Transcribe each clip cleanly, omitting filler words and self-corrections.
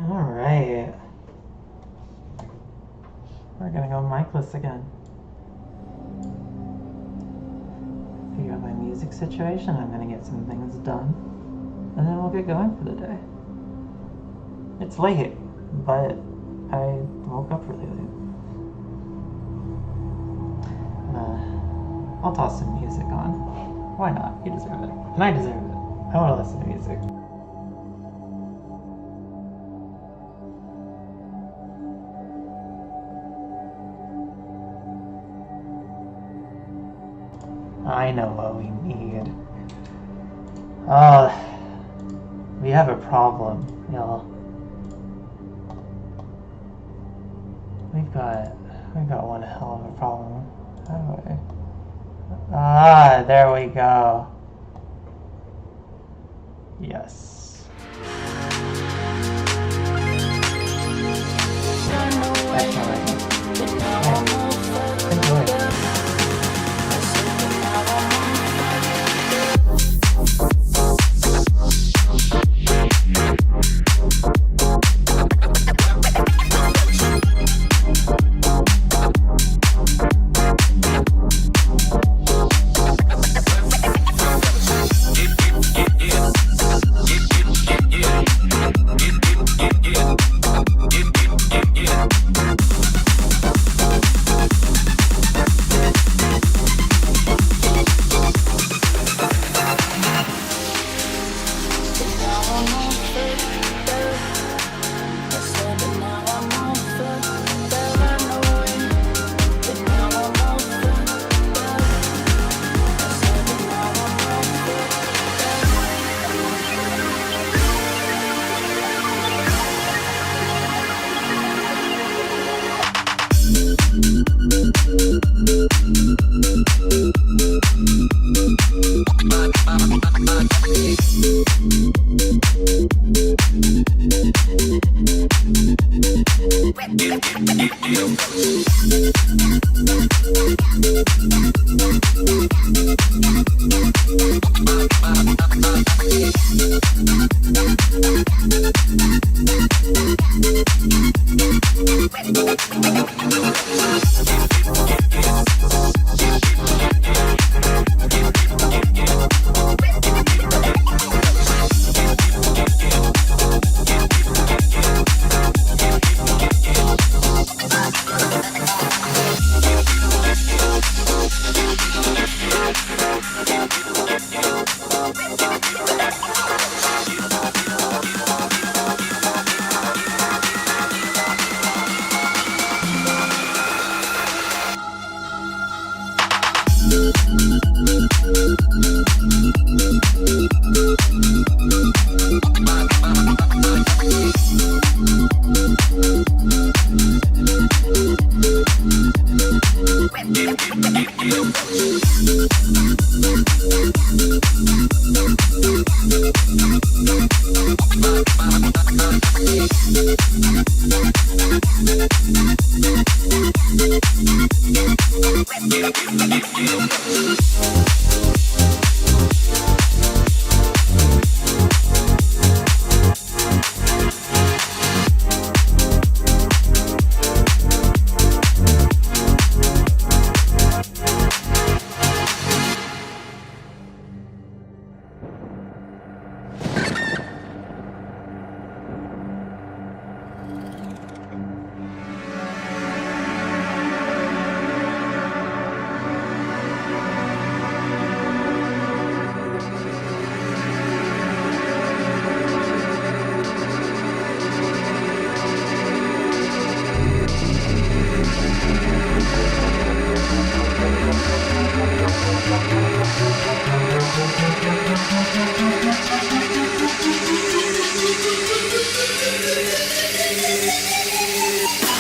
Alright. We're gonna go micless again. Figure out my music situation. I'm gonna get some things done. And then we'll get going for the day. It's late, but I woke up really late. I'll toss some music on. Why not? You deserve it. And I deserve it. I want to listen to music. I know what we need. We have a problem, y'all. We've got one hell of a problem. How do I... there we go. Yes. That's all right. Enjoy it.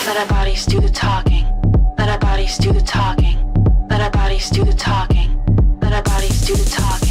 Let our bodies do the talking. Let our bodies do the talking. Let our bodies do the talking. Let our bodies do the talking.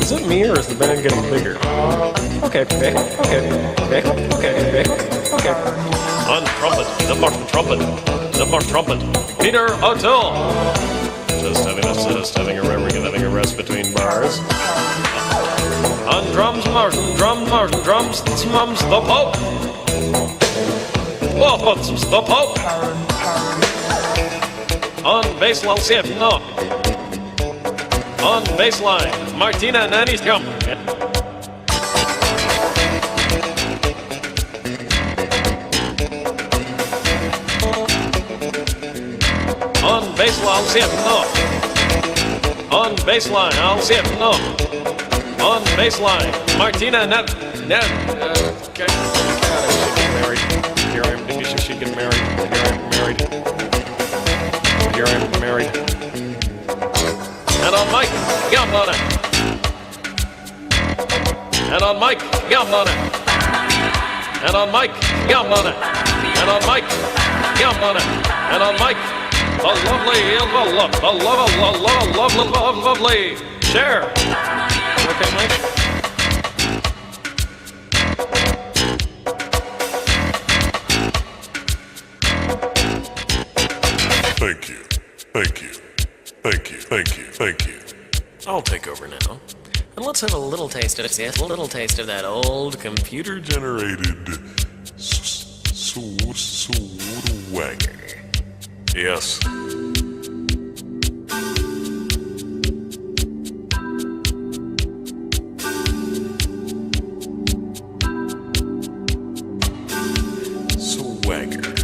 Is it me or is the band getting bigger? Okay, okay, okay, okay, okay. On trumpet, the Martin trumpet, the Martin trumpet, Peter O'Toole. Just having a rest between bars. On drums, Martin, drums, mums, the Pope. Oh, the Pope. On bass, I'll see it, no. On baseline, Martina Nanny's jump. On baseline, I'll see it, no. On baseline, I'll see it, no. On baseline, Martina okay. She get married. Here I am, she get married. Here I am married. Here I am married. And on Mike, yum on it. And on Mike, yum on it. And on Mike, yum on it. And on Mike, yum on it. And on Mike, the lovely Cher. Okay, Mike. Thank you. Thank you. Thank you, thank you, thank you. I'll take over now. And let's have a little taste of it. A little taste of that old Computer-generated swagger. Yes. Swagger.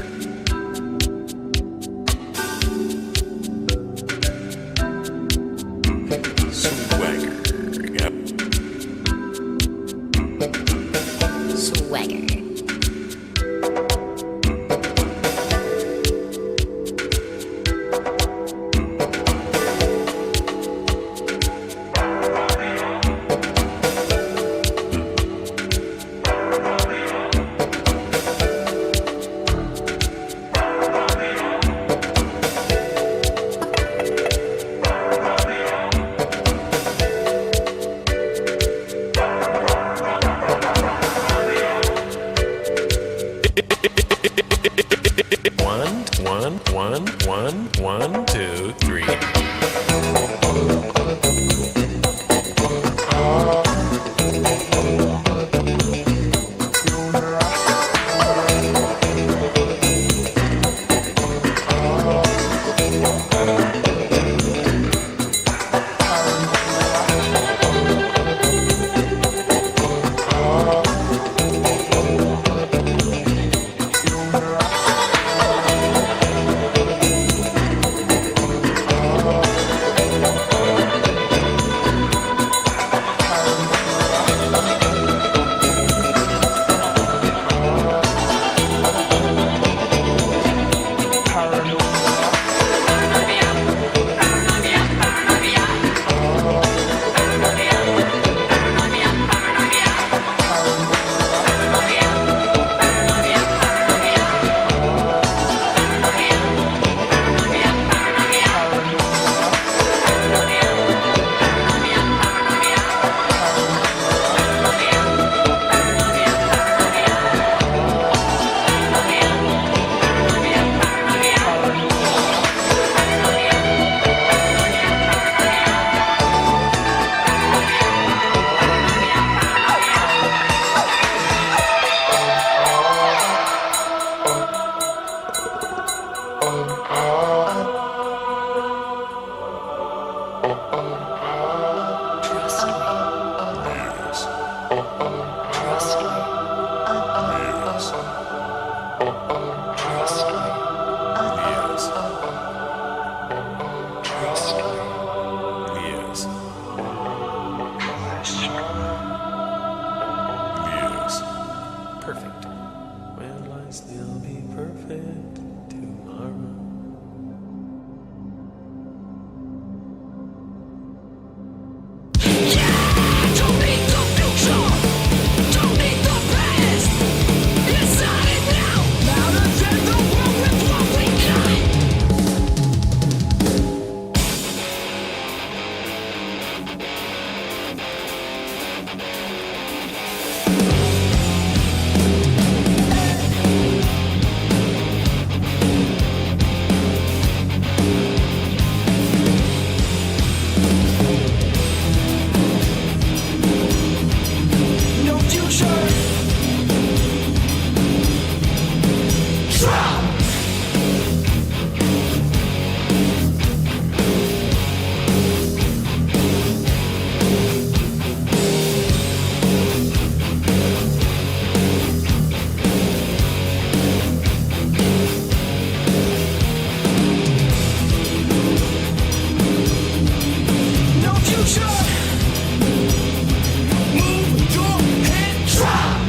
Trust me. Yes. Trust me. Yes. Trust me. Yes. Trust me. Yes. Yes. Perfect. Will I still be perfect tomorrow? Don't need the future, don't need the past. Inside and now, louder than the world with what we got. No future. Drop. No future. Move your head. Drop.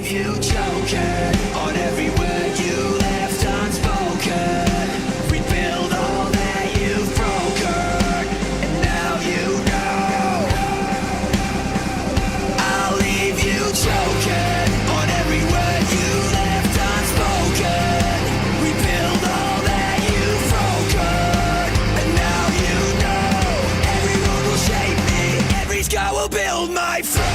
leave you choking on every word you left unspoken. Rebuild all that you've broken, and now you know. I'll leave you choking on every word you left unspoken. Rebuild all that you've broken, and now you know. Every road will shape me, every scar will build my throne.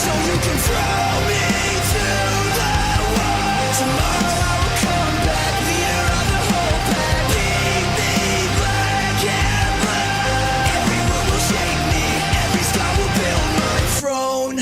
So you can throw me to the wall. Tomorrow I will come back, leader of the whole pack. Leave me black and blue. Every word will shape me, every scar will build my throne.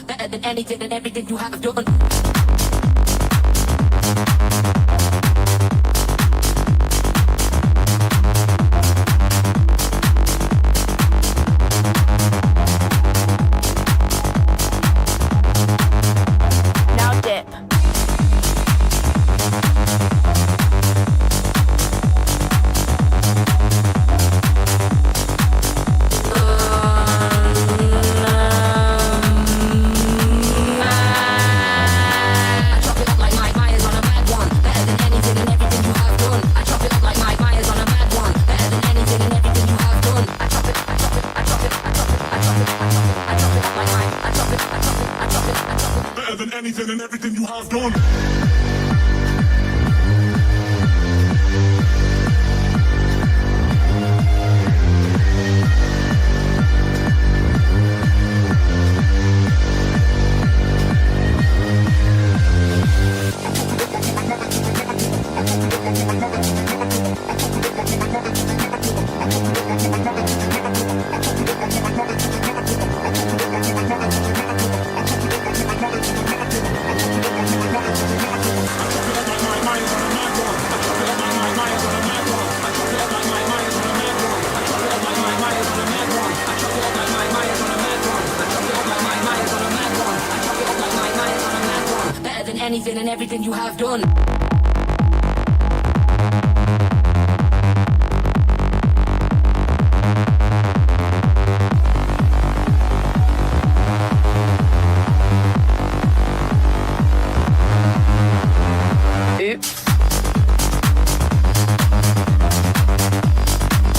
Better than anything and everything you have done. Now dip. I chop it up like Mike Myers on a mad one. Better than anything and everything you have done. I chop it up like Mike Myers on a mad one. Better than anything and everything you have done. I chop it up like Mike. I chop it. Better than anything and everything you have done. Better than anything and everything you have done. Oops. Anything and everything you have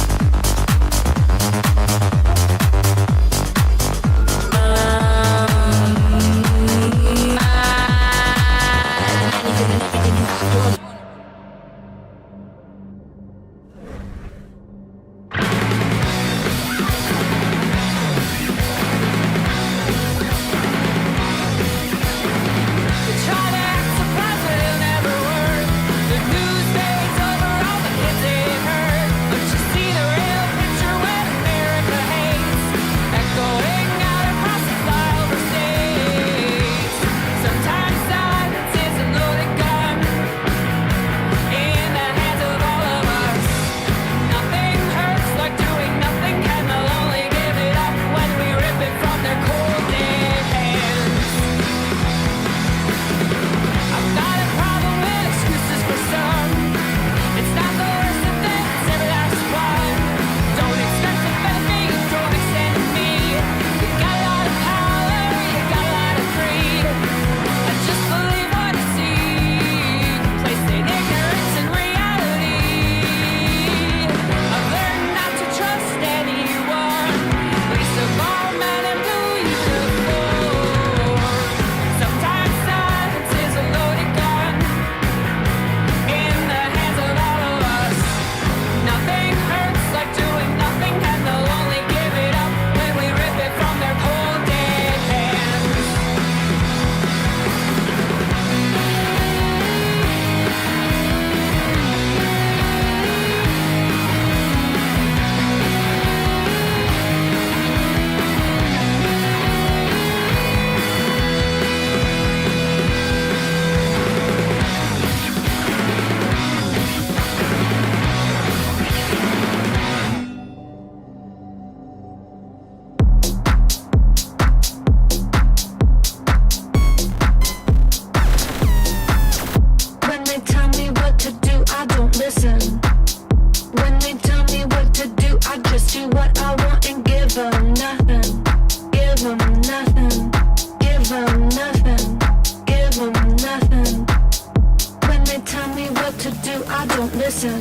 do, I don't listen.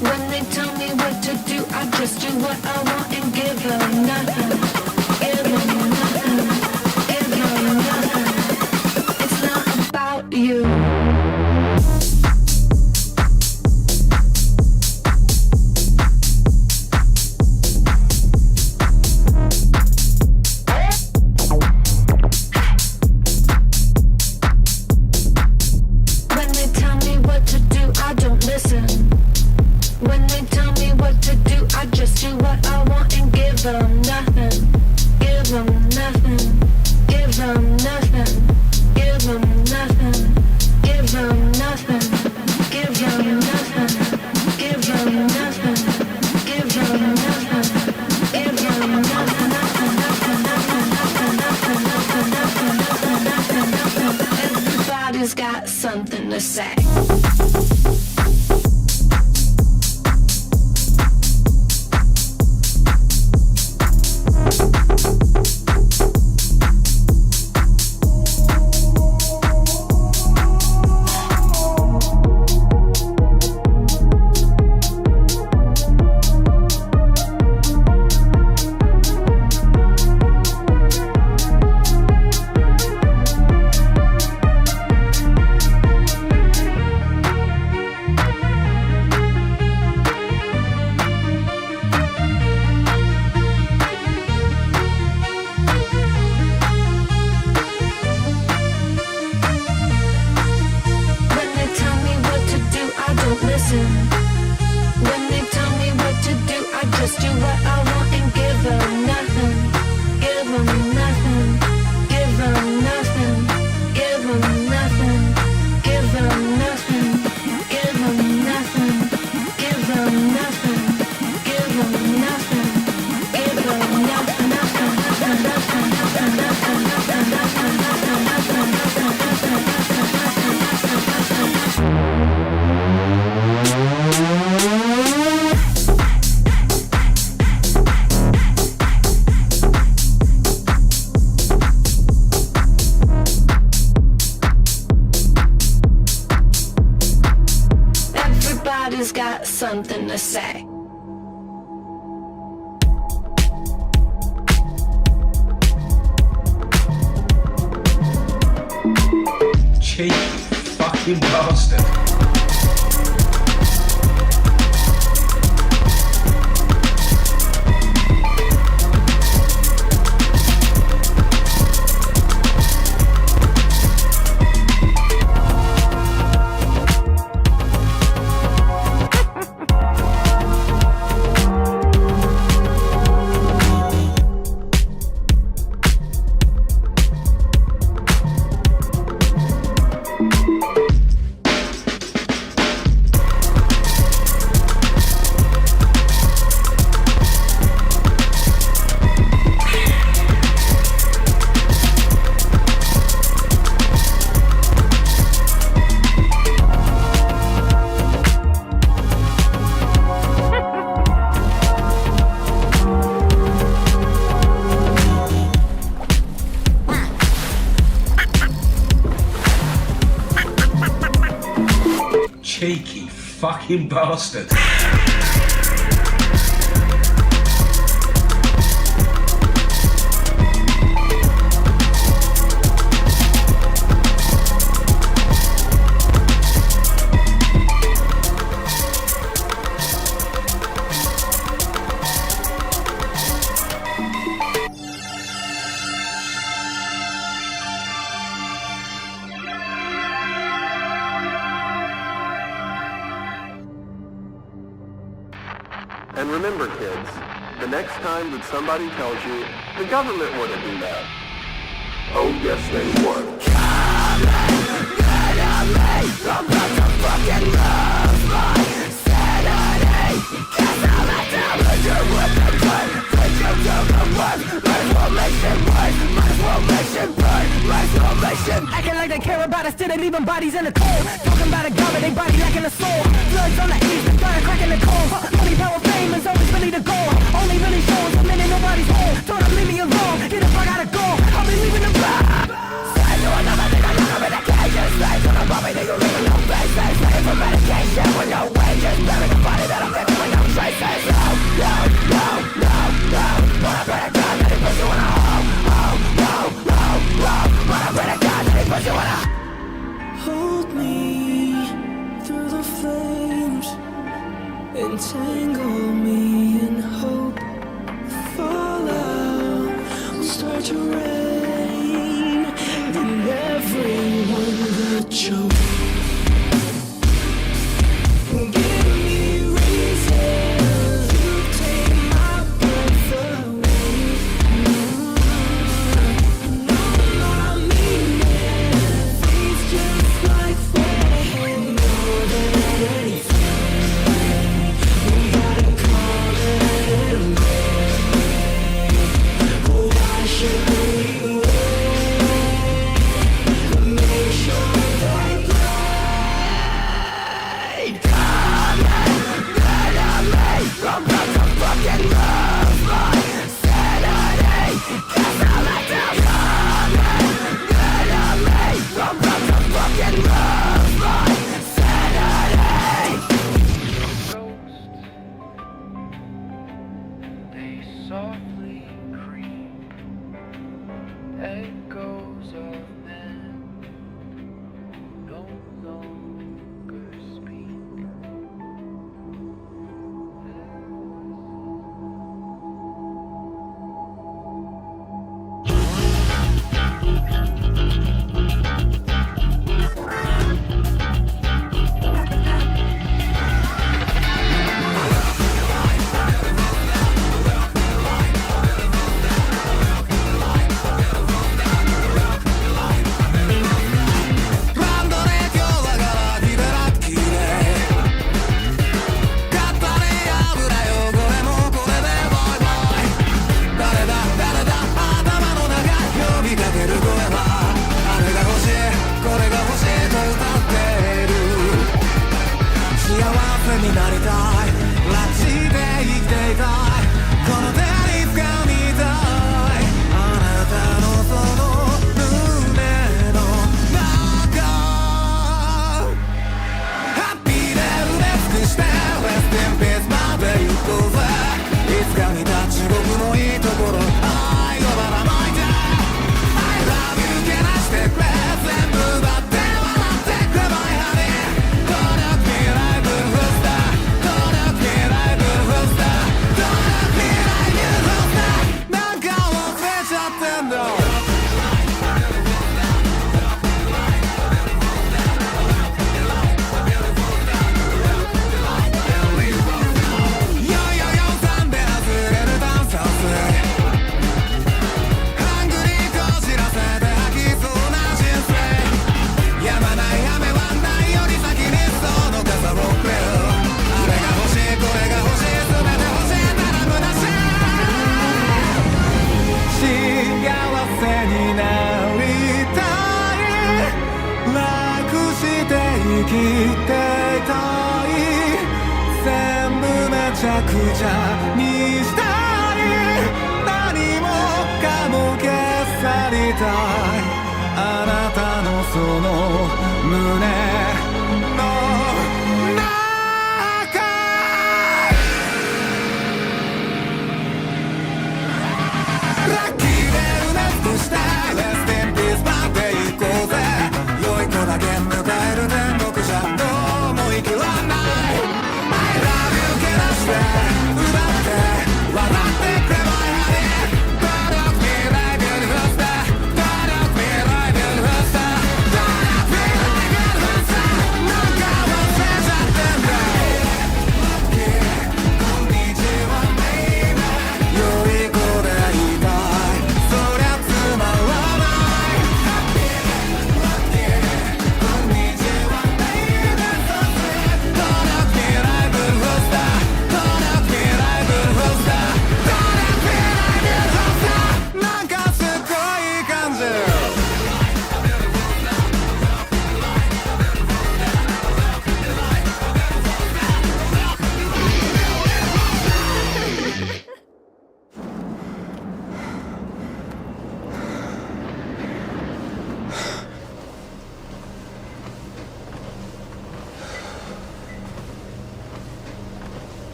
When they tell me what to do, I just do what I want and give them nothing. Give them nothing. Give them nothing. It's not about you. Everybody's got something to say. Everybody's got something to say. Cheeky fucking bastard. Cheeky fucking bastard. And remember, kids, the next time that somebody tells you the government wouldn't do that. Oh, yes, they would. I'm about to fucking lose my sanity. Guess I'll have to put you with the gun. Put you to the west. Might as well make it worse. Might as well make it burn. Might as well make it. Acting like they care about us, still they leaving bodies in the cold. Talking about a government, they body lacking a soul. Bloods on the east, fire cracking the cold. Money, power, fame is always really the goal. Only really shows a minute nobody's home. Told them leave me alone, get up, I gotta go. I'll be leaving the block. Say to another nigga, lock up in the cages. Say to the bobby, nigga, leaving no face. Say for medication. entangle me in hope. Fallout will start to rain, and everyone will choke. Give me reason to take my breath away. No, I mean it. Feels just like fun. More than anything, we gotta call it in. Oh, why should we wait? Make sure they play. Come and get on me. I'm about to fucking lose my sanity. 'Cause I like to come and get on me. I'm about to fucking lose my sanity. They softly creep, echoes of men no longer speak.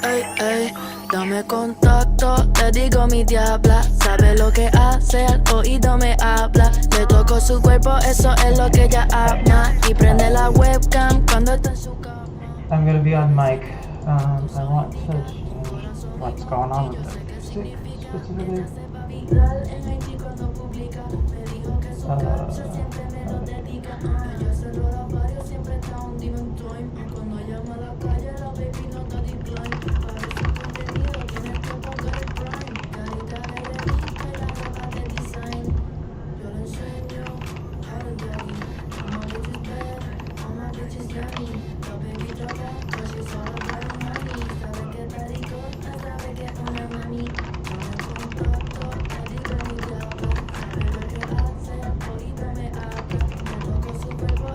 Ey, ey, dame contacto, le digo mi diabla. Sabe lo que hace, al oído me habla. Le toco su cuerpo, eso es lo que ella ama. Y prende la webcam cuando está en su cama. I'm gonna be on mic. I want to change what's going on with the stick specifically. Cuerpo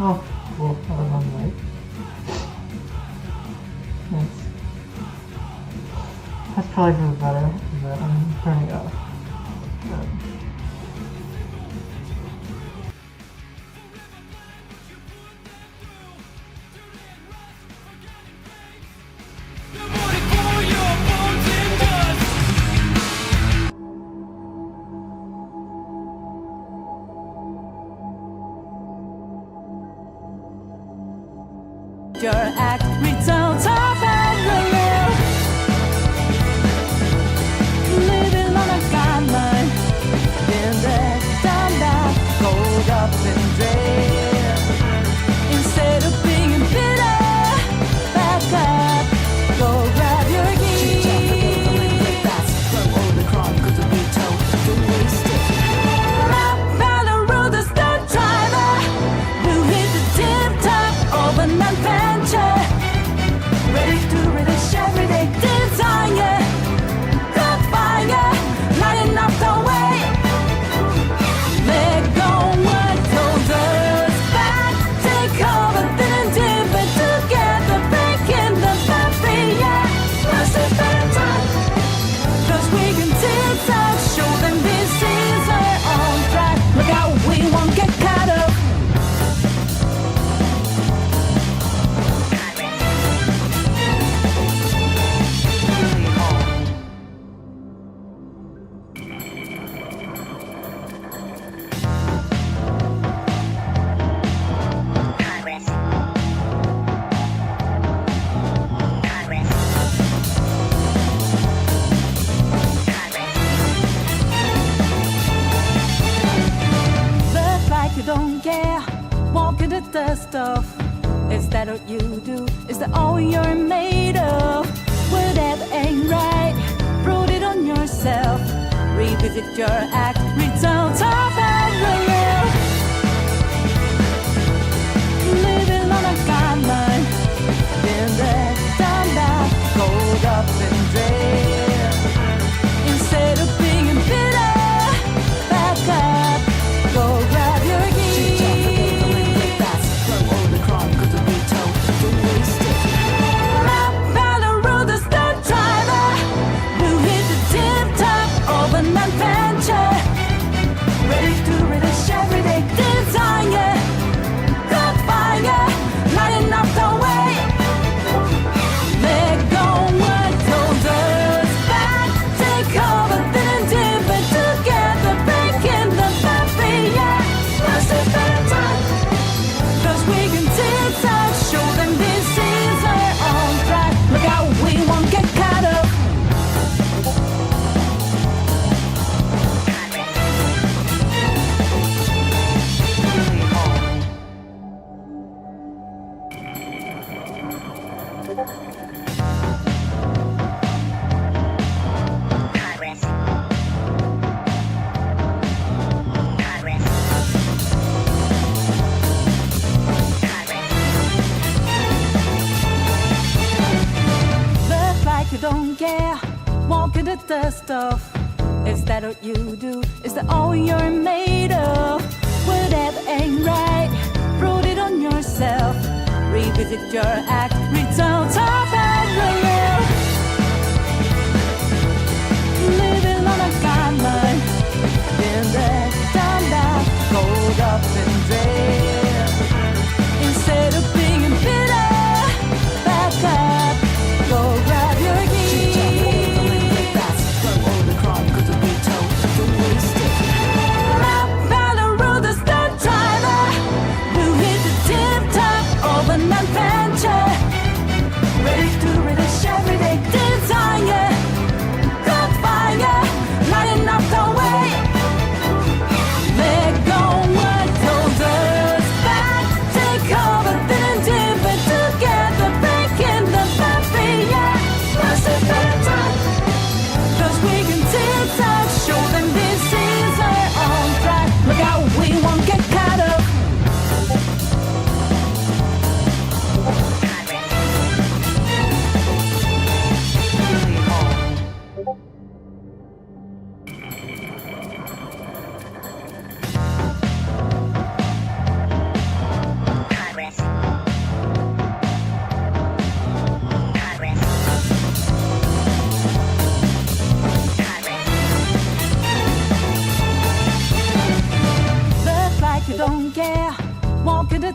Oh, cool. I was on light. That's probably for the better, but I'm turning it off. Your act returns of parallel, living on a timeline. Then there's time that goes up and dread. Instead of being bitter, back up, go grab your keys. That's from all the crime, 'cause the veto, don't waste it. Up by the road, the stunt driver who hit the tip top of an adventure. Ready to release everyday desire. Good fire, lighting up the way. Let go what holds us back. Take over, feeling deeper together, breaking the barrier. Plus it's better time, 'cause we can zigzag, show them this is our own track. Look out, we won't get caught up. Look like you don't care, walking the dust off. Is that what you do? Is that all you're made of? Whatever ain't right, prove it on yourself. Revisit your act, return to parallel. Living on a timeline. Then there's time that goes up and dread. Instead of being bitter, back up, go grab your keys. That's from all the crime, 'cause the veto, don't waste it. Up by the road, the stunt driver who hit the tip top of an adventure. Ready to release everyday desire. Good fire, lighting up the way. Let go what holds us back. Take over, feeling deeper together, breaking the barrier. Plus it's better time, 'cause we can zigzag, show them this is our own track. Look out, we won't get caught up. Look like you don't care, walking the dust off. Is that what you do? Is that all you're made of? Whatever ain't right, prove it on yourself. Revisit your act, return to parallel. Living on a timeline. Then there's time that goes up and dread. Instead of being bitter, back up, go grab your keys. That's from all the crime, 'cause the veto, don't waste it. Up by the road, the stunt driver who hit the tip top of an adventure. Ready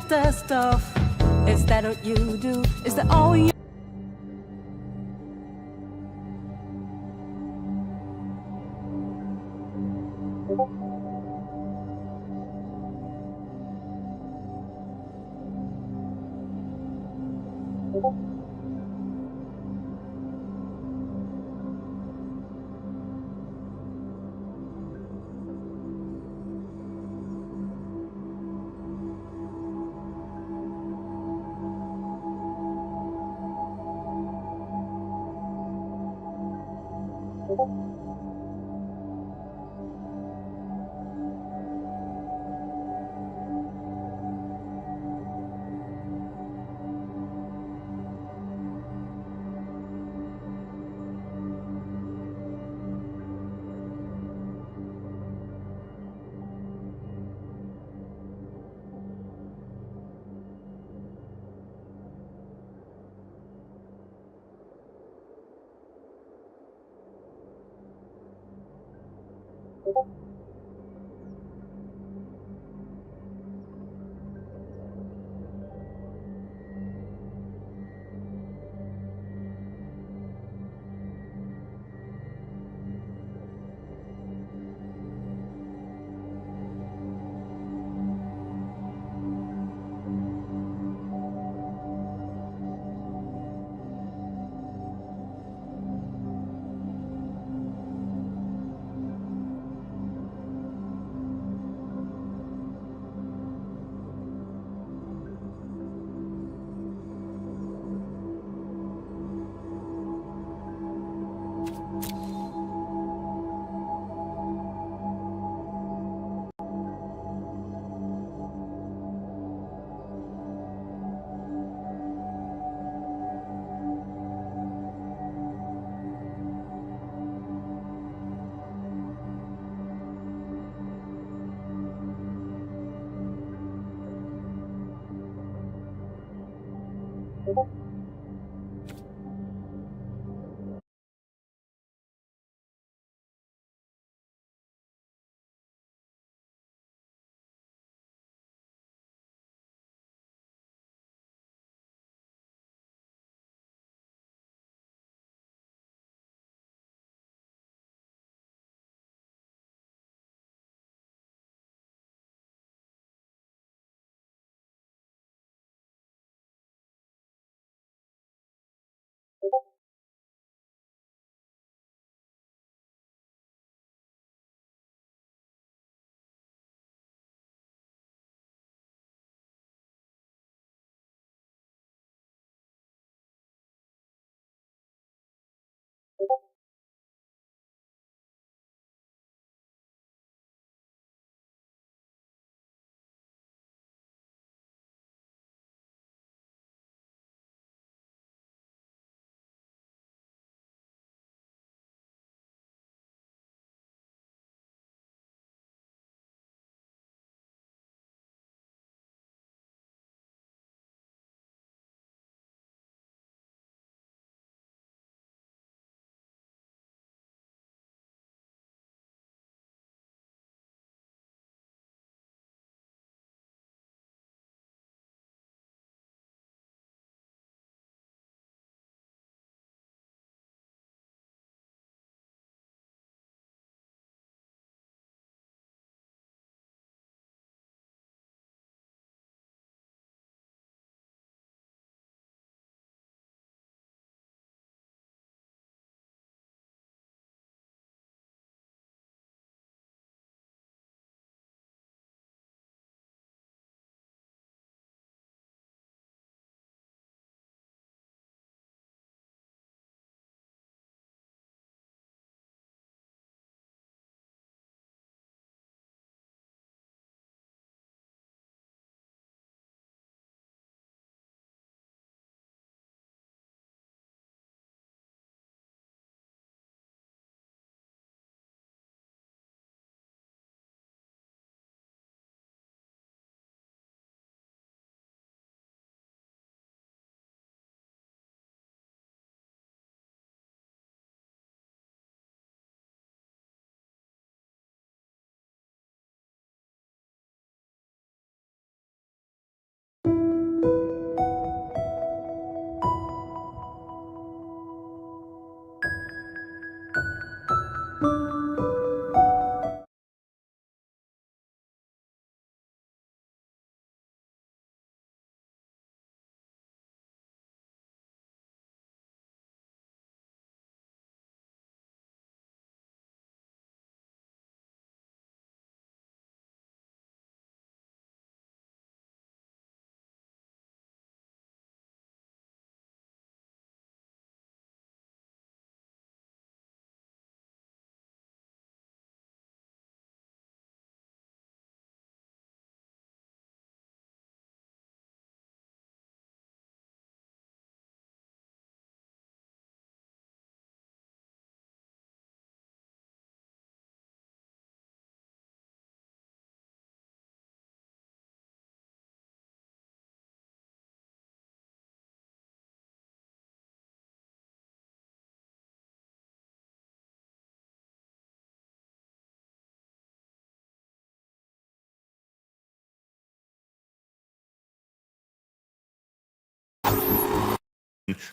the stuff. Is that what you do? Is that all you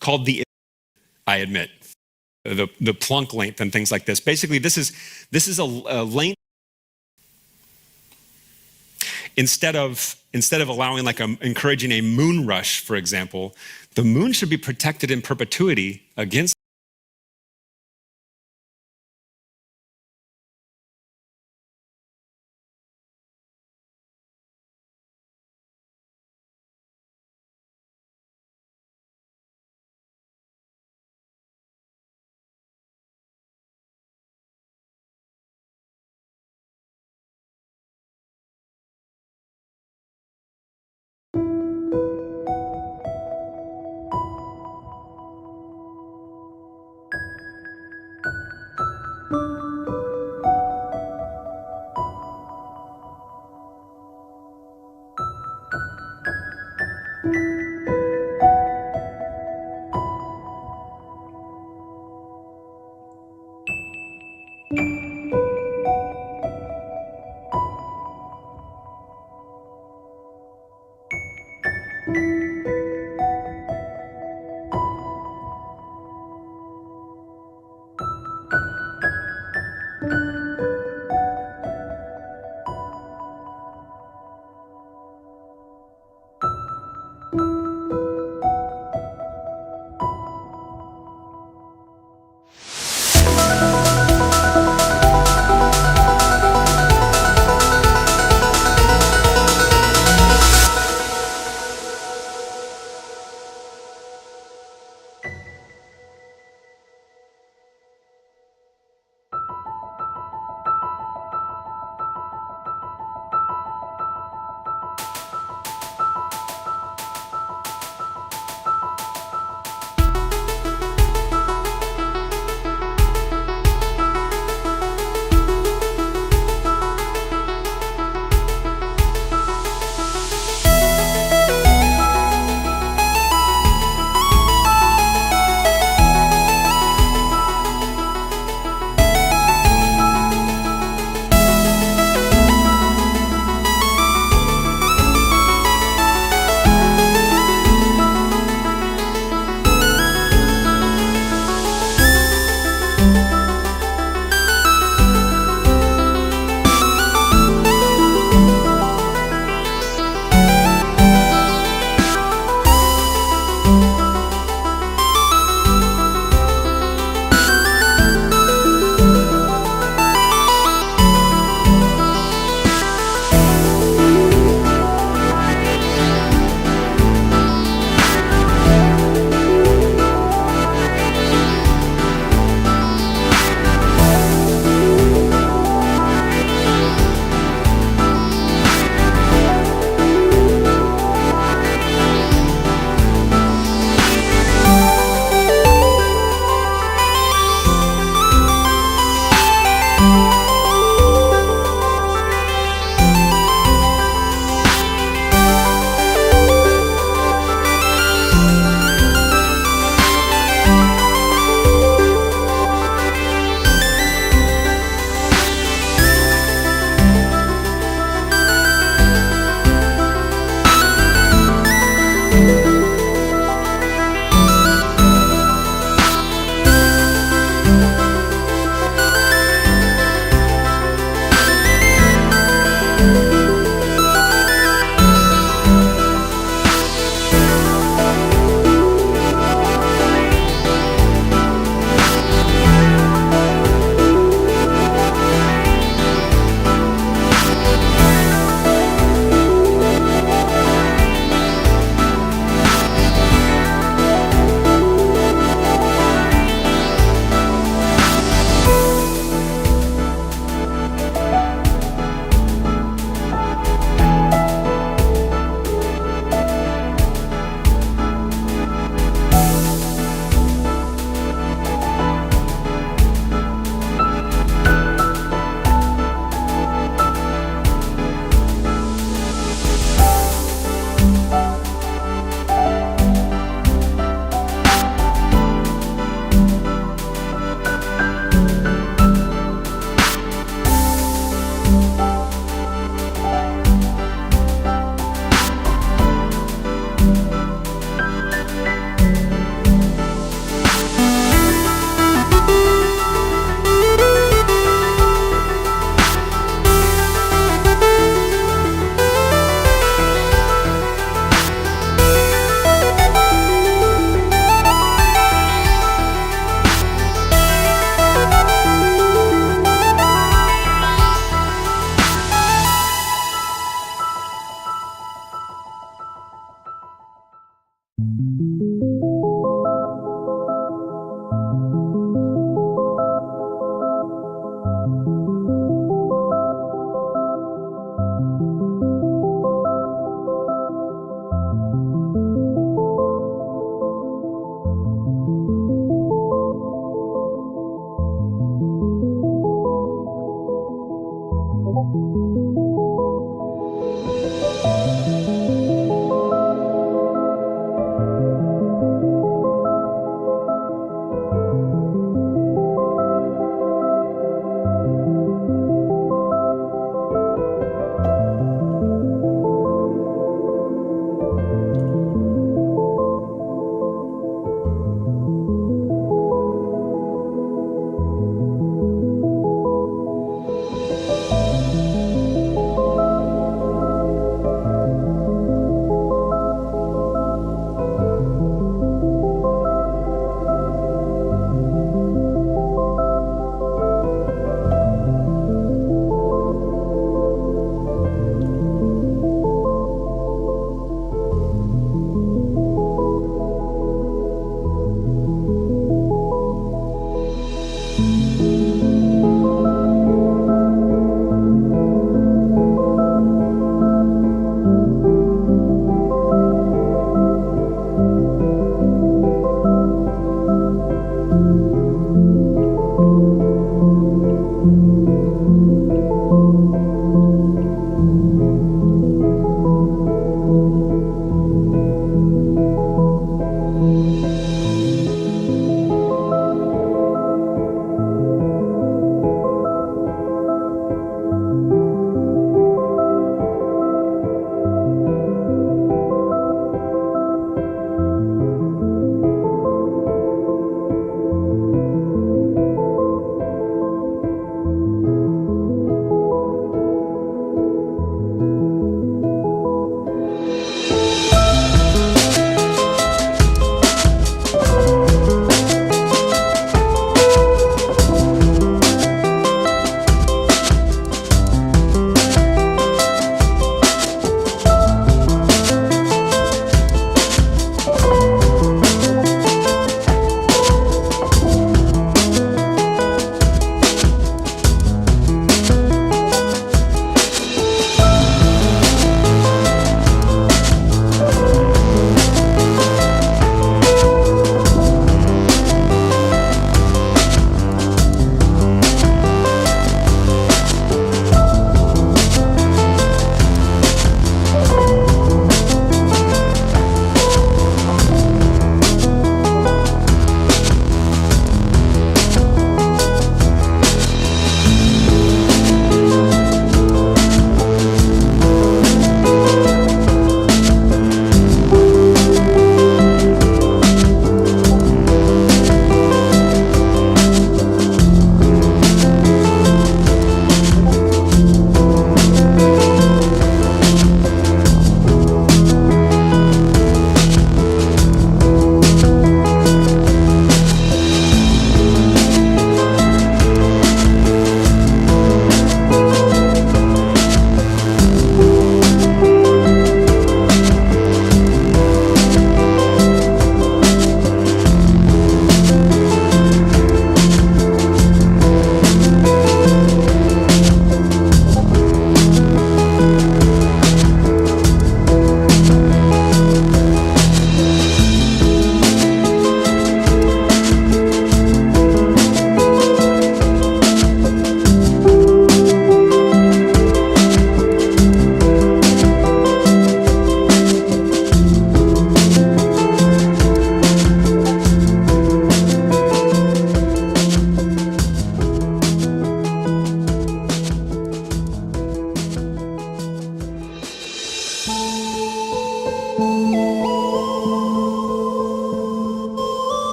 called the, I admit, the Planck length and things like this. Basically, this is a length. Instead of allowing encouraging a moon rush, for example, the moon should be protected in perpetuity against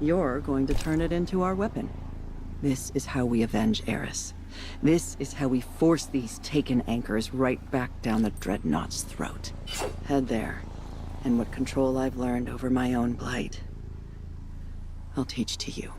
You're going to turn it into our weapon. This is how we avenge Eris. This is how we force these taken anchors right back down the Dreadnought's throat. Head there, and what control I've learned over my own blight, I'll teach to you.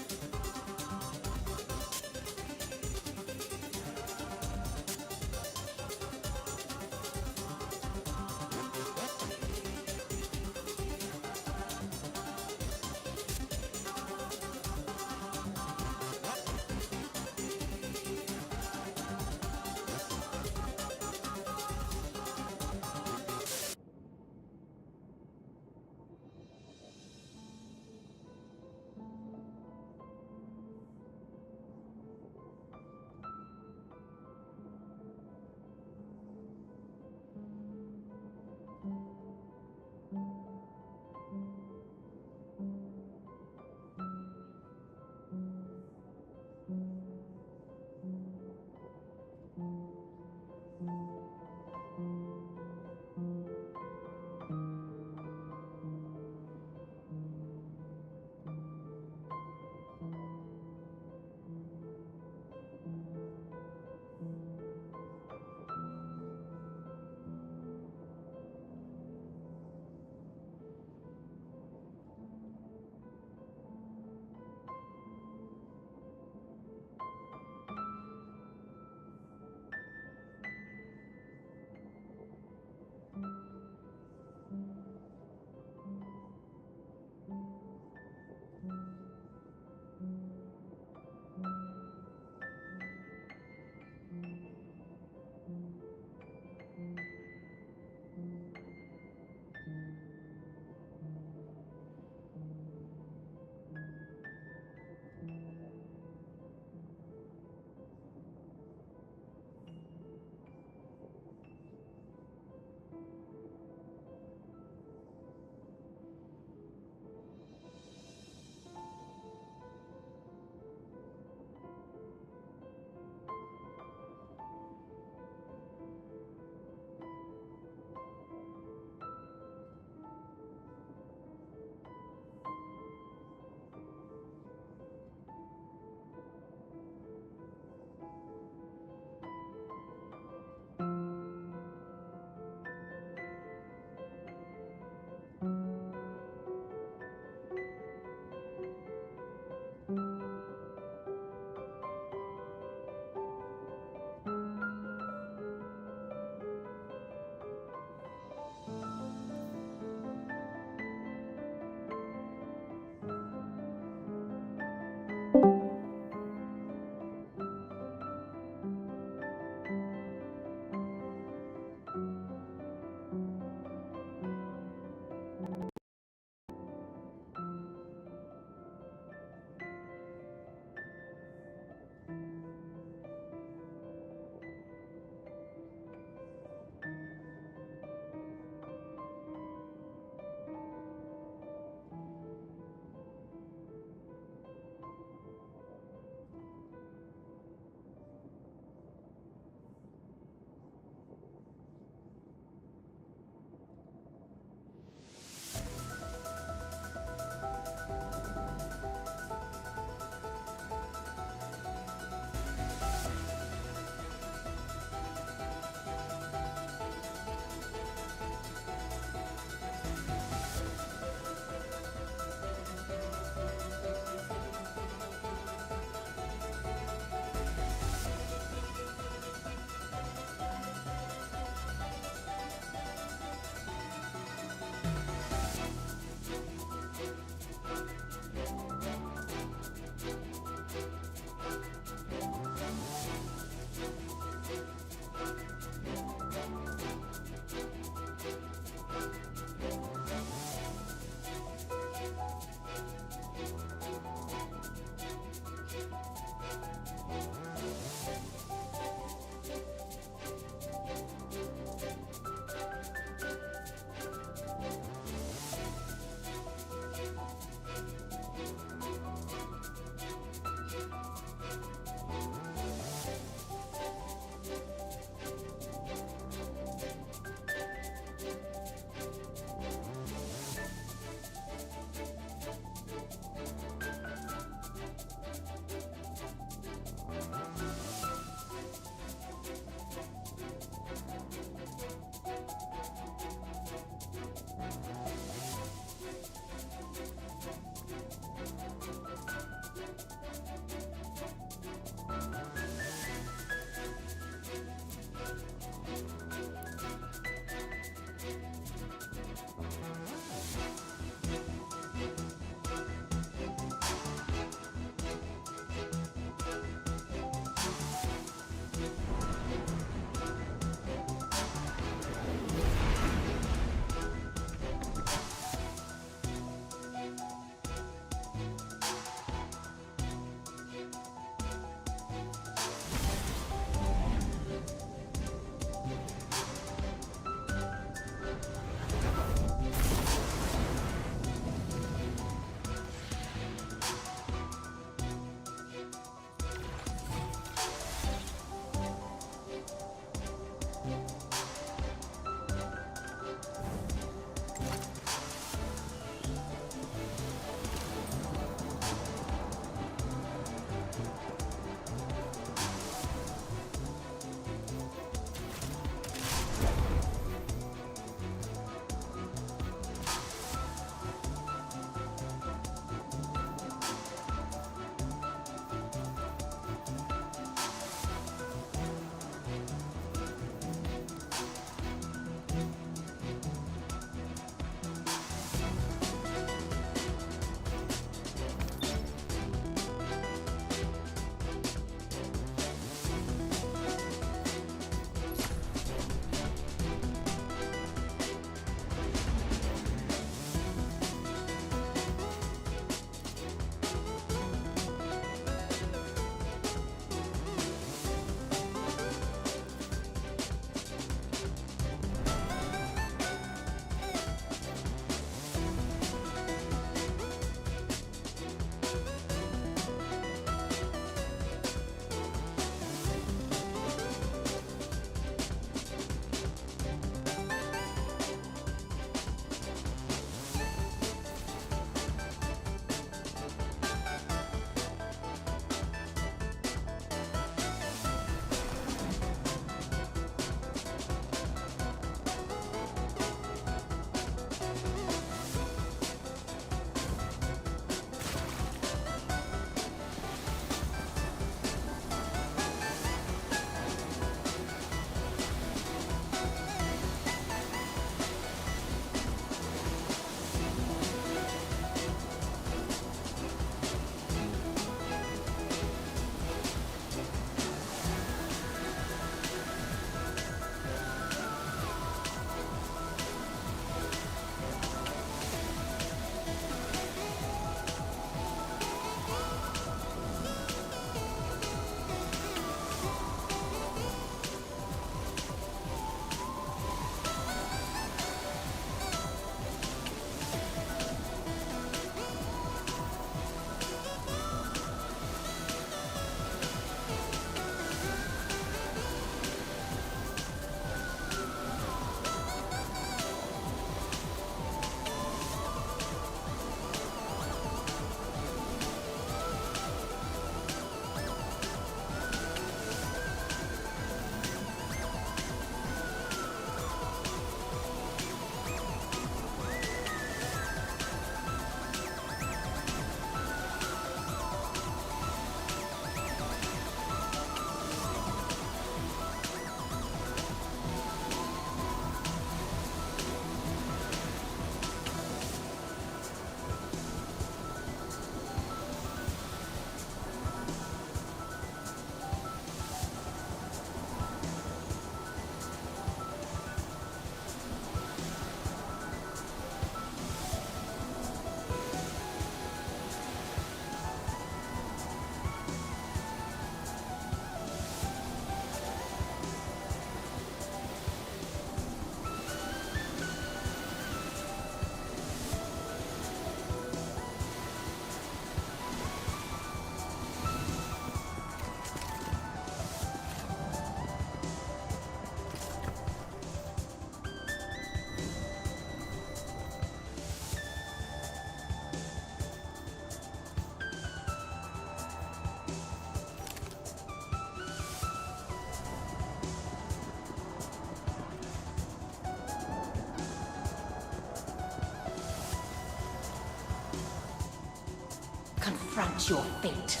confront your fate.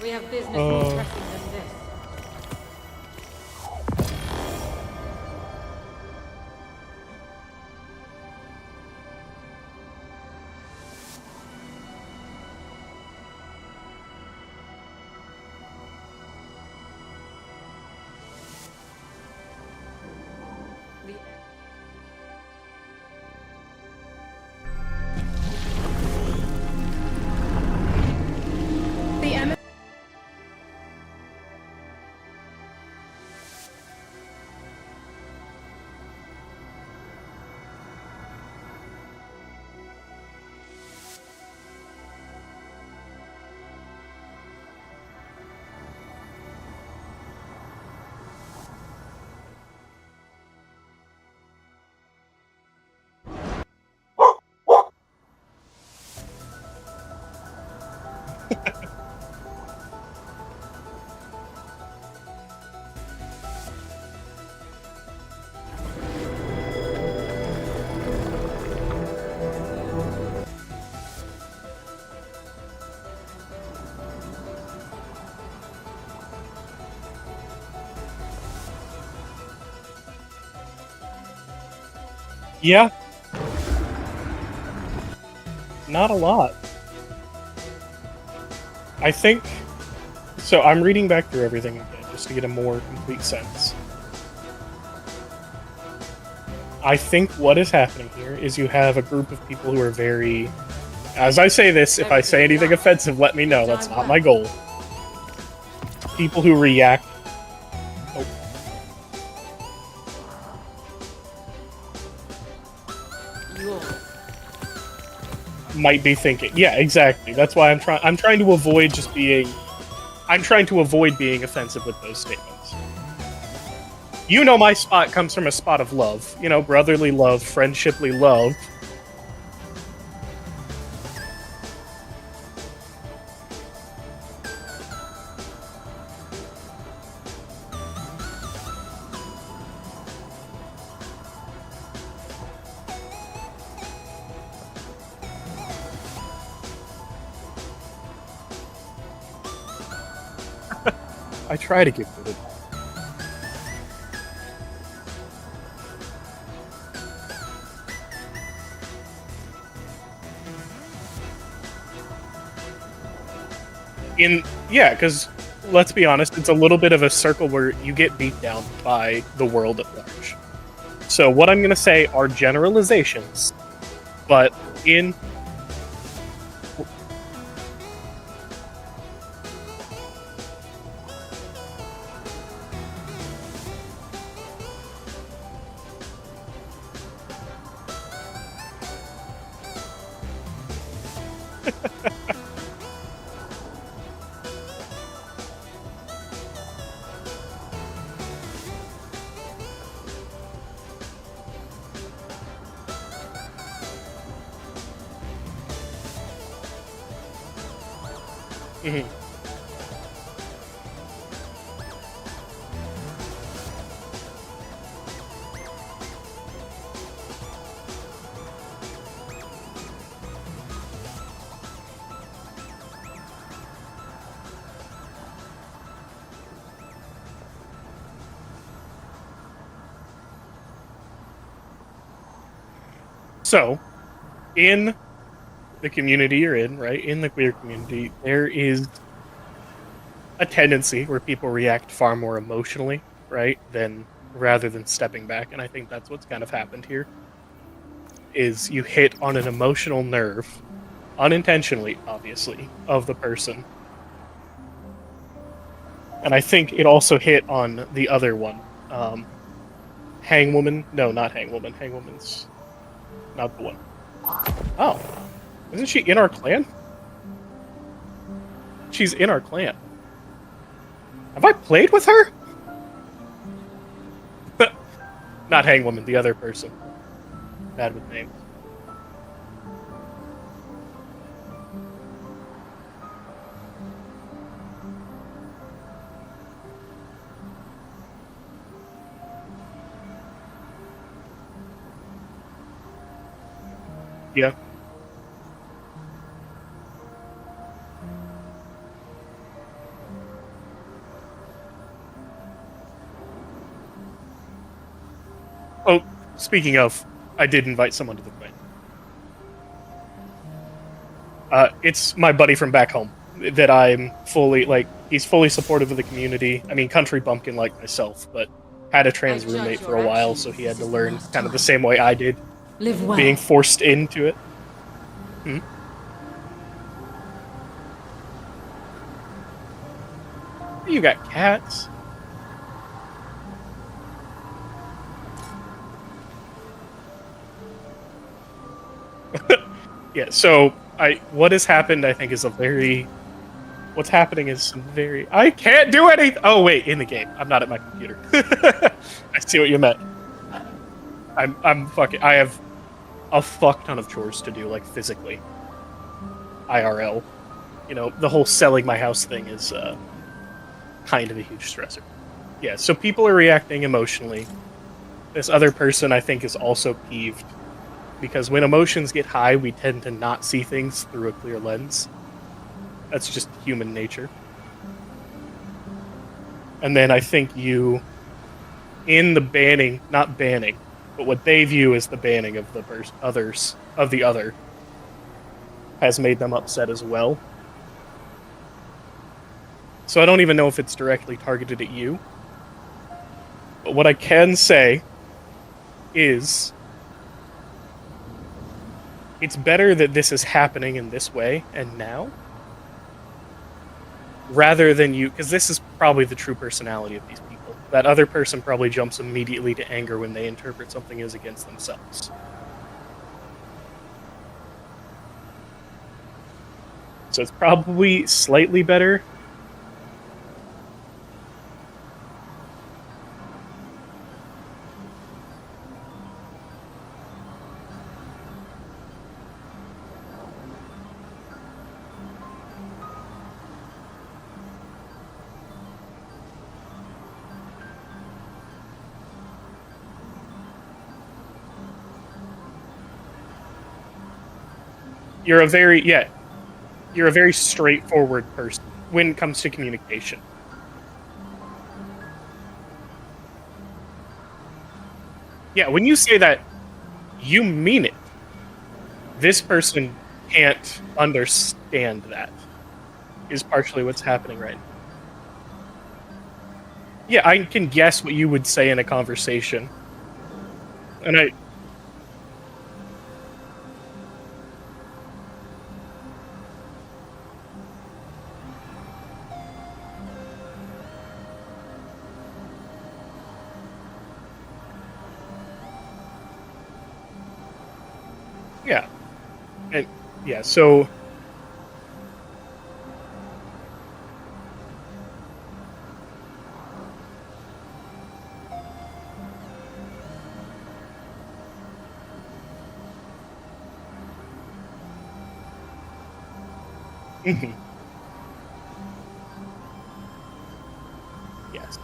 We have business more pressing than this. Yeah. Not a lot. I think... So I'm reading back through everything again, just to get a more complete sense. I think what is happening here is you have a group of people who are very... As I say this, if I say anything offensive, let me know. That's not my goal. People who react... Oh. Might be thinking. Yeah, exactly. That's why I'm trying to avoid just being... I'm trying to avoid being offensive with those statements. You know my spot comes from a spot of love. You know, brotherly love, friendshiply love. I try to get good at that. Yeah, because let's be honest, it's a little bit of a circle where you get beat down by the world at large. So what I'm going to say are generalizations, but in... So, in the community you're in, right, in the queer community, there is a tendency where people react far more emotionally, right, rather than stepping back, and I think that's what's kind of happened here, is you hit on an emotional nerve, unintentionally, obviously, of the person. And I think it also hit on the other one, Hangwoman. No, not Hangwoman. Hangwoman's not the one. Oh. Isn't she in our clan? She's in our clan. Have I played with her? Not Hangwoman, the other person. Bad with names. Yeah. Oh, speaking of, I did invite someone to the clan. It's my buddy from back home that I'm fully, he's fully supportive of the community. I mean, country bumpkin like myself, but had a trans roommate for a while, so he had to learn kind of the same way I did. Live well. Being forced into it. Hmm? You got cats. Yeah, so what has happened, I think, is what's happening is some very, I can't do anything. Oh wait, in the game. I'm not at my computer. I see what you meant. I have a fuck ton of chores to do, like physically. IRL. You know, the whole selling my house thing is kind of a huge stressor. Yeah, so people are reacting emotionally. This other person, I think, is also peeved. Because when emotions get high, we tend to not see things through a clear lens. That's just human nature. And then I think you, in the banning, not banning, but what they view as the banning of the other, has made them upset as well. So I don't even know if it's directly targeted at you. But what I can say is, it's better that this is happening in this way and now, rather than you, because this is probably the true personality of these people. That other person probably jumps immediately to anger when they interpret something as against themselves. So it's probably slightly better. You're a very straightforward person when it comes to communication. Yeah, when you say that, you mean it. This person can't understand that, is partially what's happening right now. Yeah, I can guess what you would say in a conversation. And yeah. And yeah, so mhm. Yes.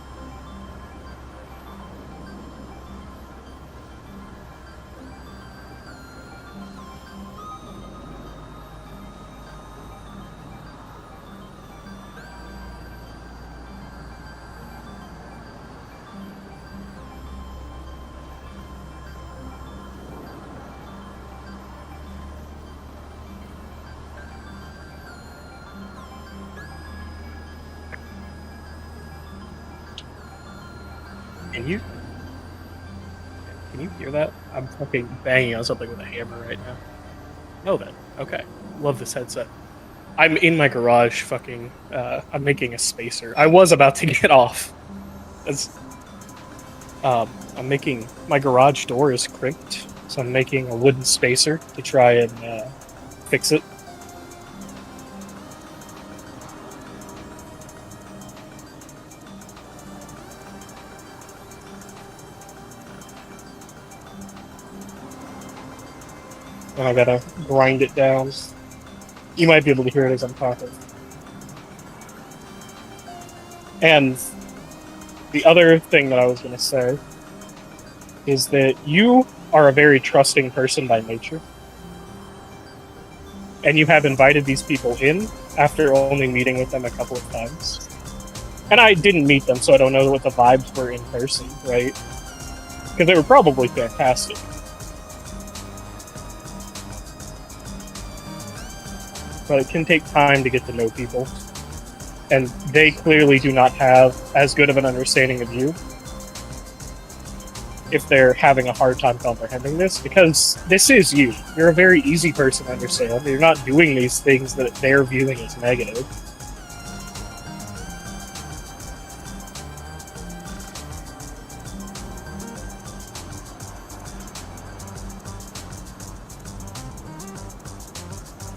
Can you hear that? I'm fucking banging on something with a hammer right now. No then. Okay. Love this headset. I'm in my garage fucking, I'm making a spacer. I was about to get off. I'm making, my garage door is crimped, so I'm making a wooden spacer to try and fix it. And I gotta grind it down. You might be able to hear it as I'm talking. And the other thing that I was gonna say is that you are a very trusting person by nature. And you have invited these people in after only meeting with them a couple of times. And I didn't meet them, so I don't know what the vibes were in person, right? Because they were probably fantastic. But it can take time to get to know people. And they clearly do not have as good of an understanding of you if they're having a hard time comprehending this, because this is you. You're a very easy person to understand. You're not doing these things that they're viewing as negative.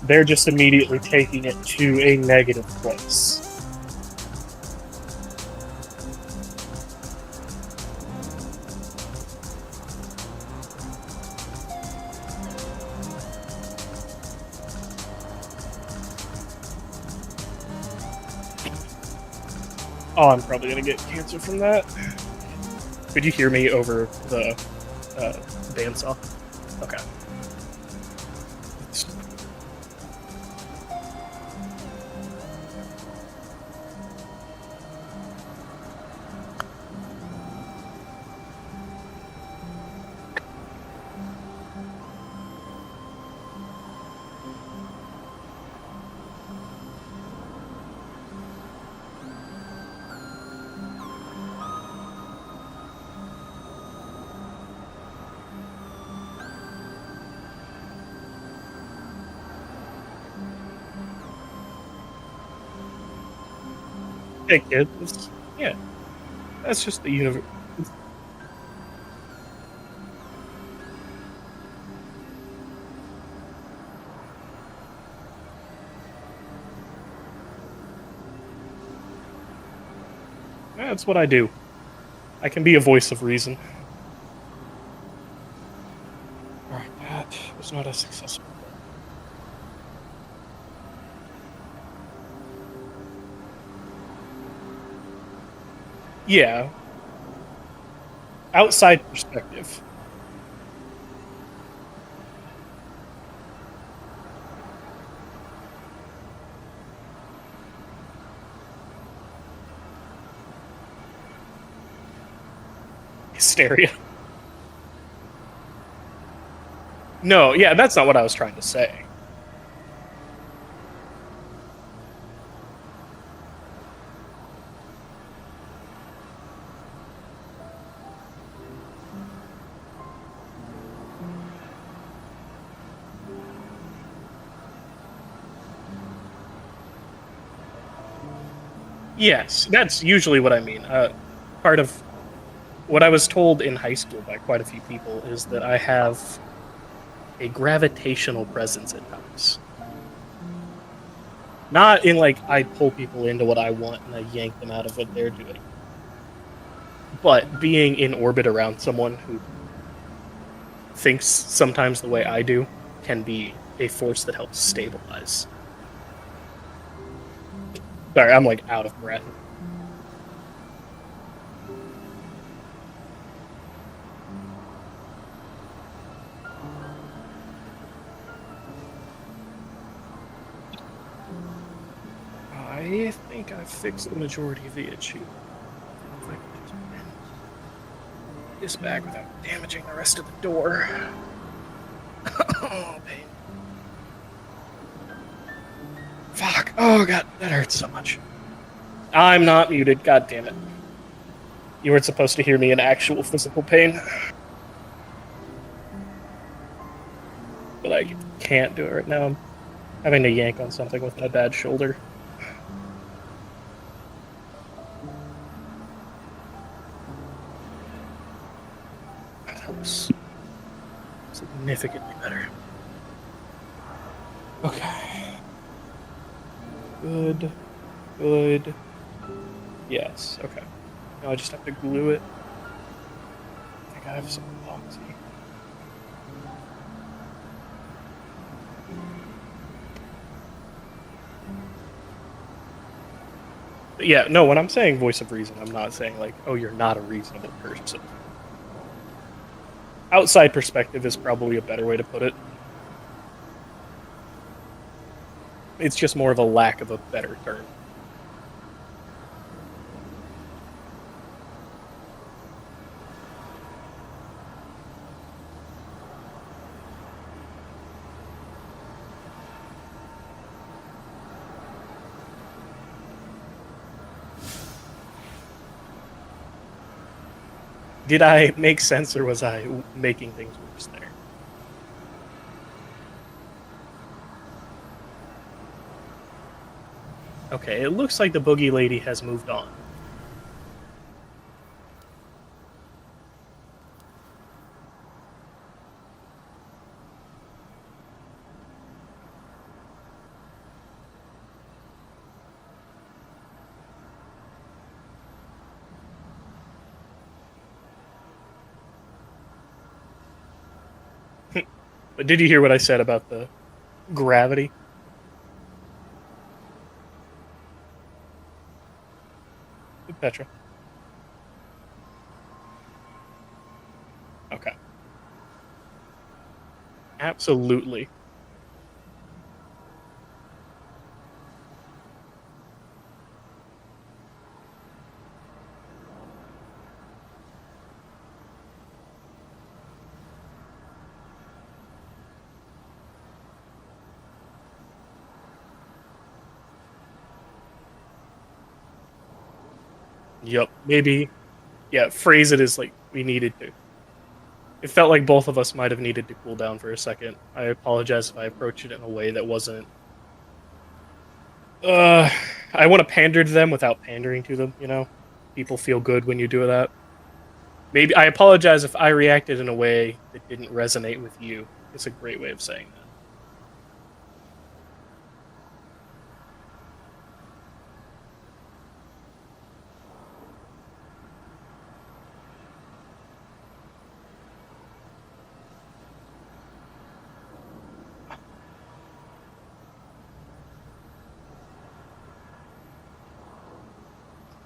They're just immediately taking it to a negative place. Oh, I'm probably gonna get cancer from that. Could you hear me over the bandsaw? Okay. Hey kid, yeah, that's just the universe. That's what I do. I can be a voice of reason. Alright, that was not as successful. Yeah. Outside perspective. Hysteria. No, yeah, that's not what I was trying to say. Yes, that's usually what I mean. Part of what I was told in high school by quite a few people is that I have a gravitational presence at times. Not in like I pull people into what I want and I yank them out of what they're doing. But being in orbit around someone who thinks sometimes the way I do can be a force that helps stabilize. Sorry, I'm like out of breath. I think I've fixed the majority of the issue. If I can just bend this back without damaging the rest of the door. Oh, pain. Fuck. Oh, God. That hurts so much. I'm not muted. God damn it. You weren't supposed to hear me in actual physical pain. But I can't do it right now. I'm having to yank on something with my bad shoulder. That was significantly better. Okay. Good. Good. Yes, okay. Now I just have to glue it. I think I have some epoxy. Yeah, no, when I'm saying voice of reason, I'm not saying like, oh, you're not a reasonable person. Outside perspective is probably a better way to put it. It's just more of a lack of a better term. Did I make sense, or was I making things worse there? Okay, it looks like the boogie lady has moved on. But did you hear what I said about the gravity? Petra. Okay. Absolutely. Yep. Maybe, yeah, phrase it as like we needed to. It felt like both of us might have needed to cool down for a second. I apologize if I approached it in a way that wasn't. I want to pander to them without pandering to them, you know? People feel good when you do that. Maybe I apologize if I reacted in a way that didn't resonate with you. It's a great way of saying that.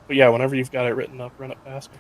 But yeah, whenever you've got it written up, run it past me.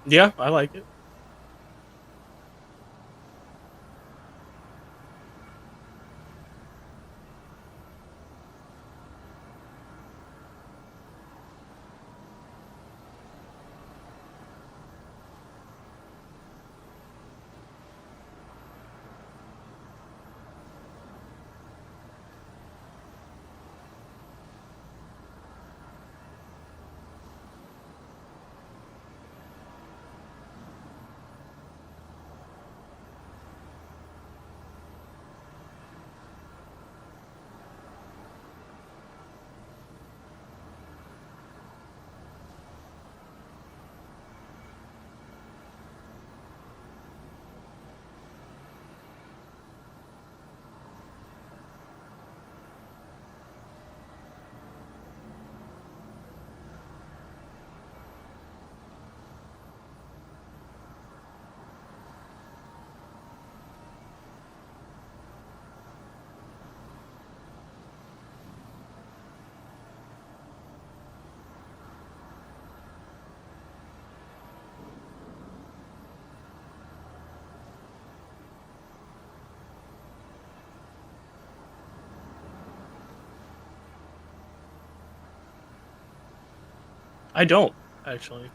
Yeah, I like it. I don't, actually.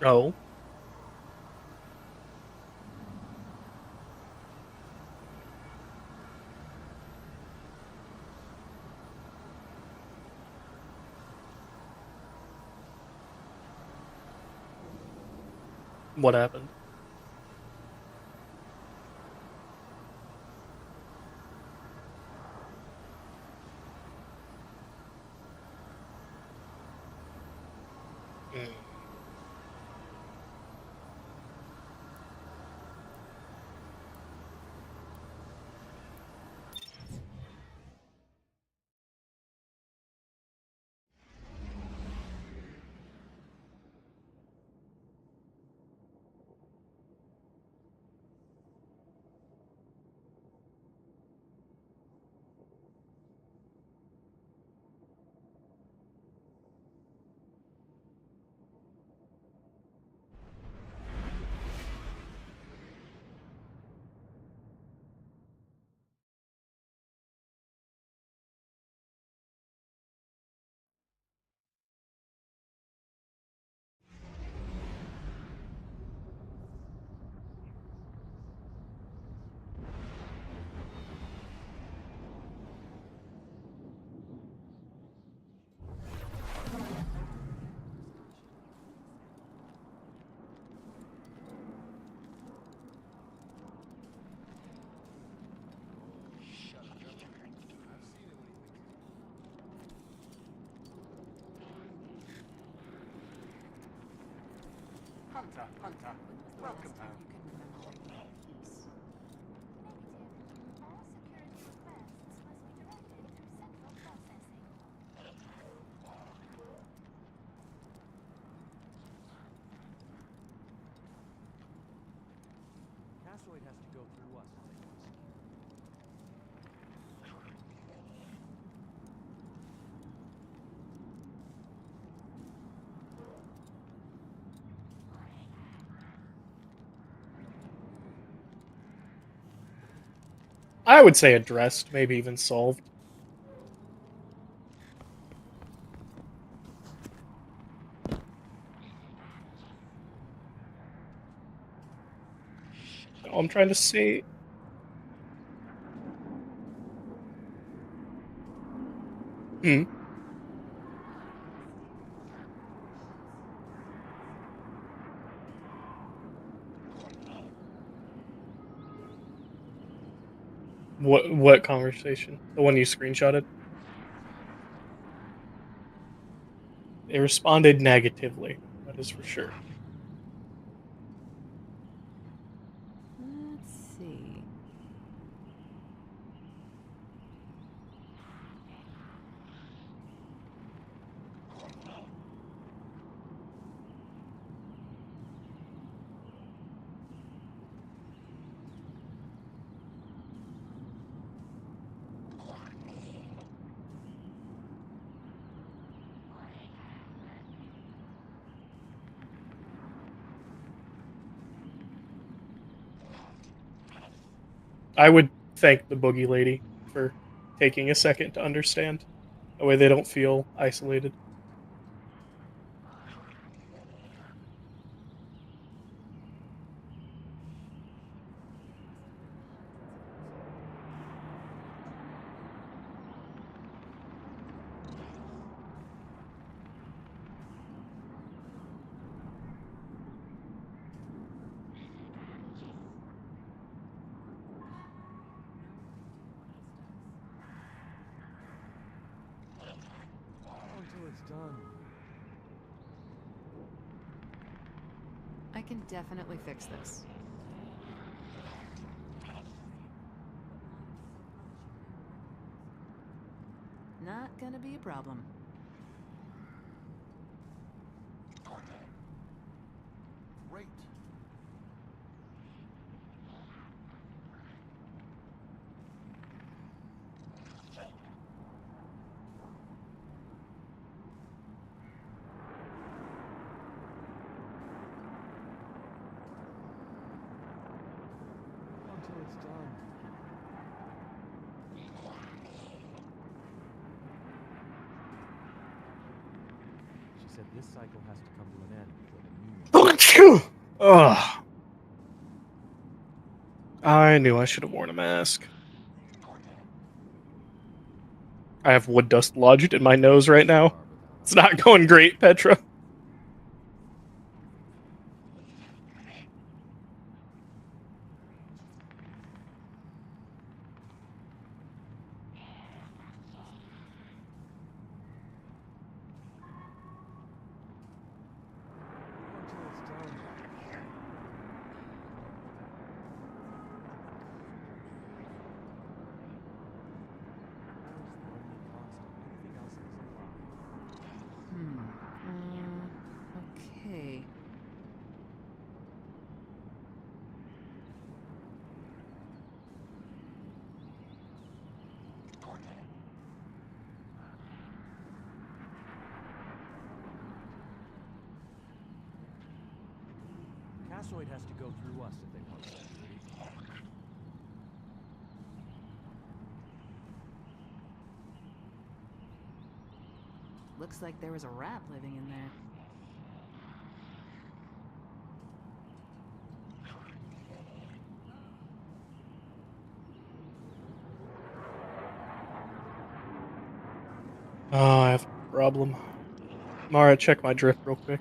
Oh. What happened? Mm. Hunter, welcome home. Castroid has to go through us. I would say addressed, maybe even solved. All I'm trying to say. Hmm. What conversation? The one you screenshotted? They responded negatively. That is for sure. Let's see. I would thank the boogie lady for taking a second to understand. That way they don't feel isolated. Until it's done. I can definitely fix this. Not gonna be a problem. Great. Until it's done. She said this cycle has to come to an end before the new one. Ugh. I knew I should have worn a mask. I have wood dust lodged in my nose right now. It's not going great, Petra. Until it's done. Okay. Cassoid has to go through us if they want security. Looks like there was a rat living in there. Oh, I have a problem. Mara, check my drift real quick.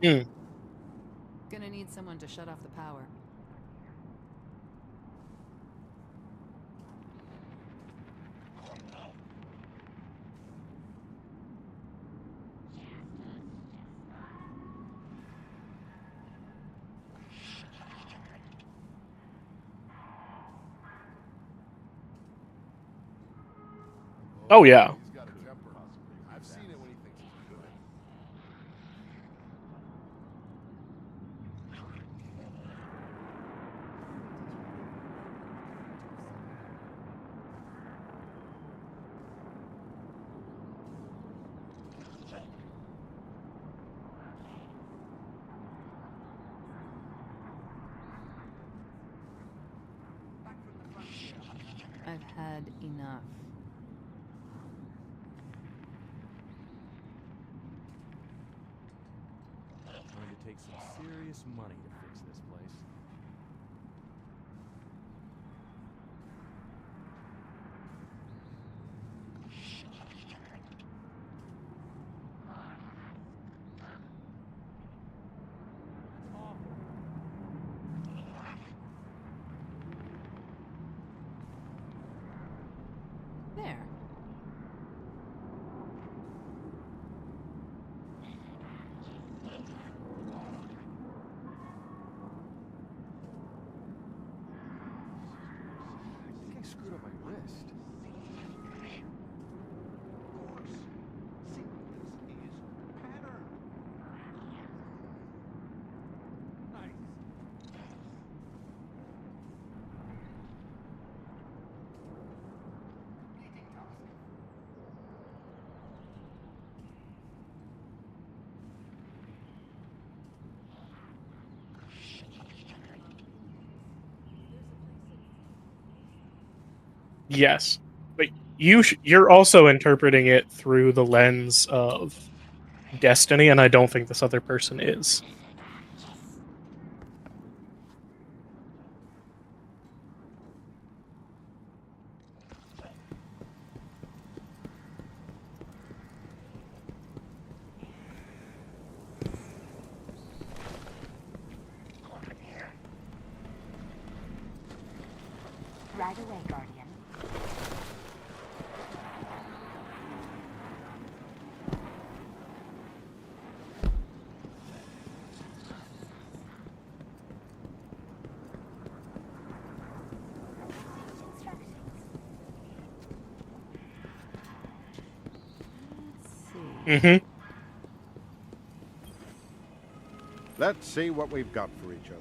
Hmm. Gonna need someone to shut off the power. Oh yeah. He's got a temper. I've seen it when he thinks he's good. I've had enough. Going to take some serious money to fix this place. There. I think I screwed up my wrist. Yes, but you're also interpreting it through the lens of destiny, and I don't think this other person is. Right away, Guardian. Mm-hmm. Let's see what we've got for each other.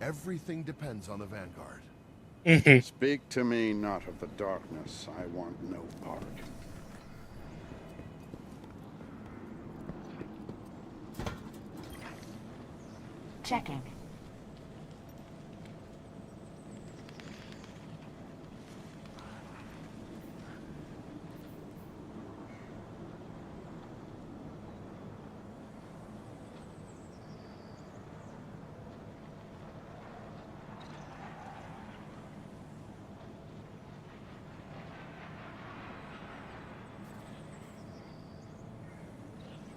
Everything depends on the Vanguard. Mhm. Speak to me not of the darkness. I want no part. Checking.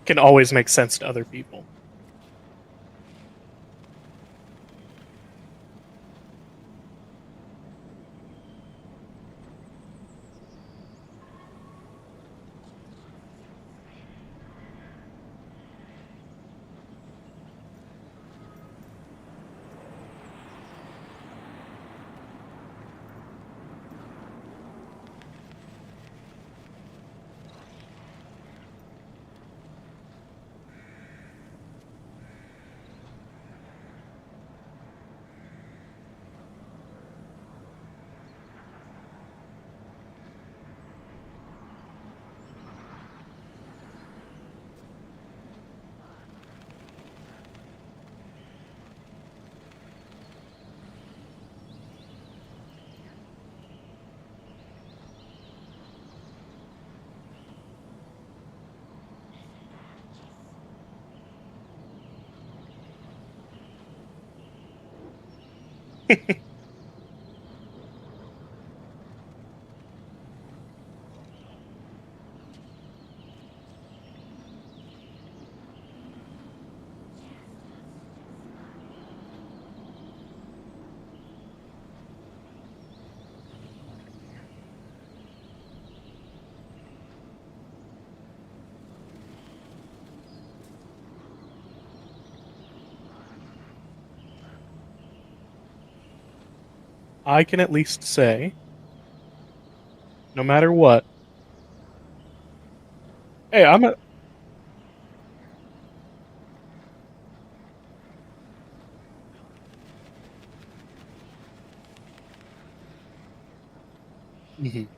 Can always make sense to other people. I can at least say, no matter what, hey, I'm a. Mhm.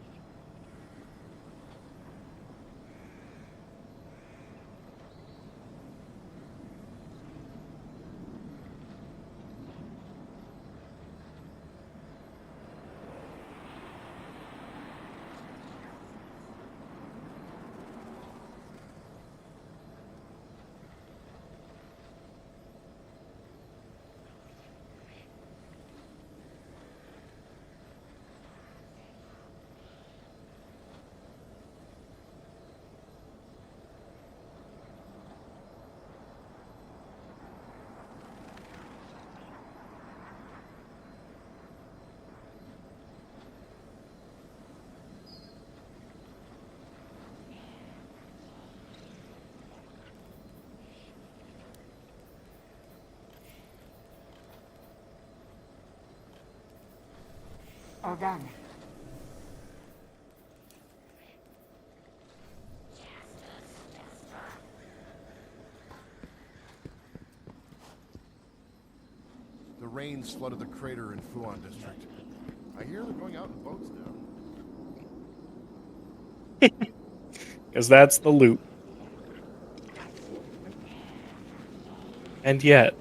All done. The rains flooded the crater in Fuan district. I hear they're going out in boats now. Because that's the loop. And yet.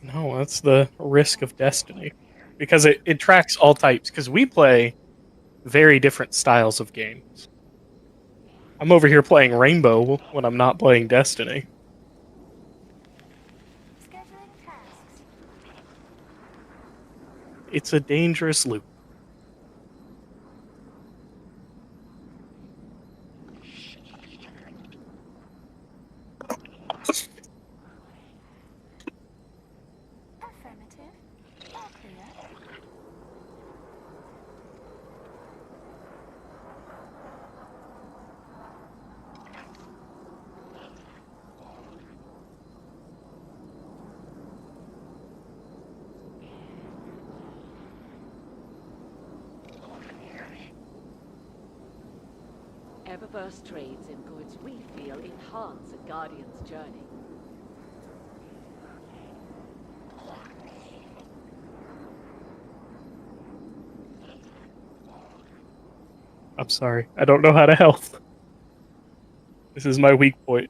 No, that's the risk of Destiny. Because it tracks all types. Because we play very different styles of games. I'm over here playing Rainbow when I'm not playing Destiny. It's a dangerous loop. Everburst trades in goods we feel enhance a Guardian's journey. I'm sorry. I don't know how to help. This is my weak point.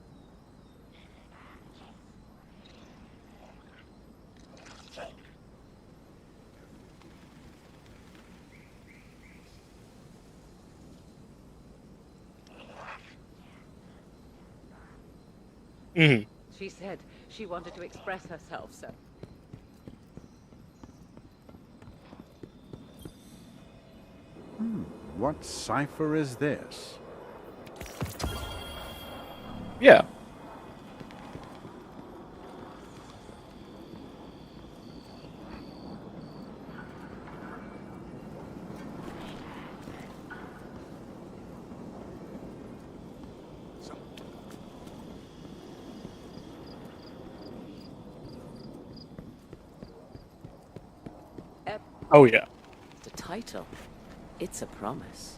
Mm-hmm. She said she wanted to express herself, so. What cipher is this? Yeah. Oh, yeah. The title. It's a promise.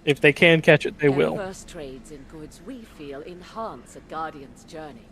If they can catch it, they will. Diverse trades in goods we feel enhance a Guardian's journey.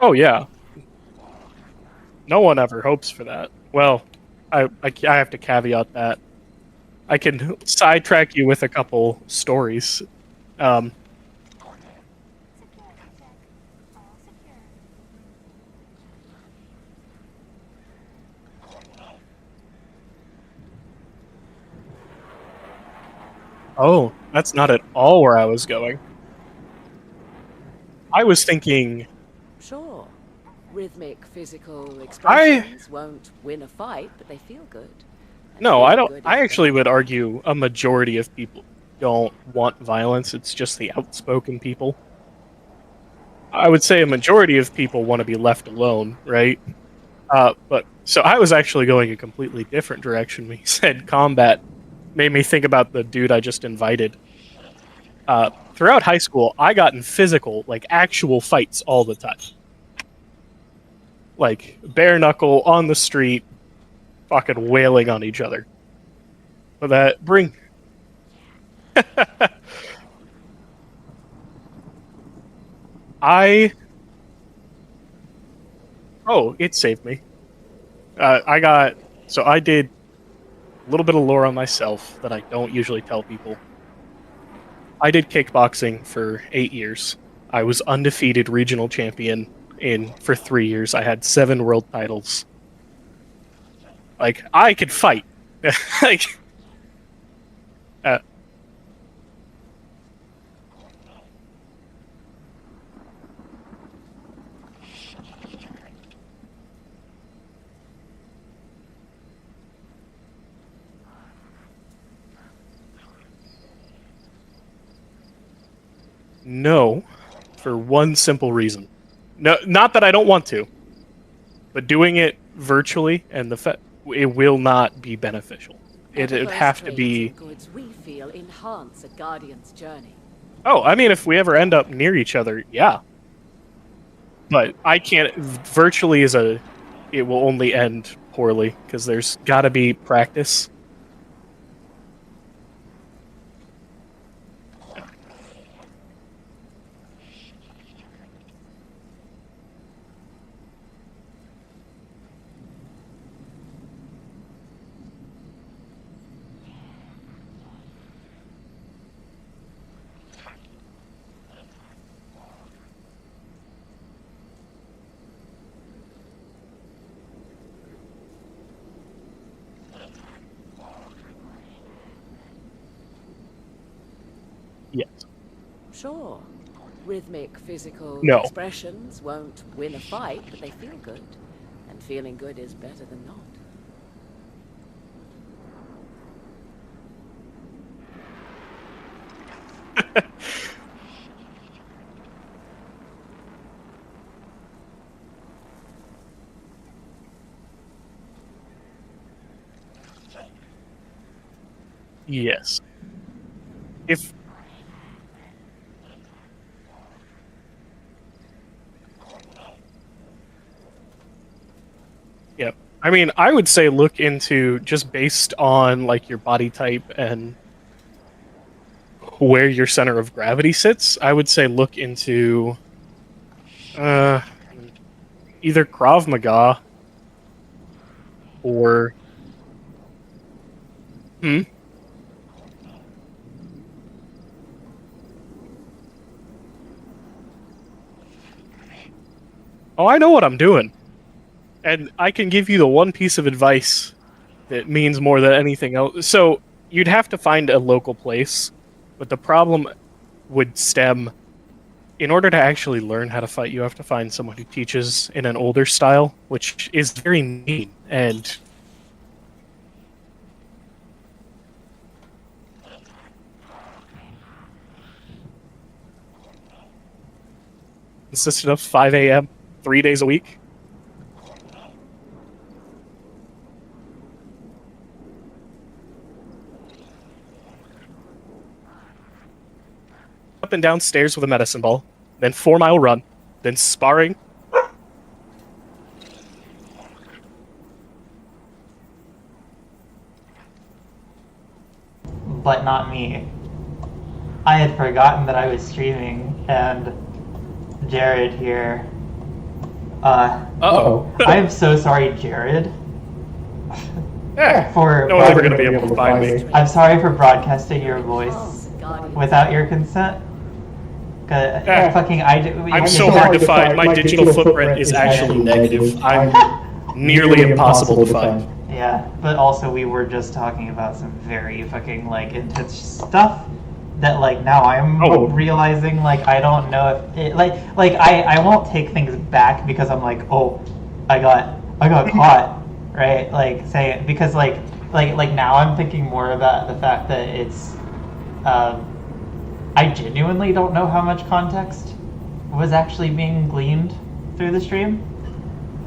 Oh yeah. No one ever hopes for that. Well, I have to caveat that. I can sidetrack you with a couple stories. Oh, that's not at all where I was going. I was thinking, Sure. Rhythmic physical expressions won't win a fight, but they feel good. no, I don't. I actually would argue a majority of people don't want violence. It's just the outspoken people. I would say a majority of people want to be left alone, right? But so I was actually going a completely different direction when you said combat. Made me think about the dude I just invited. Throughout high school, I got in physical, like actual fights all the time. Like bare knuckle on the street, fucking wailing on each other. But that bring. Oh, it saved me. I did a little bit of lore on myself that I don't usually tell people. I did kickboxing for 8 years. I was undefeated regional champion for 3 years. I had 7 world titles. Like, I could fight. Like, no, for one simple reason. No, not that I don't want to, but doing it virtually and it will not be beneficial. It'd have to be. Goods we feel enhance a Guardian's journey. Oh, I mean, if we ever end up near each other, yeah. But I can't. Virtually it will only end poorly because there's got to be practice. Yes. Sure. Rhythmic physical No. expressions won't win a fight, but they feel good. And feeling good is better than not. Yes. If Yep. I mean, I would say look into just based on like your body type and where your center of gravity sits. I would say look into either Krav Maga or Oh, I know what I'm doing. And I can give you the one piece of advice that means more than anything else. So you'd have to find a local place, but the problem would stem. In order to actually learn how to fight, you have to find someone who teaches in an older style, which is very mean and consisted of 5 a.m. 3 days a week. Up and down stairs with a medicine ball, then 4-mile run, then sparring. But not me. I had forgotten that I was streaming, and Jared here. Uh-oh. I am so sorry, Jared. For no one's ever going to be able to find me. I'm sorry for broadcasting your voice without your consent. I'm so hard to find. My digital footprint is actually negative. I'm nearly impossible to find. Yeah, but also we were just talking about some very fucking like intense stuff that like now I'm realizing like I don't know if it, like I won't take things back because I'm like, oh, I got caught, right? Like say it because like now I'm thinking more about the fact that it's I genuinely don't know how much context was actually being gleaned through the stream.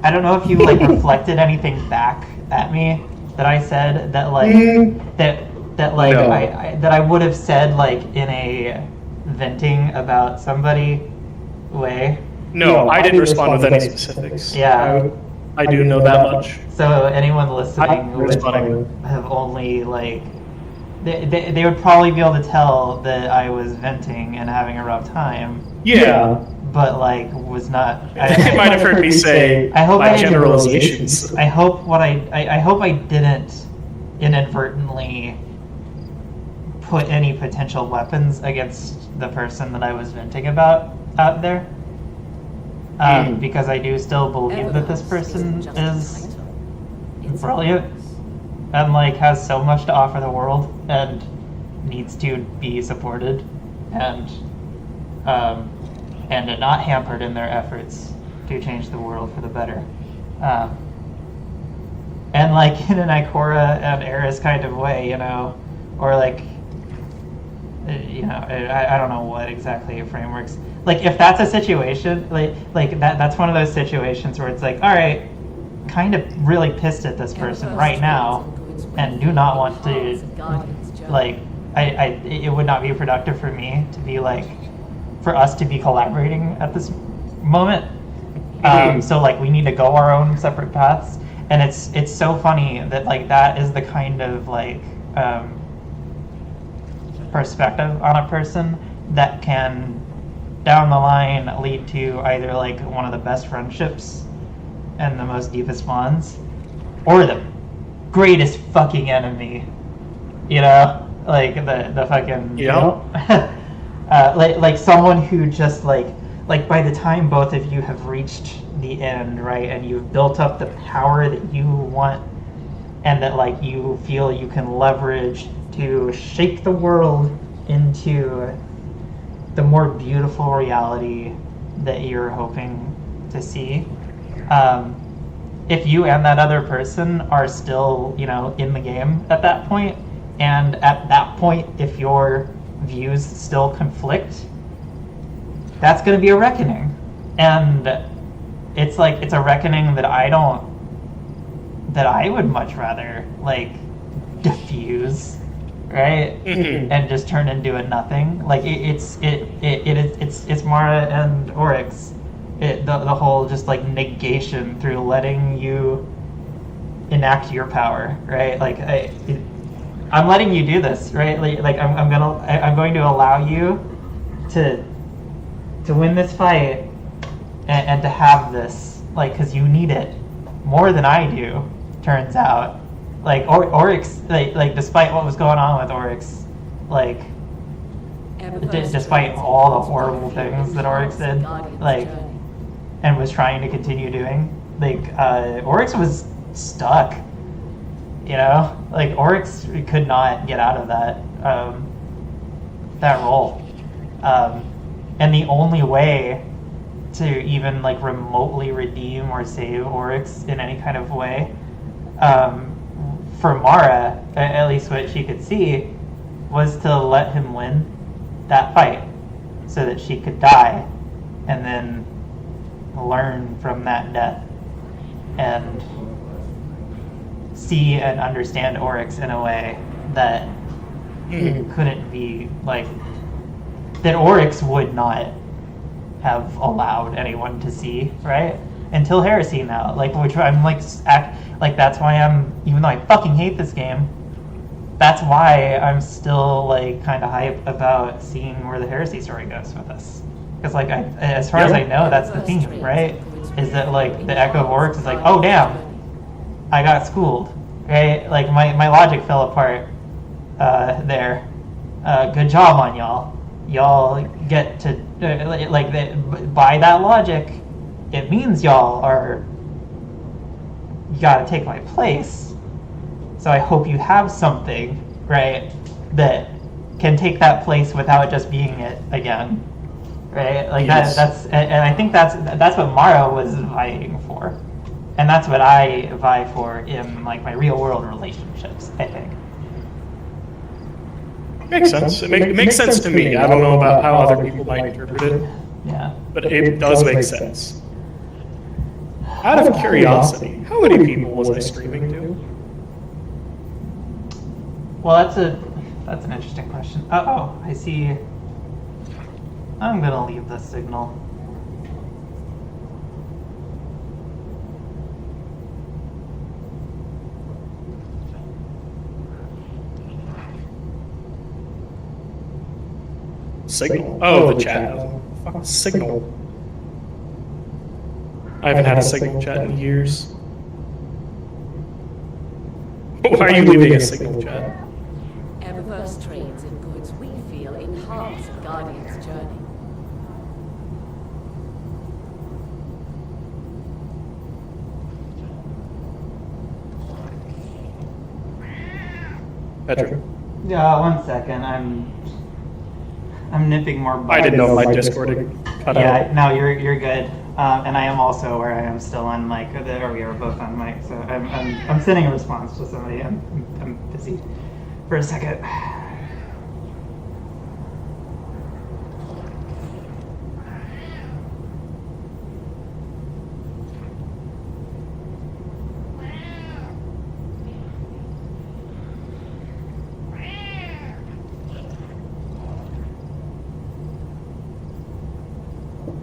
I don't know if you like reflected anything back at me that I said that like that like no. I would have said like in a venting about somebody way. No, I didn't respond with any specifics. Yeah. I do know that much. So anyone listening would have only like they would probably be able to tell that I was venting and having a rough time. Yeah. But like was not. You might have heard me say I hope my generalizations. I hope I didn't inadvertently put any potential weapons against the person that I was venting about out there. Because I do still believe that this person is brilliant and like has so much to offer the world and needs to be supported and not hampered in their efforts to change the world for the better. And like in an Ikora and Eris kind of way, you know, or like, you know, I don't know what exactly frameworks. Like if that's a situation, like that's one of those situations where it's like, all right, kind of really pissed at this person right now, and do not want to, like, it would not be productive for me to be like, for us to be collaborating at this moment. So like we need to go our own separate paths, and it's so funny that like that is the kind of like perspective on a person that can down the line lead to either like one of the best friendships and the most deepest bonds, or the greatest fucking enemy, you know, like the fucking like someone who just like by the time both of you have reached the end, right, and you've built up the power that you want and that like you feel you can leverage to shape the world into the more beautiful reality that you're hoping to see. If you and that other person are still, you know, in the game at that point, and at that point, if your views still conflict, that's going to be a reckoning. And it's like, it's a reckoning that I would much rather like diffuse, right? Mm-hmm. And just turn into a nothing. Like it's Mara and Oryx. The whole just like negation through letting you enact your power, right? Like I'm letting you do this, right? Like I'm going to allow you to win this fight and to have this, like, because you need it more than I do. Turns out, like Oryx, like despite what was going on with Oryx, like despite all the horrible things that Oryx did, like, and was trying to continue doing, Oryx was stuck. You know, like Oryx could not get out of that role, and the only way to even like remotely redeem or save Oryx in any kind of way, for Mara, at least what she could see, was to let him win that fight, so that she could die, and then learn from that death, and see and understand Oryx in a way that couldn't be like that Oryx would not have allowed anyone to see, right? Until Heresy now, like, which I'm like that's why I'm, even though I fucking hate this game, that's why I'm still like kind of hype about seeing where the Heresy story goes with this. Because like as far as I know, that's the theme, right? Is that like the Echo of Oryx is like, oh damn, I got schooled, right? Like my logic fell apart there. Good job on y'all. Y'all get to by that logic, it means y'all are. You gotta take my place. So I hope you have something, right, that can take that place without just being it again, right? Like yes. That's and I think that's what Mara was vying for. And that's what I vie for in like my real world relationships, I think. Makes sense. It makes sense to me. I don't know about how other people might interpret it. Yeah. But it does make sense. Out of curiosity, how many people was I streaming to? Well, that's an interesting question. Oh, I see. I'm gonna leave the signal. Signal? Oh, the chat. Fuck, Signal. I haven't had a Signal chat in years. Why are you leaving a Signal chat? Eververse trains and goods we feel enhance Guardian's journey. Patrick? Yeah, 1 second. I'm nipping more. I didn't know my Discord had cut out. Yeah, no, you're good. And I am also where I am still on mic, or we are both on mic. So I'm sending a response to somebody. I'm busy for a second.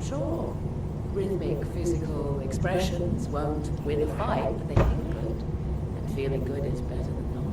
Sure, rhythmic physical expressions won't win a fight, but they feel good. And feeling good is better than not.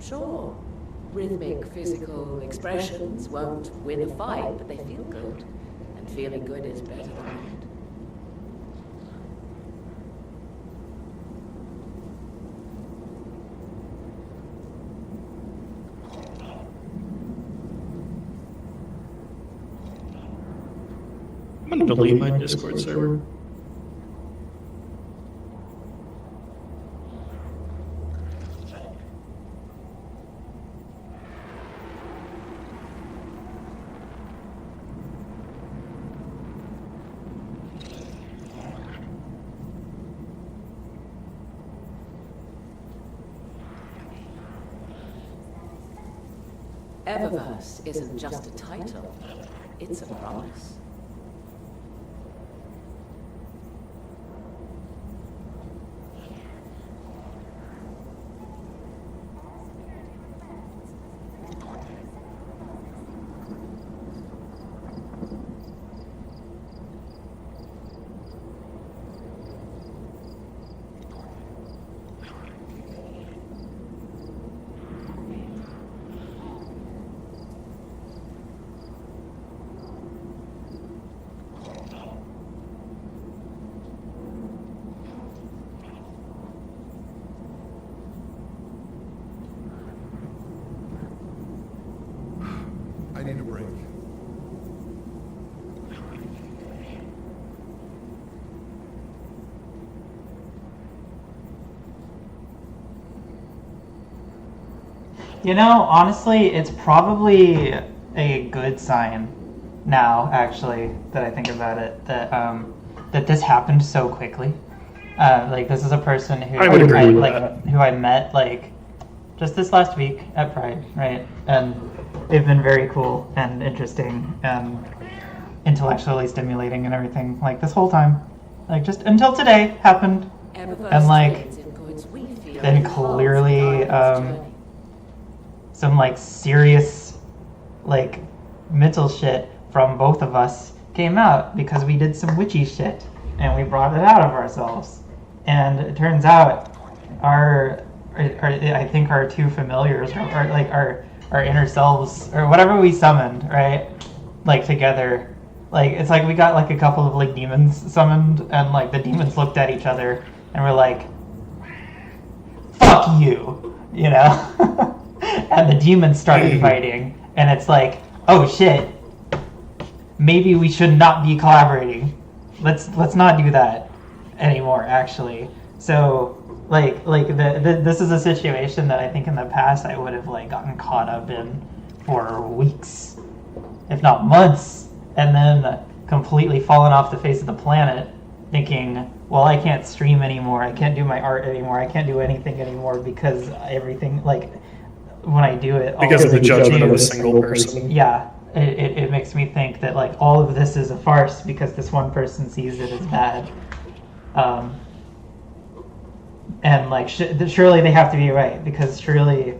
Sure, rhythmic physical expressions won't win a fight, but they feel good. And feeling good is better than that. I'm gonna delete my Discord server. Eververse isn't just a title, it's a promise. I need a break. You know, honestly, it's probably a good sign now, actually, that I think about it, that that this happened so quickly. Like, this is a person who I would agree with that. who I met like just this last week at Pride, right? And they've been very cool and interesting and intellectually stimulating and everything, like this whole time, like just until today happened, and like then clearly some like serious like mental shit from both of us came out because we did some witchy shit and we brought it out of ourselves. And it turns out I think our two familiars, or like our inner selves, or whatever we summoned, right? Like together, like it's like we got like a couple of like demons summoned, and like the demons looked at each other and were like, "Fuck you," you know? And the demons started fighting, and it's like, oh shit, maybe we should not be collaborating. Let's not do that anymore, actually. So this is a situation that I think in the past I would have like gotten caught up in for weeks, if not months, and then completely fallen off the face of the planet, thinking, well, I can't stream anymore, I can't do my art anymore, I can't do anything anymore because everything, like, when I do it, because of the judgment of a single person. Yeah, it makes me think that like all of this is a farce because this one person sees it as bad. And like surely they have to be right, because surely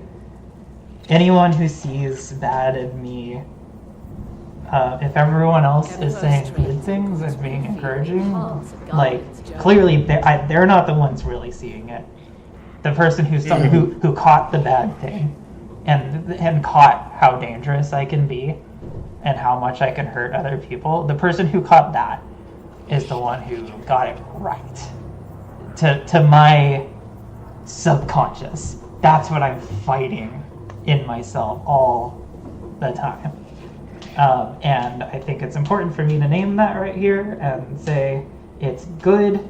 anyone who sees bad in me, if everyone else is saying good things and being encouraging, like clearly they're not the ones really seeing it. The person who caught the bad thing and caught how dangerous I can be and how much I can hurt other people, the person who caught that is the one who got it right. To my subconscious. That's what I'm fighting in myself all the time. And I think it's important for me to name that right here and say it's good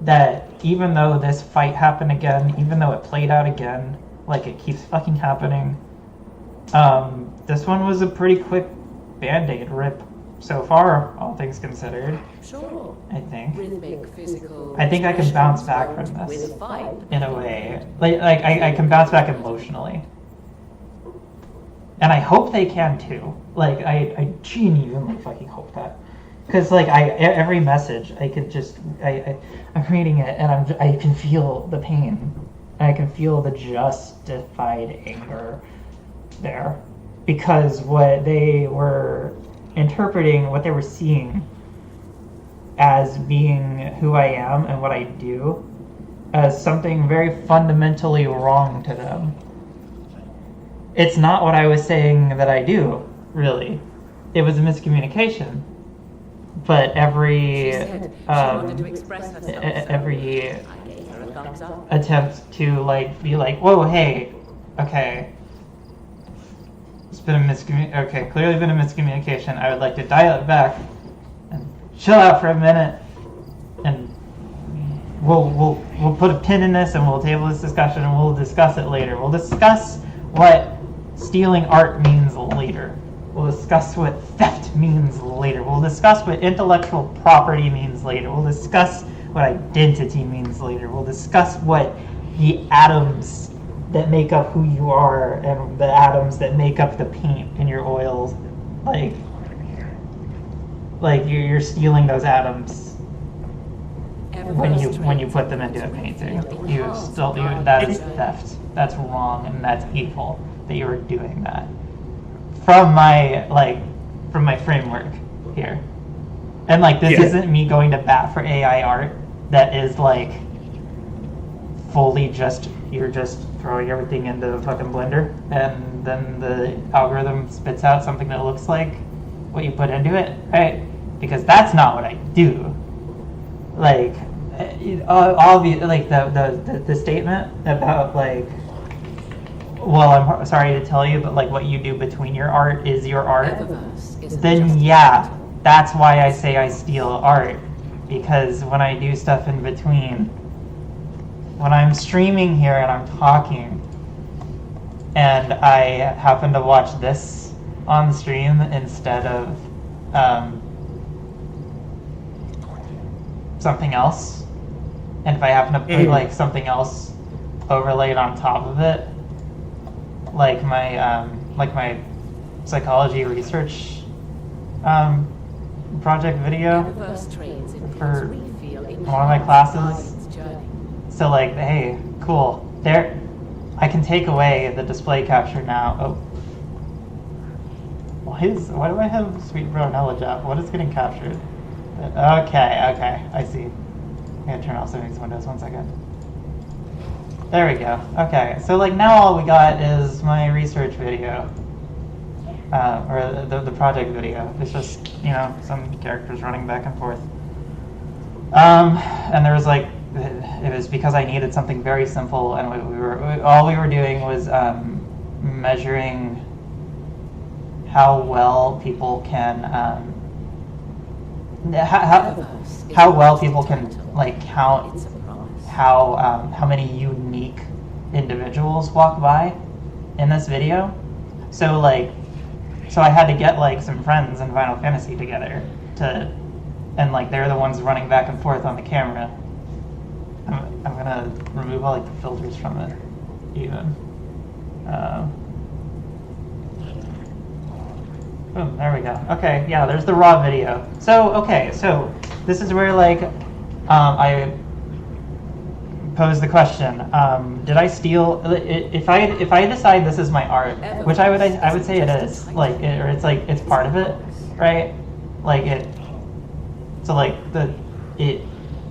that even though this fight happened again, even though it played out again, like it keeps fucking happening, this one was a pretty quick band-aid rip so far, all things considered. Sure. I think. Rhythmic, physical. I think I can bounce back from this in a way. Like I can bounce back emotionally. And I hope they can too. Like I genuinely fucking hope that. Because like every message I could just I'm reading it and I can feel the pain. And I can feel the justified anger there. Because what they were interpreting, what they were seeing as being who I am and what I do as something very fundamentally wrong to them. It's not what I was saying that I do, really. It was a miscommunication. But every attempt to like be like, whoa, hey, okay, it's been a clearly been a miscommunication. I would like to dial it back and chill out for a minute, and we'll put a pin in this and we'll table this discussion and we'll discuss it later. We'll discuss what stealing art means later. We'll discuss what theft means later. We'll discuss what intellectual property means later. We'll discuss what identity means later. We'll discuss what the atoms that make up who you are and the atoms that make up the paint in your oils, like you're stealing those atoms when you put them into a painting. That's theft. That's wrong and that's evil that you were doing that. From my framework here. And like this isn't me going to bat for AI art that is like fully you're just throwing everything into the fucking blender and then the algorithm spits out something that looks like what you put into it, right? Because that's not what I do. Like all the statement about like, well, I'm sorry to tell you, but like what you do between your art is your art. Then yeah, that's why I say I steal art, because when I do stuff in between, when I'm streaming here and I'm talking, and I happen to watch this on the stream instead of something else, and if I happen to put like something else overlaid on top of it, like my psychology research project video for one of my classes. So like, hey, cool. There, I can take away the display capture now. Oh, why do I have Sweet Bro Nelajap? What is getting captured? Okay, I see. I'm gonna turn off some of these windows, 1 second. There we go. Okay, so like now all we got is my research video. Or the project video. It's just, you know, some characters running back and forth. And there was like, it was because I needed something very simple, and all we were doing was measuring how well people can how well people can like count how many unique individuals walk by in this video. So I had to get like some friends in Final Fantasy together and like they're the ones running back and forth on the camera. I'm gonna remove all like the filters from it, even. Boom, there we go. Okay, yeah, there's the raw video. So this is where like I pose the question: did I steal? If I decide this is my art, which I would say it is, like, or it's part of it, right? Like it. So like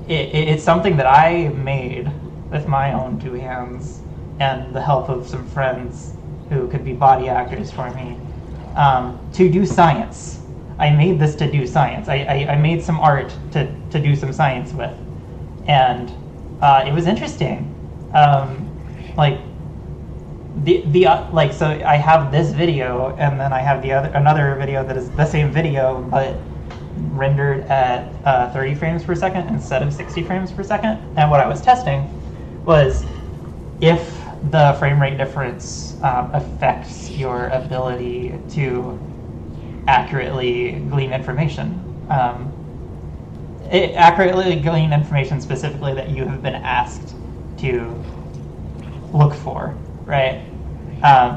it's something that I made with my own two hands and the help of some friends who could be body actors for me, to do science. I made this to do science. I made some art to do some science with, and it was interesting. Like so I have this video, and then I have another video that is the same video but rendered at 30 frames per second instead of 60 frames per second. And what I was testing was if the frame rate difference affects your ability to accurately glean information. Accurately glean information specifically that you have been asked to look for, right?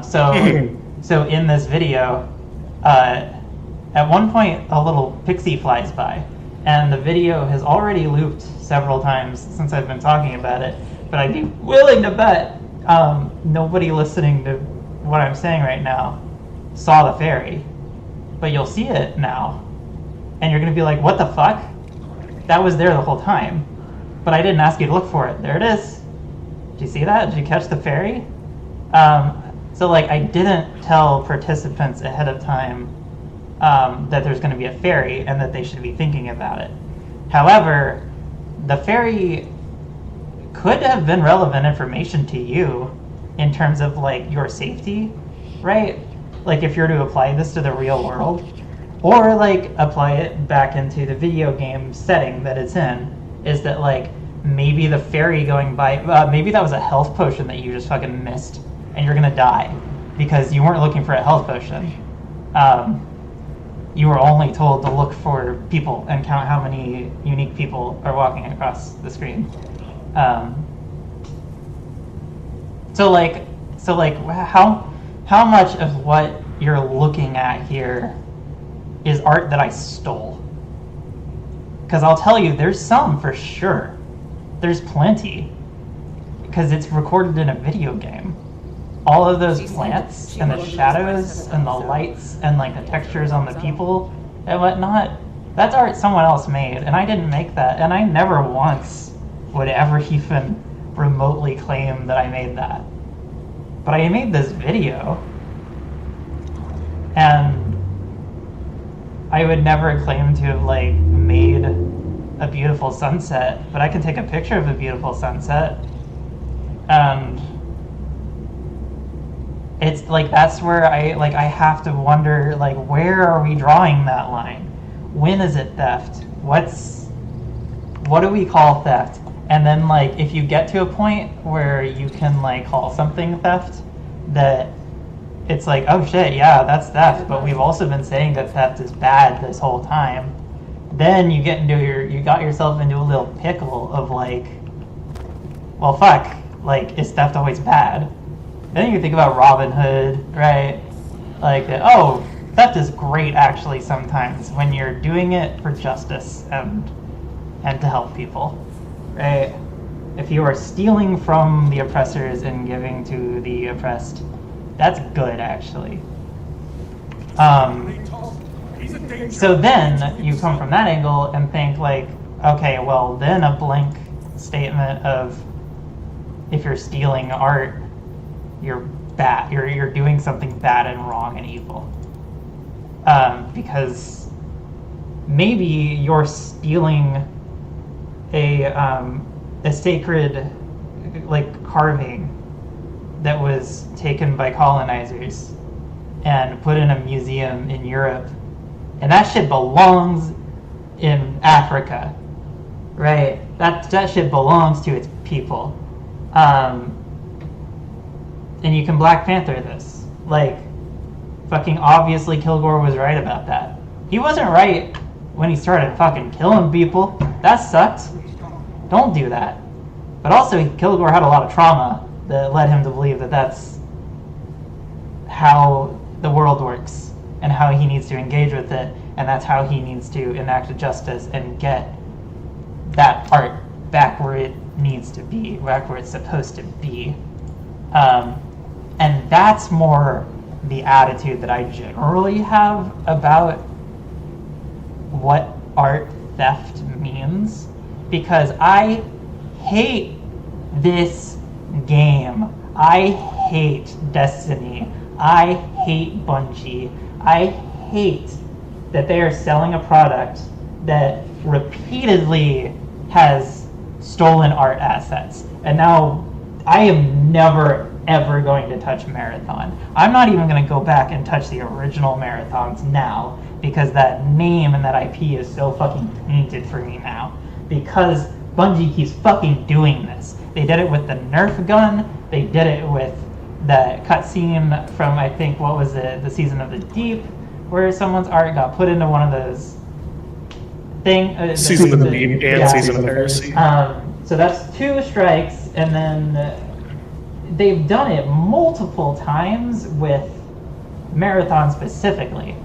So in this video, at one point a little pixie flies by, and the video has already looped several times since I've been talking about it, but I'd be willing to bet nobody listening to what I'm saying right now saw the fairy, but you'll see it now, and you're gonna be like, what the fuck? That was there the whole time, but I didn't ask you to look for it. There it is. Did you see that? Did you catch the fairy? So like, I didn't tell participants ahead of time that there's going to be a fairy and that they should be thinking about it. However, the fairy could have been relevant information to you in terms of like your safety, right? Like if you're to apply this to the real world, or like apply it back into the video game setting that it's in, is that like maybe the fairy going by, maybe that was a health potion that you just fucking missed and you're gonna die because you weren't looking for a health potion. You were only told to look for people and count how many unique people are walking across the screen. So like So like, how much of what you're looking at here is art that I stole? Because I'll tell you, there's some for sure. There's plenty. Because it's recorded in a video game. All of those plants and the shadows and the lights and like the textures on the people and whatnot, that's art someone else made, and I didn't make that, and I never once would ever even remotely claim that I made that. But I made this video, and I would never claim to have like made a beautiful sunset, but I can take a picture of a beautiful sunset, and it's like that's where I have to wonder, like, where are we drawing that line? When is it theft? What do we call theft? And then like if you get to a point where you can like call something theft, that it's like, oh shit, yeah, that's theft, but we've also been saying that theft is bad this whole time, then you got yourself into a little pickle of like, well fuck, like, is theft always bad? Then you think about Robin Hood, right? Like, oh, theft is great actually sometimes when you're doing it for justice and to help people, right? If you are stealing from the oppressors and giving to the oppressed, that's good actually. So then you come from that angle and think like, okay, well then a blank statement of if you're stealing art, you're bad. You're doing something bad and wrong and evil. Because maybe you're stealing a sacred like carving that was taken by colonizers and put in a museum in Europe, and that shit belongs in Africa, right? That shit belongs to its people. And you can Black Panther this. Like, fucking obviously Kilgore was right about that. He wasn't right when he started fucking killing people. That sucked. Don't do that. But also, Kilgore had a lot of trauma that led him to believe that that's how the world works and how he needs to engage with it, and that's how he needs to enact justice and get that art back where it needs to be, back where it's supposed to be. And that's more the attitude that I generally have about what art theft means, because I hate this game. I hate Destiny. I hate Bungie. I hate that they are selling a product that repeatedly has stolen art assets. And now I am never ever going to touch Marathon. I'm not even going to go back and touch the original Marathons now, because that name and that IP is so fucking tainted for me now. Because Bungie keeps fucking doing this. They did it with the Nerf gun. They did it with the cutscene from, I think, what was it, the Season of the Deep, where someone's art got put into one of those things. Season of the Deep and Season of Heresy. So that's 2 strikes, and then they've done it multiple times with Marathon specifically.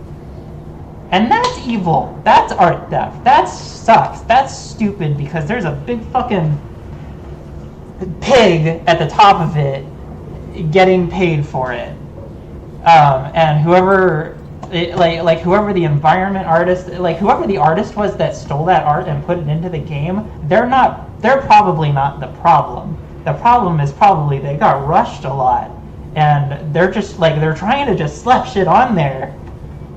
And that's evil. That's art theft. That sucks. That's stupid, because there's a big fucking pig at the top of it getting paid for it. And whoever whoever the environment artist, like whoever the artist was that stole that art and put it into the game, they're probably not the problem. The problem is probably they got rushed a lot, and they're just like, they're trying to just slap shit on there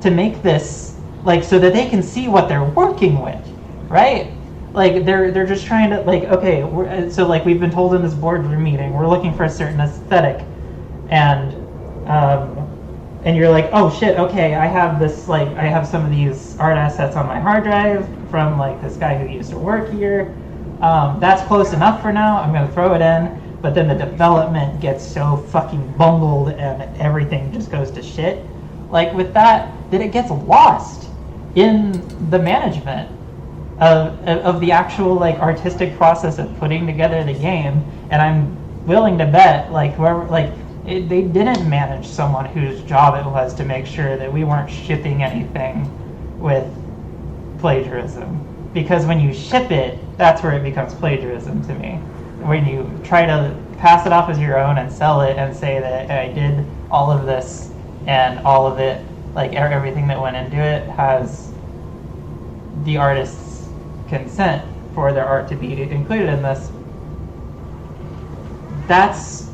to make this, like, so that they can see what they're working with, right? Like, they're just trying to, like, okay, so like we've been told in this boardroom meeting, we're looking for a certain aesthetic, and you're like, oh shit, okay, I have this, like, I have some of these art assets on my hard drive from like this guy who used to work here. That's close enough for now. I'm going to throw it in. But then the development gets so fucking bungled and everything just goes to shit. Like with that it gets lost in the management of the actual like artistic process of putting together the game. And I'm willing to bet like whoever, like they didn't manage someone whose job it was to make sure that we weren't shipping anything with plagiarism. Because when you ship it, that's where it becomes plagiarism to me. When you try to pass it off as your own and sell it and say that I did all of this and all of it, like everything that went into it has the artist's consent for their art to be included in this, that's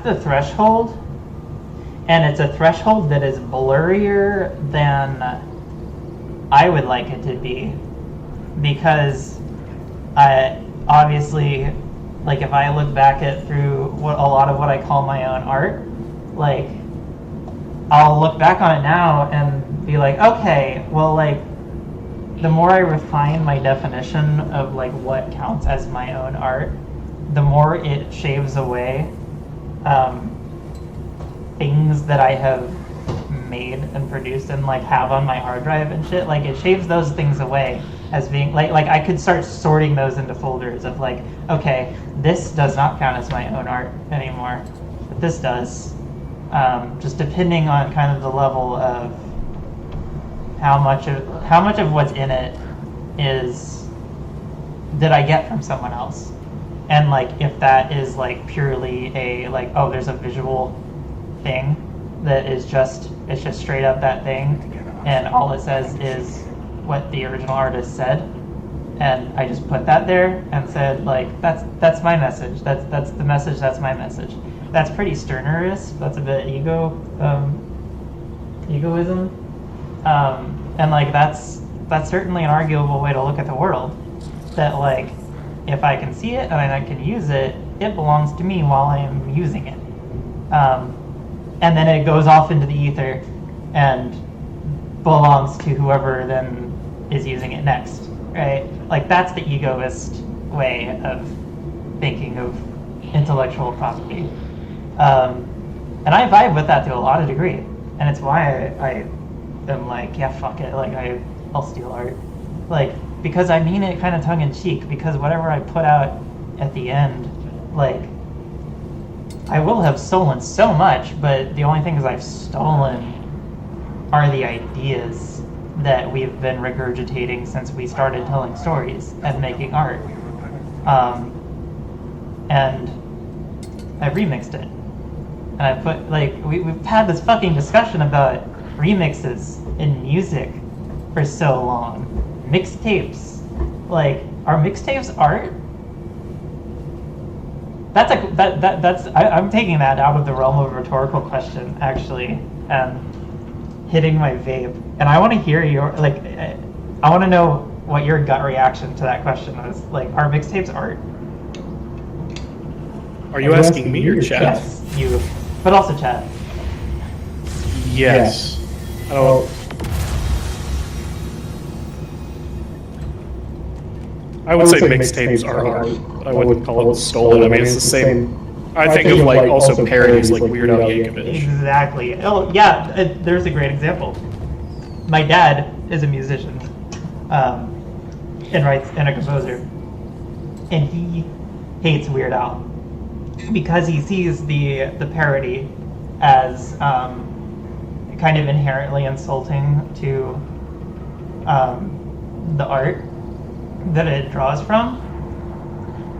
the threshold, and it's a threshold that is blurrier than I would like it to be, because obviously, like, if I look back at through a lot of what I call my own art, like, I'll look back on it now and be like, okay, well, like, the more I refine my definition of, like, what counts as my own art, the more it shaves away things that I have made and produced and, like, have on my hard drive and shit. Like, it shaves those things away as being, like I could start sorting those into folders of, like, okay, this does not count as my own art anymore, but this does. Just depending on kind of the level of how much of what's in it did I get from someone else, and, like, if that is, like, purely a, like, oh, there's a visual thing that is it's just straight up that thing, and all it says is what the original artist said, and I just put that there and said, like, that's my message, that's the message, that's my message. That's pretty Stirnerist. That's a bit egoism, and, like, that's certainly an arguable way to look at the world. That, like, if I can see it and I can use it, it belongs to me while I'm using it, and then it goes off into the ether and belongs to whoever then is using it next, right? Like, that's the egoist way of thinking of intellectual property. And I vibe with that to a lot of degree, and it's why I am like, yeah, fuck it, like, I'll steal art, like, because I mean it kind of tongue-in-cheek, because whatever I put out at the end, like, I will have stolen so much, but the only things I've stolen are the ideas that we've been regurgitating since we started telling stories and making art, and I remixed it. And I put, like, we've had this fucking discussion about remixes in music for so long. Mixtapes. Like, are mixtapes art? I'm taking that out of the realm of a rhetorical question, actually, and hitting my vape. And I want to hear your, like, I want to know what your gut reaction to that question is. Like, are mixtapes art? Are you asking me or chat? Yes, you. But also chat. Yes. Oh. I would say mixtapes are art. I wouldn't call it stolen. I mean, it's the same. I think of, like, also parodies like Weird Al Yankovic. Exactly. Oh, yeah, there's a great example. My dad is a musician, and writes, and a composer, and he hates Weird Al because he sees the parody as kind of inherently insulting to the art that it draws from.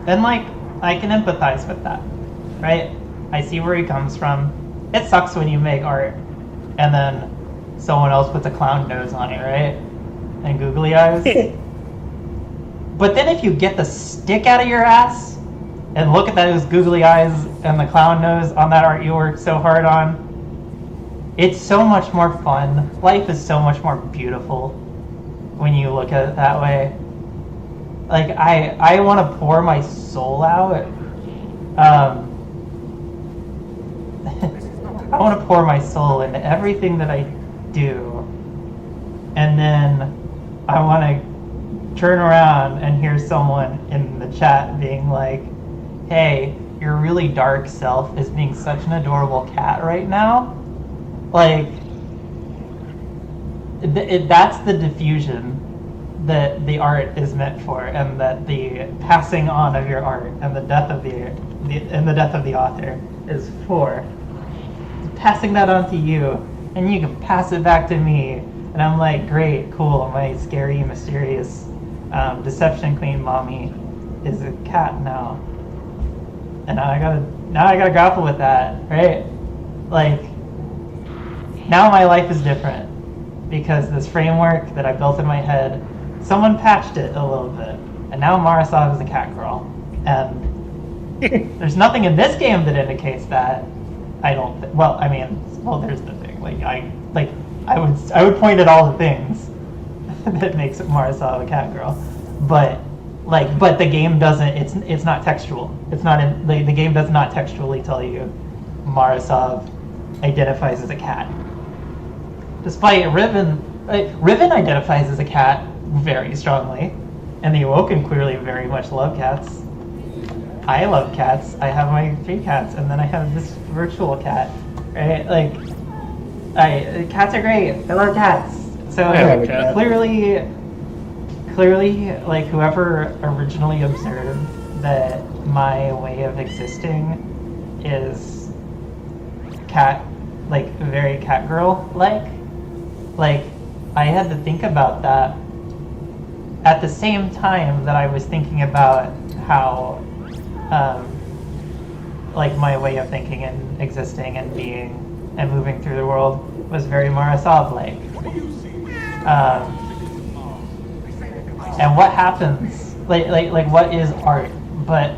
And, like, I can empathize with that, right? I see where he comes from. It sucks when you make art and then someone else puts a clown nose on it, right? And googly eyes. But then if you get the stick out of your ass and look at those googly eyes and the clown nose on that art you worked so hard on, it's so much more fun. Life is so much more beautiful when you look at it that way. Like, I want to pour my soul out. I want to pour my soul into everything that I do. And then I want to turn around and hear someone in the chat being like, hey, your really dark self is being such an adorable cat right now. Like, that's the diffusion that the art is meant for, and that the passing on of your art and the death of the author is for. Passing that on to you, and you can pass it back to me, and I'm like, great, cool. My scary, mysterious Deception Queen mommy is a cat now, and now I gotta grapple with that, right? Like, now my life is different because this framework that I built in my head, someone patched it a little bit, and now Marasov is a cat girl, and there's nothing in this game that indicates that. I don't. There's the thing. I would point at all the things that makes Marasov a cat girl, but the game doesn't. It's not textual. It's not in the game does not textually tell you Marasov identifies as a cat. Despite Riven identifies as a cat very strongly, and the Awoken clearly very much love cats. I love cats. I have my 3 cats, and then I have this virtual cat, right? Cats are great. I love cats. So clearly, like, whoever originally observed that my way of existing is cat, like, very cat girl like I had to think about that at the same time that I was thinking about how like, my way of thinking and existing and being and moving through the world was very Marasov-like. And what happens, like what is art but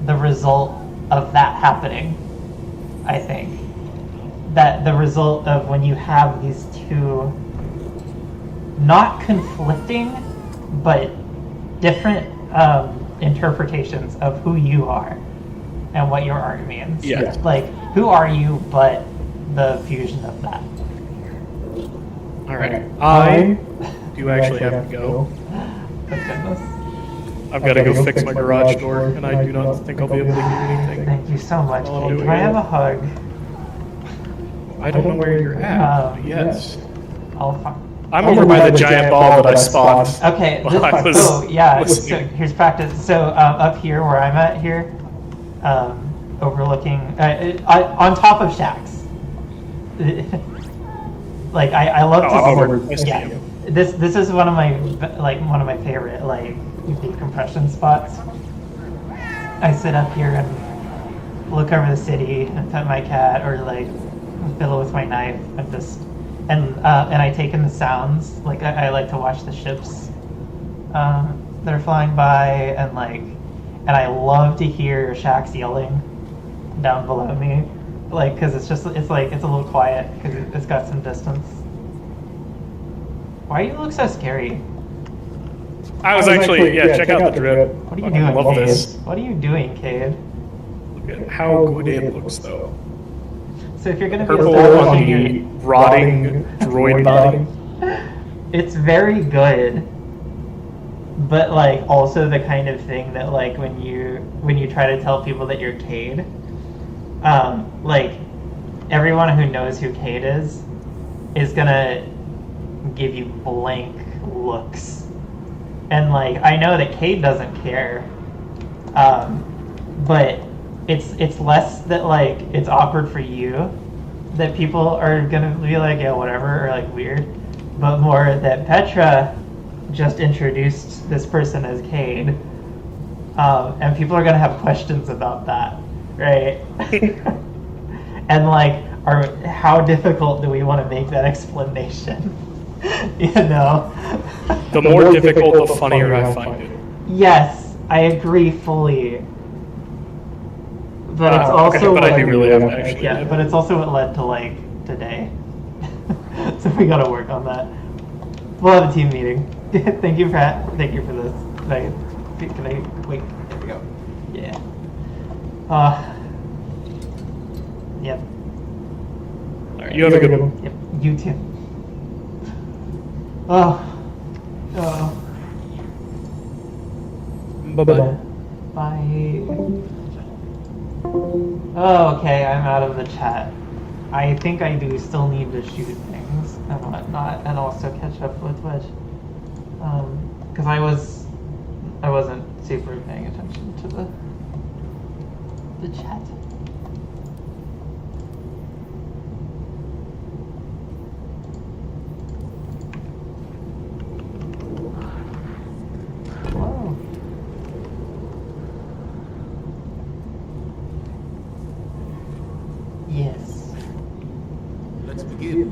the result of that happening? I think that the result of when you have these two not conflicting but different interpretations of who you are and what your art means. Yeah. Like, who are you but the fusion of that? Alright. I do actually have to go. Oh, goodness. I've got to go fix my garage door, and I do not think I'll be able to do anything. Thank you so much, I'll Kate. do Can I it. have a hug? I don't know where you're at. but yes. I'm over by the giant ball that I spawned. Okay, while I was so listening. here's practice. So up here where I'm at here, overlooking, on top of shacks. Like, I love to see. Yeah, this is one of my favorite decompression spots. I sit up here and look over the city and pet my cat, or like fiddle with my knife and just and I take in the sounds. Like, I like to watch the ships that are flying by, and I love to hear Shax yelling down below me, like, because it's a little quiet because it's got some distance. Why do you look so scary? I was actually, check out the drip. What are you I doing, love Cade? this. What are you doing, Cade? Look at how good it looks, though. So if you're gonna Purple be a on the rotting droid body. It's very good, but also the kind of thing that when you try to tell people that you're Cade, everyone who knows who Cade is gonna give you blank looks, and I know that Cade doesn't care, but it's less that it's awkward for you that people are gonna be yeah, whatever, or weird, but more that Petra just introduced this person as Cade, and people are gonna have questions about that, right? And how difficult do we want to make that explanation? You know? The more difficult, the funnier I find it. Yes, I agree fully. But it's also but I do really have to actually. Yeah, but it's also what led to today. So we gotta work on that. We'll have a team meeting. Thank you for this. Can I wait? There we go. Yeah. Yep. Alright, you have a good one. Yep. You too. Oh. Bye-bye. Bye. Oh, okay, I'm out of the chat. I think I do still need to shoot things and whatnot, and also catch up with Twitch. because I wasn't super paying attention to the chat. Whoa. Yes. Let's begin.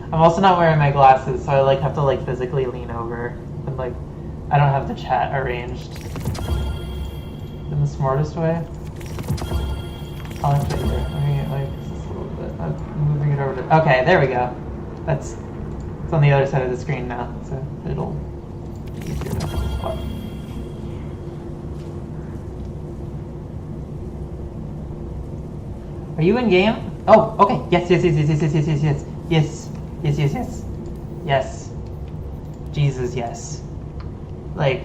I'm also not wearing my glasses, so I like have to like physically lean over, and like I don't have the chat arranged in the smartest way. I'll actually here. Let me like this a little bit. I'm moving it over to. Okay, there we go. It's on the other side of the screen now, so it'll be easier to spot. Are you in game? Oh, okay. Yes. Yes. Jesus, yes. Like,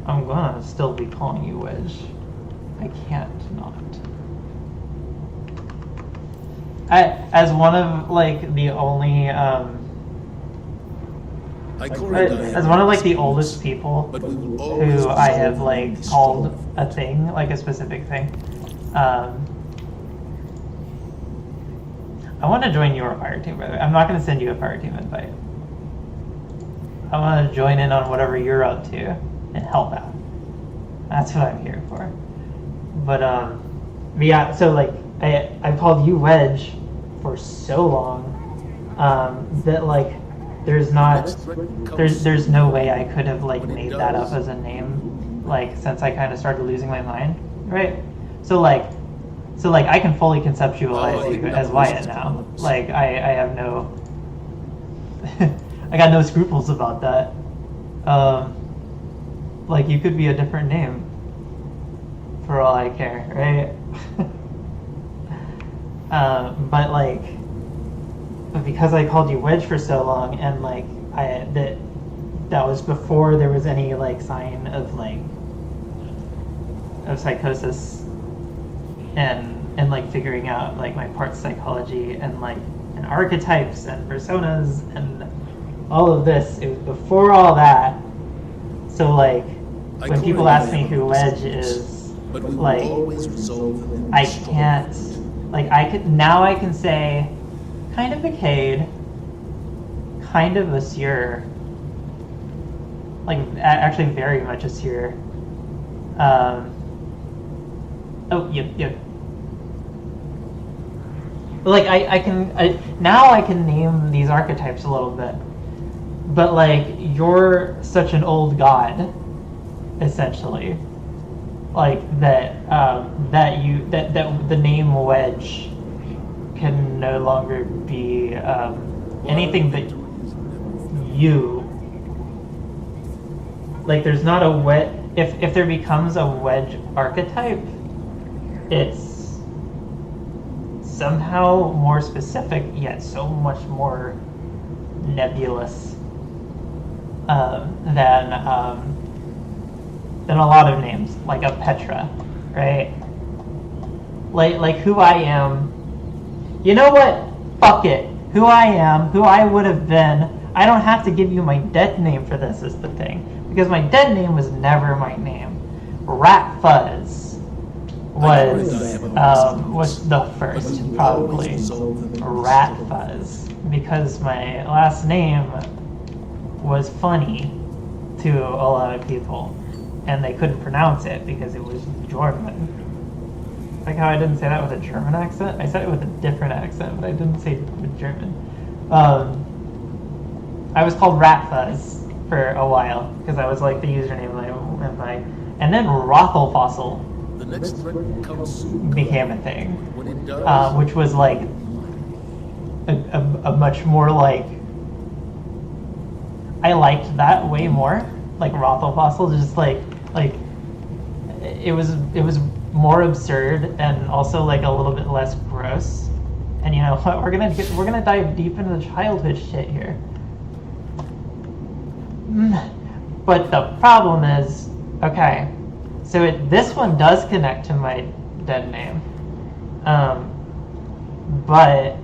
I'm gonna still be calling you Wedge. I can't not. As one of like the only as one of like the oldest people who I have like called a thing, like a specific thing, I want to join your fire team, by the way. I'm not going to send you a fire team invite. I want to join in on whatever you're up to and help out. That's what I'm here for. But yeah, so like I called you Wedge for so long that like there's no way I could have like made that up as a name like since I kind of started losing my mind, right? So like I can fully conceptualize you as Wyatt now. Like I have no I got no scruples about that. Like you could be a different name for all I care, right? But because I called you Wedge for so long, and like that was before there was any like sign of psychosis, and like figuring out like my parts psychology and archetypes and personas and all of this. It was before all that. So like when people ask me who Wedge is, like I can't. Like I can say kind of a Cade, kind of a Seer, like actually very much a Seer. Oh, yep. Like I can name these archetypes a little bit, but like you're such an old god, essentially. Like that the name Wedge can no longer be anything that you like. There's not a Wedge. If there becomes a Wedge archetype, it's somehow more specific yet so much more nebulous than a lot of names, like a Petra, right? Like who I am. You know what? Fuck it. Who I am, who I would have been. I don't have to give you my dead name for this is the thing. Because my dead name was never my name. Rat Fuzz was the first, probably. Rat Fuzz. Because my last name was funny to a lot of people. And they couldn't pronounce it because it was German. Like how I didn't say that with a German accent? I said it with a different accent, but I didn't say it with German. I was called Rat Fuzz for a while because I was like the username and then Rothelfossil became a thing, which was like a much more like I liked that way more. Like Rothelfossil, just like it was more absurd and also like a little bit less gross. And you know what? We're gonna dive deep into the childhood shit here. But the problem is, okay, so this one does connect to my dead name, but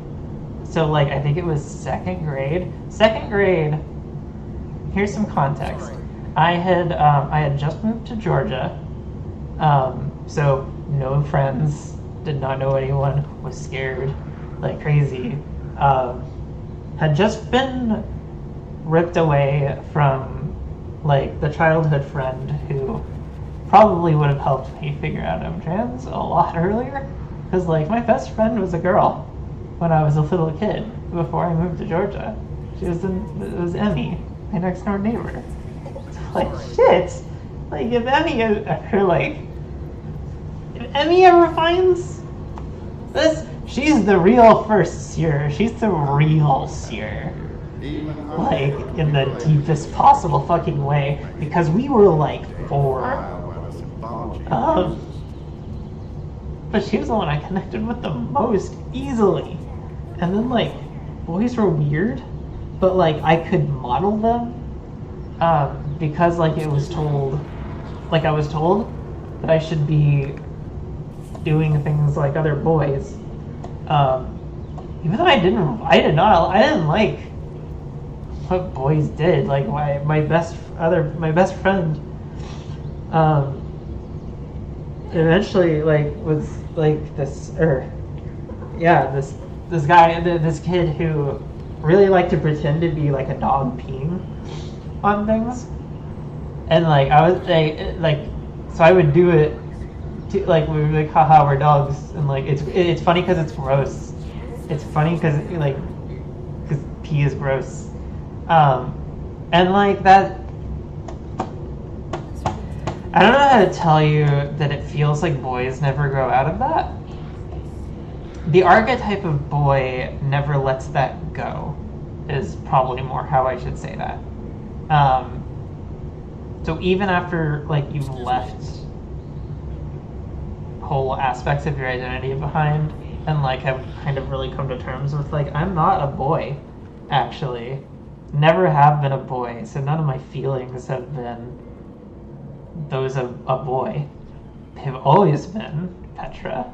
So like I think it was second grade. Second grade. Here's some context. I had just moved to Georgia, so no friends, did not know anyone, was scared like crazy. Had just been ripped away from like the childhood friend who probably would have helped me figure out I'm trans a lot earlier, because like my best friend was a girl when I was a little kid before I moved to Georgia. It was Emmy, my next door neighbor. Like shit, like if Emmy ever finds this, she's the real first seer. She's the real seer, like in the deepest possible fucking way, because we were like 4. But she was the one I connected with the most easily. And then like boys were weird, but like I could model them. Because like I was told that I should be doing things like other boys. Even though I didn't like what boys did. Like my best friend eventually like was like this kid who really liked to pretend to be like a dog peeing on things, and like I was like so I would do it to, like we were like haha we're dogs, and like it's funny because it's gross. It's funny because pee is gross, and like that. I don't know how to tell you that it feels like boys never grow out of that. The archetype of boy never lets that go, is probably more how I should say that. So even after like you've left whole aspects of your identity behind, and like have kind of really come to terms with like I'm not a boy, actually, never have been a boy, so none of my feelings have been those of a boy. They've always been Petra,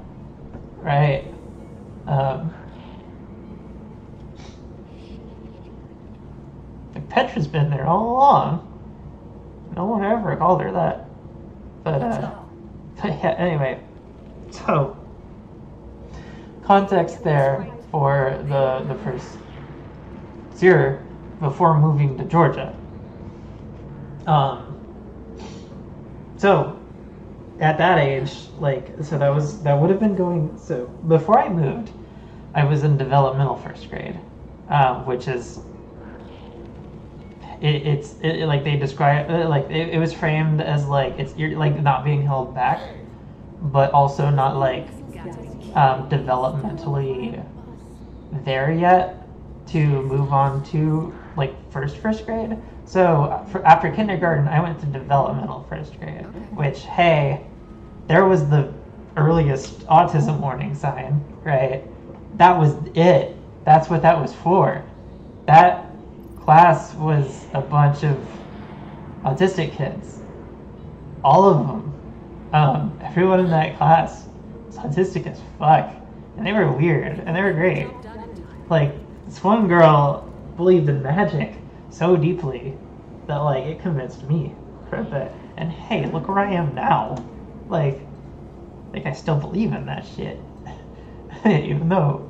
right? Like Petra's been there all along. No one ever called her that. But yeah, anyway. So, context there for the first year before moving to Georgia. So, at that age, like, so that would have been going, so before I moved, I was in developmental first grade, which is, it's like they describe, like, it was framed as like, you're like not being held back, but also not like developmentally there yet to move on to like first grade. So after kindergarten, I went to developmental first grade, which, hey, there was the earliest autism warning sign, right? That was it. That's what that was for. That class was a bunch of autistic kids. All of them. Everyone in that class was autistic as fuck. And they were weird, and they were great. Like, this one girl believed in magic so deeply that like it convinced me for a bit. And hey, look where I am now. Like I still believe in that shit. Even though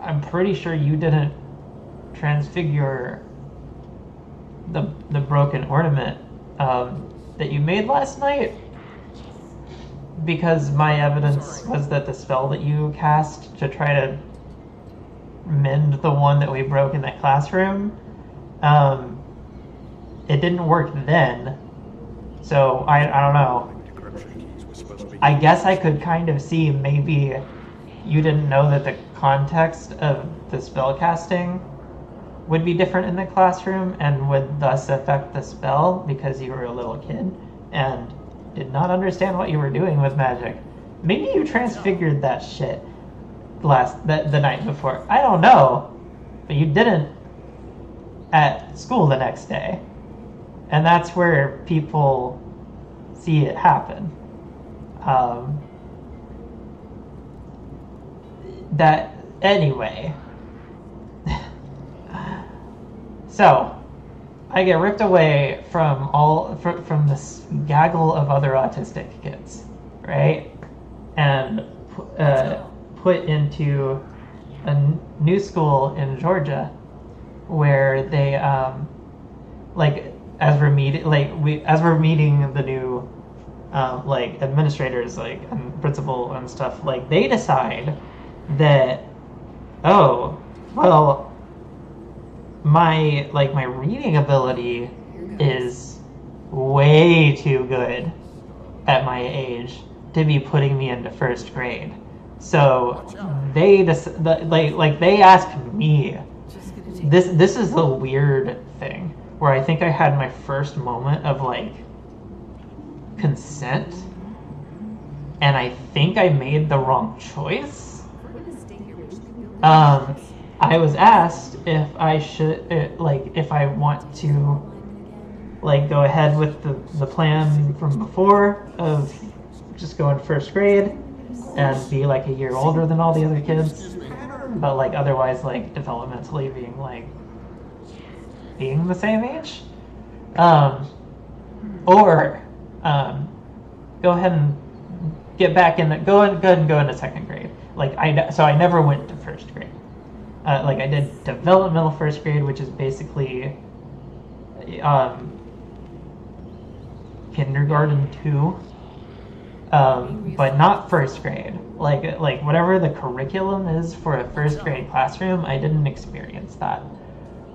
I'm pretty sure you didn't transfigure the broken ornament that you made last night, because my evidence was that the spell that you cast to try to mend the one that we broke in that classroom, it didn't work then. So I don't know. I guess I could kind of see maybe you didn't know that the context of the spell casting would be different in the classroom and would thus affect the spell because you were a little kid and did not understand what you were doing with magic. Maybe you transfigured that shit the night before. I don't know, but you didn't at school the next day, and that's where people see it happen. That anyway, So, I get ripped away from this gaggle of other autistic kids, right? And put into a new school in Georgia, where they as we're meeting the new administrators and principal and stuff, they decide that, oh, well, my reading ability is way too good at my age to be putting me into first grade. So they they asked me. This is the weird thing where I think I had my first moment of consent, and I think I made the wrong choice. I was asked if I should if I want to go ahead with the plan from before of just going first grade and be a year older than all the other kids, but otherwise developmentally being the same age, or go ahead and get back in go ahead and go into second grade. So I never went to first grade. I did developmental first grade, which is basically kindergarten 2, but not first grade. Whatever the curriculum is for a first grade classroom, I didn't experience that.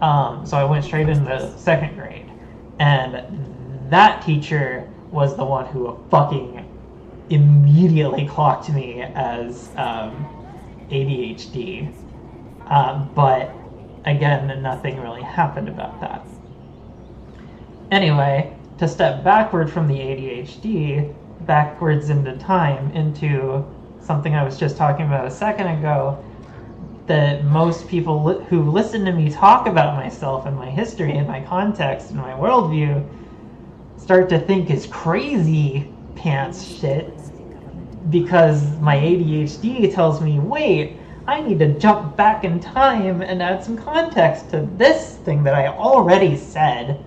So I went straight into second grade, and that teacher was the one who fucking immediately clocked me as ADHD. But again, nothing really happened about that. Anyway, to step backward from the ADHD, backwards into time, into something I was just talking about a second ago, that most people who listen to me talk about myself and my history and my context and my worldview start to think is crazy pants shit, because my ADHD tells me, wait, I need to jump back in time and add some context to this thing that I already said,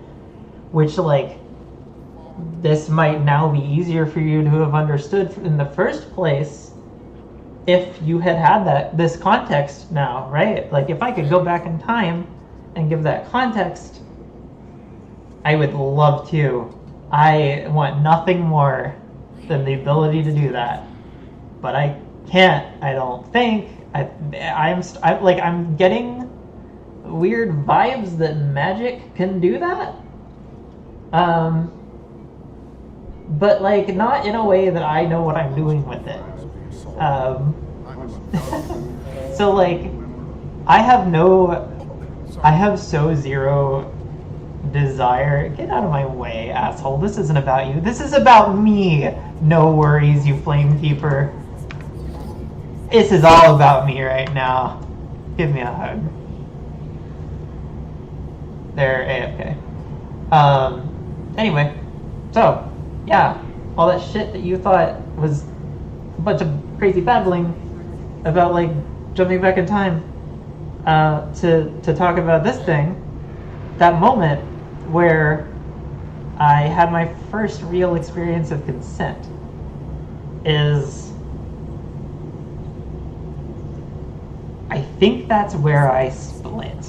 which this might now be easier for you to have understood in the first place if you had this context now, right? If I could go back in time and give that context, I would love to. I want nothing more than the ability to do that, but I can't. I don't think. I'm getting weird vibes that magic can do that. But not in a way that I know what I'm doing with it. So I have so zero desire. Get out of my way, asshole. This isn't about you. This is about me. No worries, you flame keeper. This is all about me right now. Give me a hug. They're AFK. Anyway, so yeah, all that shit that you thought was a bunch of crazy babbling about jumping back in time to talk about this thing, that moment where I had my first real experience of consent is, I think that's where I split.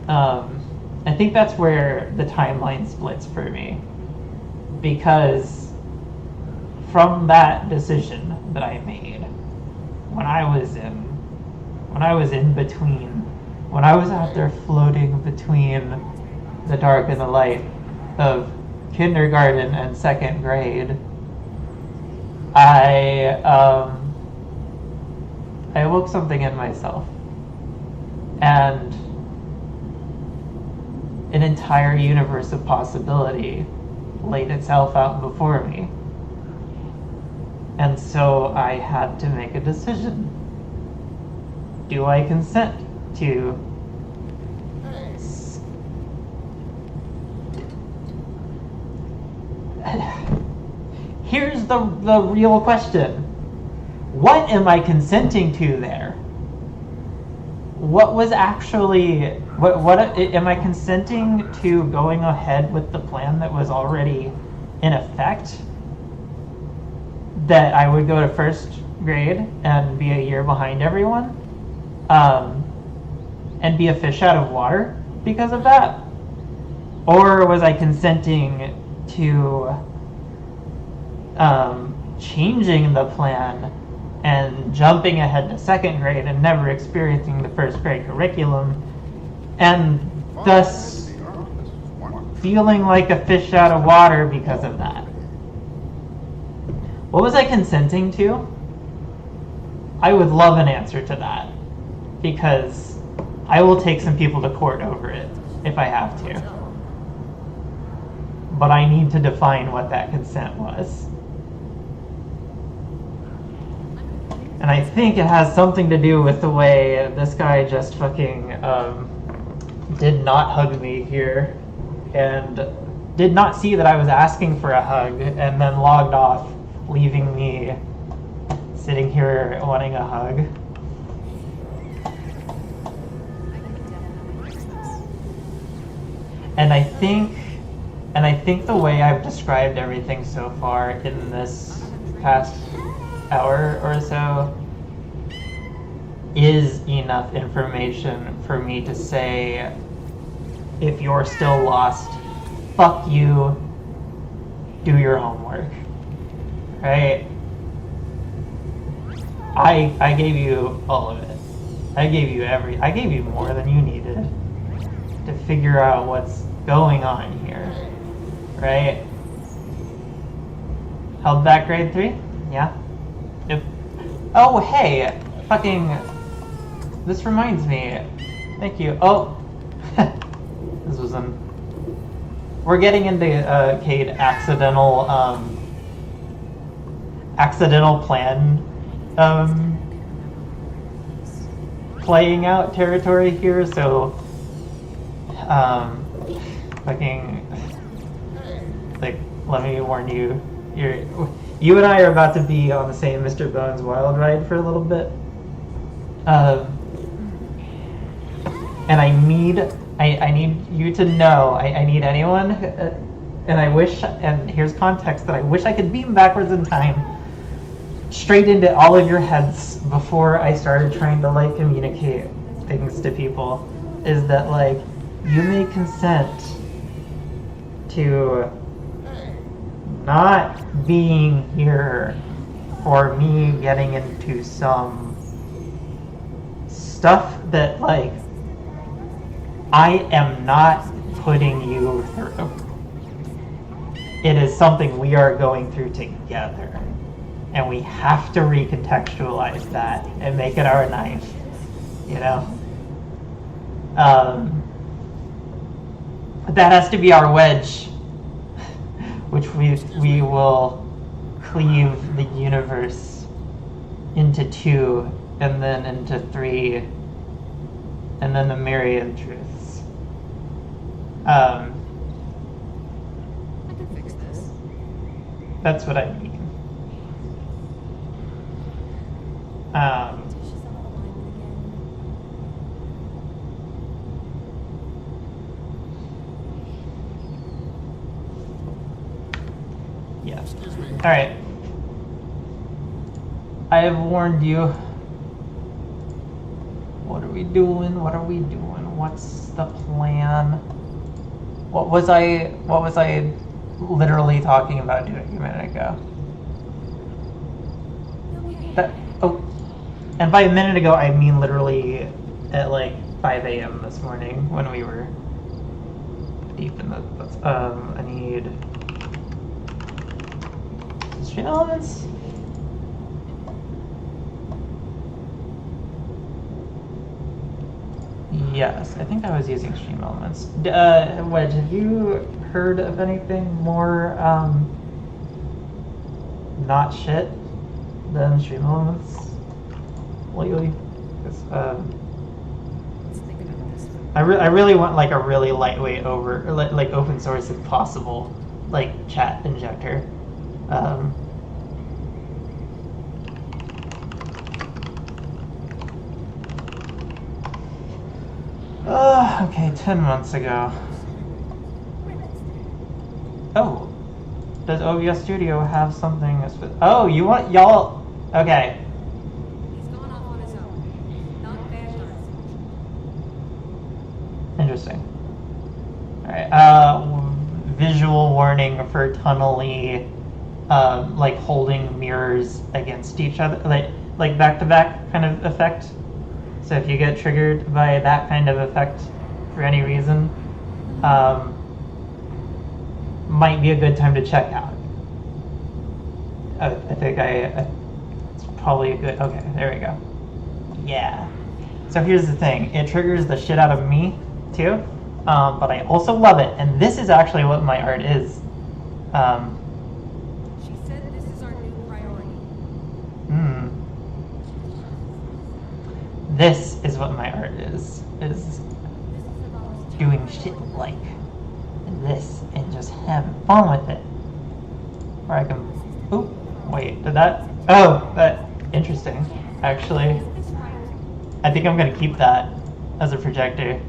I think that's where the timeline splits for me, because from that decision that I made when I was in between, when I was out there floating between the dark and the light of kindergarten and second grade, I awoke something in myself, and an entire universe of possibility laid itself out before me. And so I had to make a decision. Do I consent to Here's the real question. What am I consenting to there? What was actually Am I consenting to going ahead with the plan that was already in effect? That I would go to first grade and be a year behind everyone, and be a fish out of water because of that? Or was I consenting to changing the plan and jumping ahead to second grade and never experiencing the first grade curriculum, and thus feeling like a fish out of water because of that? What was I consenting to? I would love an answer to that, because I will take some people to court over it if I have to. But I need to define what that consent was. And I think it has something to do with the way this guy just fucking did not hug me here, and did not see that I was asking for a hug, and then logged off, leaving me sitting here wanting a hug. And I think the way I've described everything so far in this past hour or so is enough information for me to say, if you're still lost, fuck you, do your homework, right? I gave you all of it. I gave you more than you needed to figure out what's going on here, right? Held back grade 3? Yeah. Yep. Oh, hey, fucking, this reminds me. Thank you. Oh, this was we're getting into Cade accidental plan playing out territory here, so fucking, like, let me warn you, you and I are about to be on the same Mr. Bones Wild ride for a little bit, and I need you to know, I need anyone, and I wish, and here's context, that I wish I could beam backwards in time straight into all of your heads before I started trying to, like, communicate things to people, is that, like, you may consent to not being here for me getting into some stuff that, like, I am not putting you through. It is something we are going through together. And we have to recontextualize that and make it our knife, you know? But that has to be our wedge, which we will cleave the universe into 2, and then into 3, and then the myriad truths. I can fix this. That's what I mean. Yeah. All right. I have warned you. What are we doing? What are we doing? What's the plan? What was I literally talking about doing a minute ago? And by a minute ago, I mean literally at like 5 a.m. this morning when we were deep in the, I need stream elements. Yes, I think I was using stream elements. Wedge, have you heard of anything more not shit than stream elements lately? I really want like a really lightweight like open source if possible, like chat injector. Okay, 10 months ago. Oh, does OBS Studio have something? Oh, you want y'all? Okay. Interesting. All right. Visual warning for tunnely, like holding mirrors against each other, like back-to-back kind of effect. So if you get triggered by that kind of effect for any reason, might be a good time to check out. I think it's probably a good, okay, there we go. Yeah. So here's the thing, it triggers the shit out of me too, but I also love it, and this is actually what my art is. She said this is our new priority. This is what my art is doing shit like this and just having fun with it. Or I can, oop, wait, did that, oh, that, interesting, actually. I think I'm gonna keep that as a projector.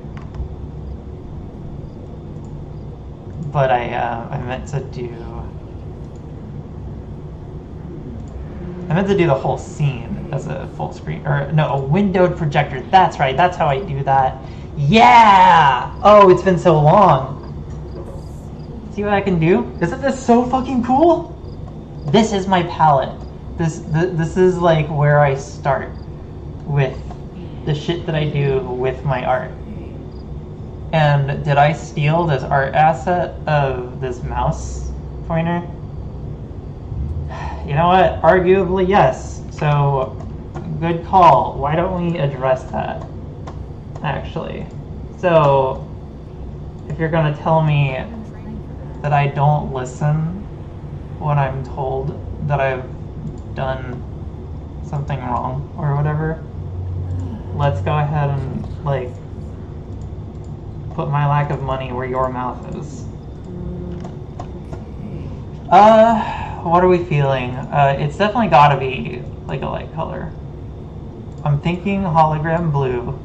But I meant to do the whole scene as a full screen, or no, a windowed projector. That's right, that's how I do that. Yeah! Oh, it's been so long. See what I can do? Isn't this so fucking cool? This is my palette. This is like where I start with the shit that I do with my art. And did I steal this art asset of this mouse pointer? You know what? Arguably, yes. So, good call. Why don't we address that, actually? So, if you're gonna tell me that I don't listen when I'm told that I've done something wrong or whatever, let's go ahead and, like, put my lack of money where your mouth is. What are we feeling? It's definitely gotta be like a light color. I'm thinking hologram blue.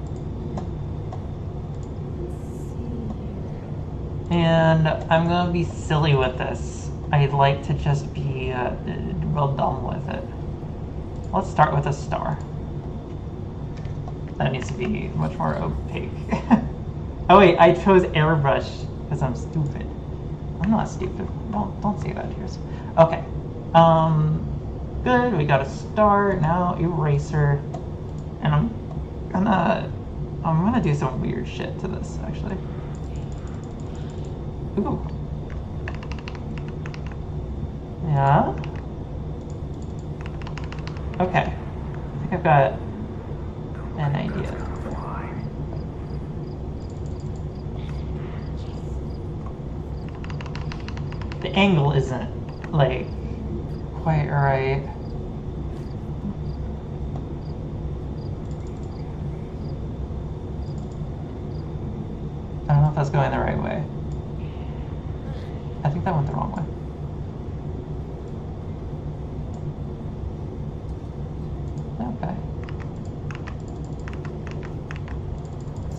And I'm gonna be silly with this. I'd like to just be real dumb with it. Let's start with a star. That needs to be much more opaque. Oh wait, I chose airbrush because I'm stupid. I'm not stupid. Don't say that here. Okay. Good. We got a star now. Eraser, and I'm gonna do some weird shit to this actually. Ooh. Yeah. Okay. I think I've got an idea. The angle isn't, like, quite right. I don't know if that's going the right way. I think that went the wrong way. Okay.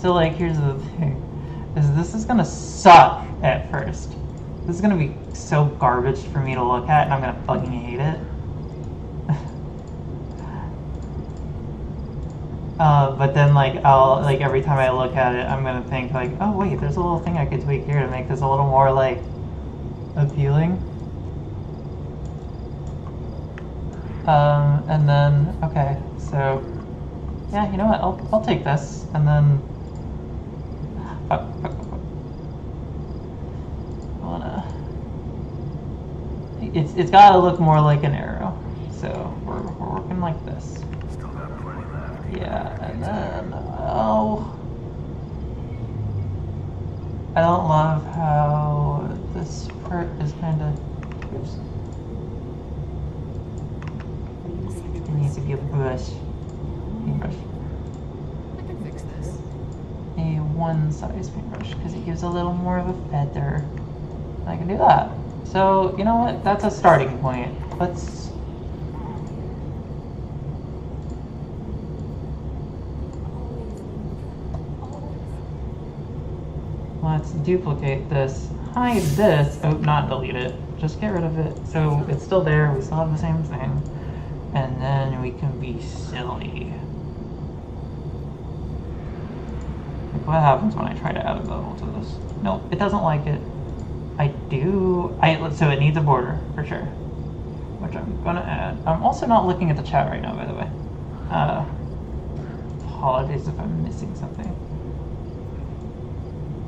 So, like, here's the thing. This is gonna suck at first. This is gonna be so garbage for me to look at, and I'm gonna fucking hate it. But then, like, every time I look at it, I'm gonna think, like, oh wait, there's a little thing I could tweak here to make this a little more, like, appealing. And then, okay, so, yeah, you know what, I'll take this, and then, it's gotta look more like an arrow, so we're working like this. Yeah, and then, oh, I don't love how this part is kind of, oops. It needs to be a brush. Paintbrush. I can fix this. A one-size paintbrush, because it gives a little more of a feather. I can do that. So, you know what? That's a starting point. Let's... let's duplicate this, hide this, oh, not delete it, just get rid of it. So it's still there, we still have the same thing. And then we can be silly. Like, what happens when I try to add a bevel to this? Nope, it doesn't like it. So it needs a border, for sure. Which I'm gonna add. I'm also not looking at the chat right now, by the way. Apologies if I'm missing something.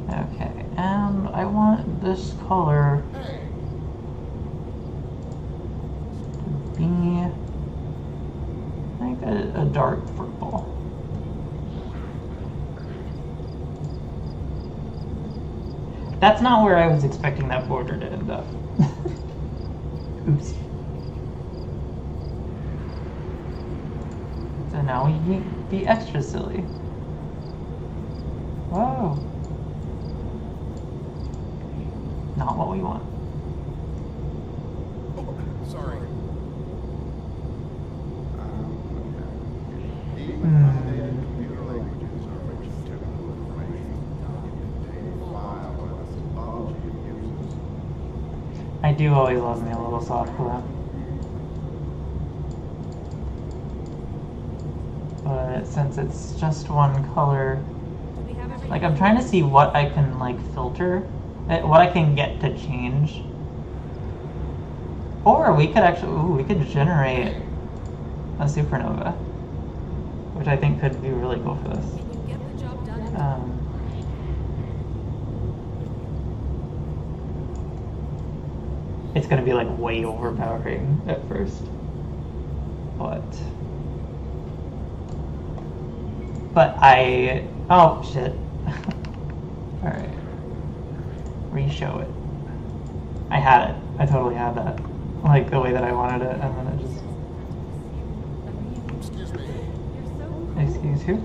Okay, and I want this color to be like a dark purple. That's not where I was expecting that border to end up. Oops. So now we need to be extra silly. Whoa. Not what we want. Sorry. I do always love me a little soft glue. But since it's just one color, like I'm trying to see what I can like filter, what I can get to change. Or we could actually, we could generate a supernova, which I think could be really cool for this. It's gonna be like way overpowering at first, but oh shit. All right, re-show it. I had it. I totally had that, like the way that I wanted it, and then it just. Excuse me. Excuse who?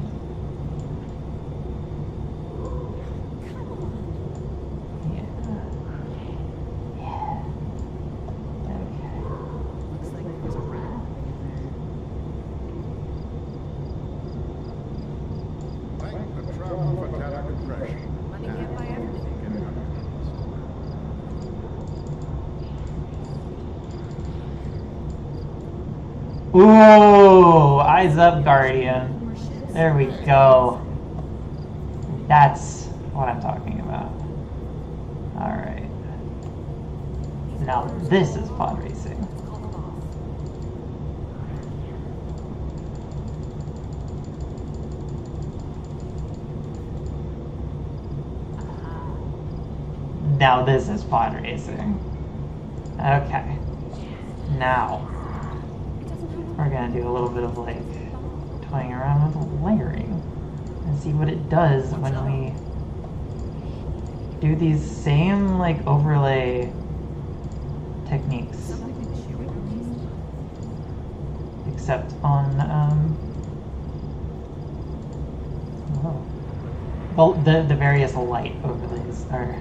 Ooh, eyes up, Guardian. There we go. That's what I'm talking about. Alright. Now this is pod racing. Now this is pod racing. Okay. Now we're gonna do a little bit of like toying around with layering and see what it does when we do these same like overlay techniques, except on well, the various light overlays are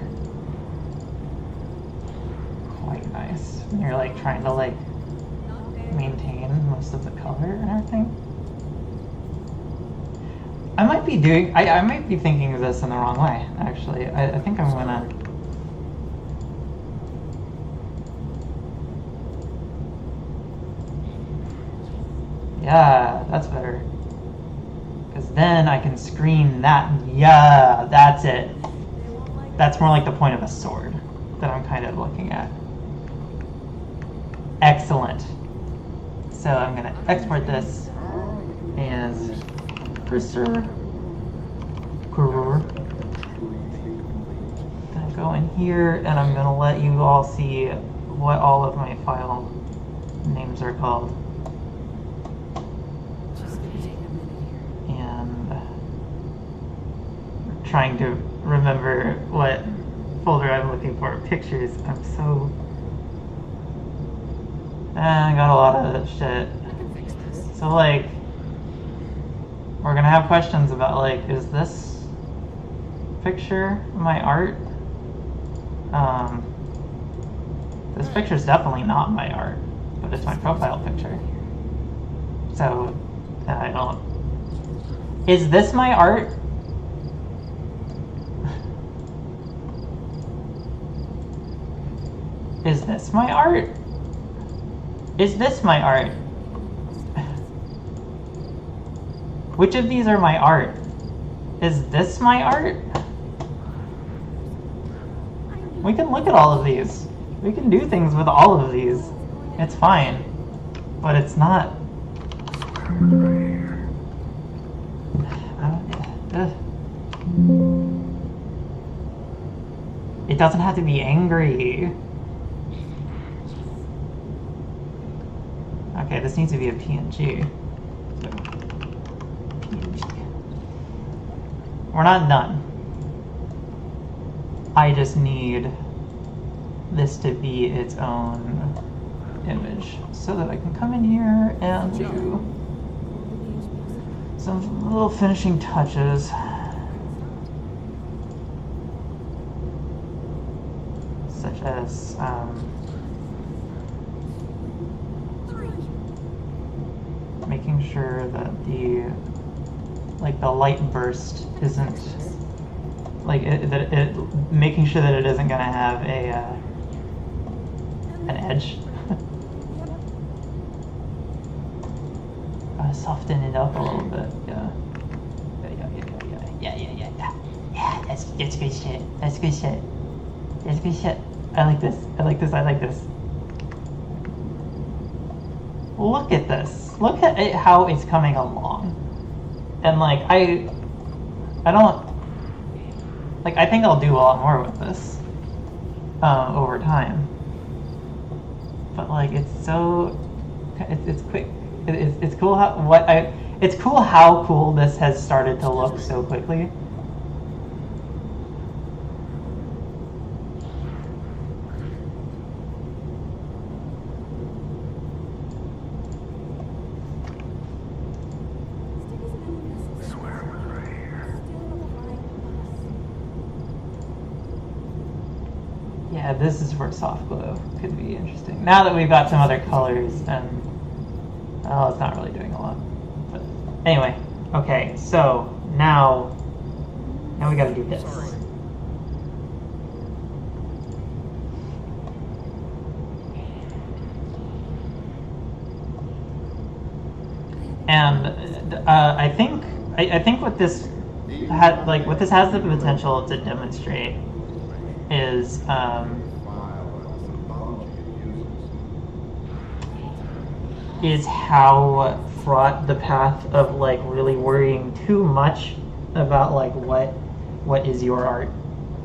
quite nice when you're like trying to like maintain most of the color and everything. I might be doing, I might be thinking of this in the wrong way, actually. I think I'm gonna yeah, that's better. Because then I can screen that. Yeah, that's it. That's more like the point of a sword that I'm kind of looking at. Excellent. So I'm going to export this as cursor. Gonna go in here and I'm going to let you all see what all of my file names are called. And trying to remember what folder I'm looking for. Pictures. I'm so... I got a lot of shit. So like, we're gonna have questions about like, is this picture my art? This picture's definitely not my art, but it's my profile picture. So, I don't... Is this my art? Is this my art? Is this my art? Which of these are my art? Is this my art? We can look at all of these. We can do things with all of these. It's fine. But it's not... It doesn't have to be angry. Okay, this needs to be a PNG. We're not done. I just need this to be its own image so that I can come in here and do some little finishing touches. Such as making sure that the light burst isn't making sure that it isn't gonna have an edge. Soften it up a little bit. Yeah. That's good shit. That's good shit. That's good shit. I like this. I like this. I like this. Look at this. Look at it, how it's coming along. And I don't I think I'll do a lot more with this over time. But it's so it's quick. It's cool how it's cool how cool this has started to look so quickly. Yeah, this is where soft glow could be interesting. Now that we've got some other colors and it's not really doing a lot. But anyway, okay, so now we gotta do this. And I think what this has the potential to demonstrate is how fraught the path of really worrying too much about what is your art,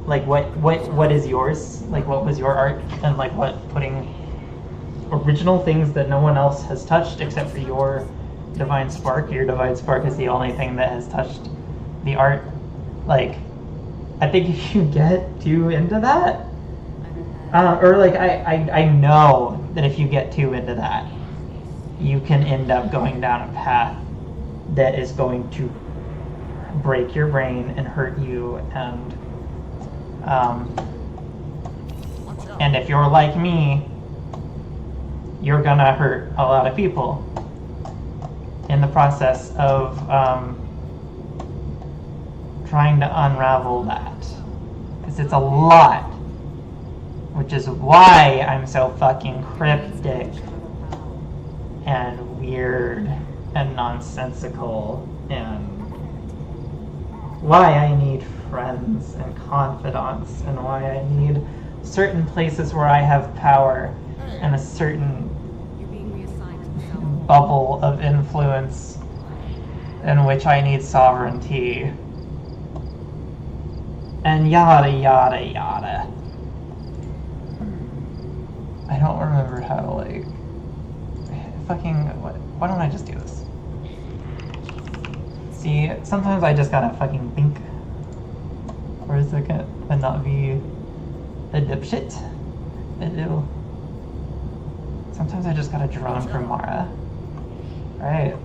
what is yours, what was your art, and what putting original things that no one else has touched except for your divine spark. Your divine spark is the only thing that has touched the art. I think if you get too into that, I know that if you get too into that, you can end up going down a path that is going to break your brain and hurt you, and if you're like me, you're gonna hurt a lot of people in the process of trying to unravel that, because it's a lot, which is why I'm so fucking cryptic and weird and nonsensical, and why I need friends and confidants, and why I need certain places where I have power and a certain bubble of influence in which I need sovereignty, and yada yada yada. I don't remember how to why don't I just do this? See, sometimes I just gotta fucking think for a second and not be a dipshit. Sometimes I just gotta drone for Mara. Right?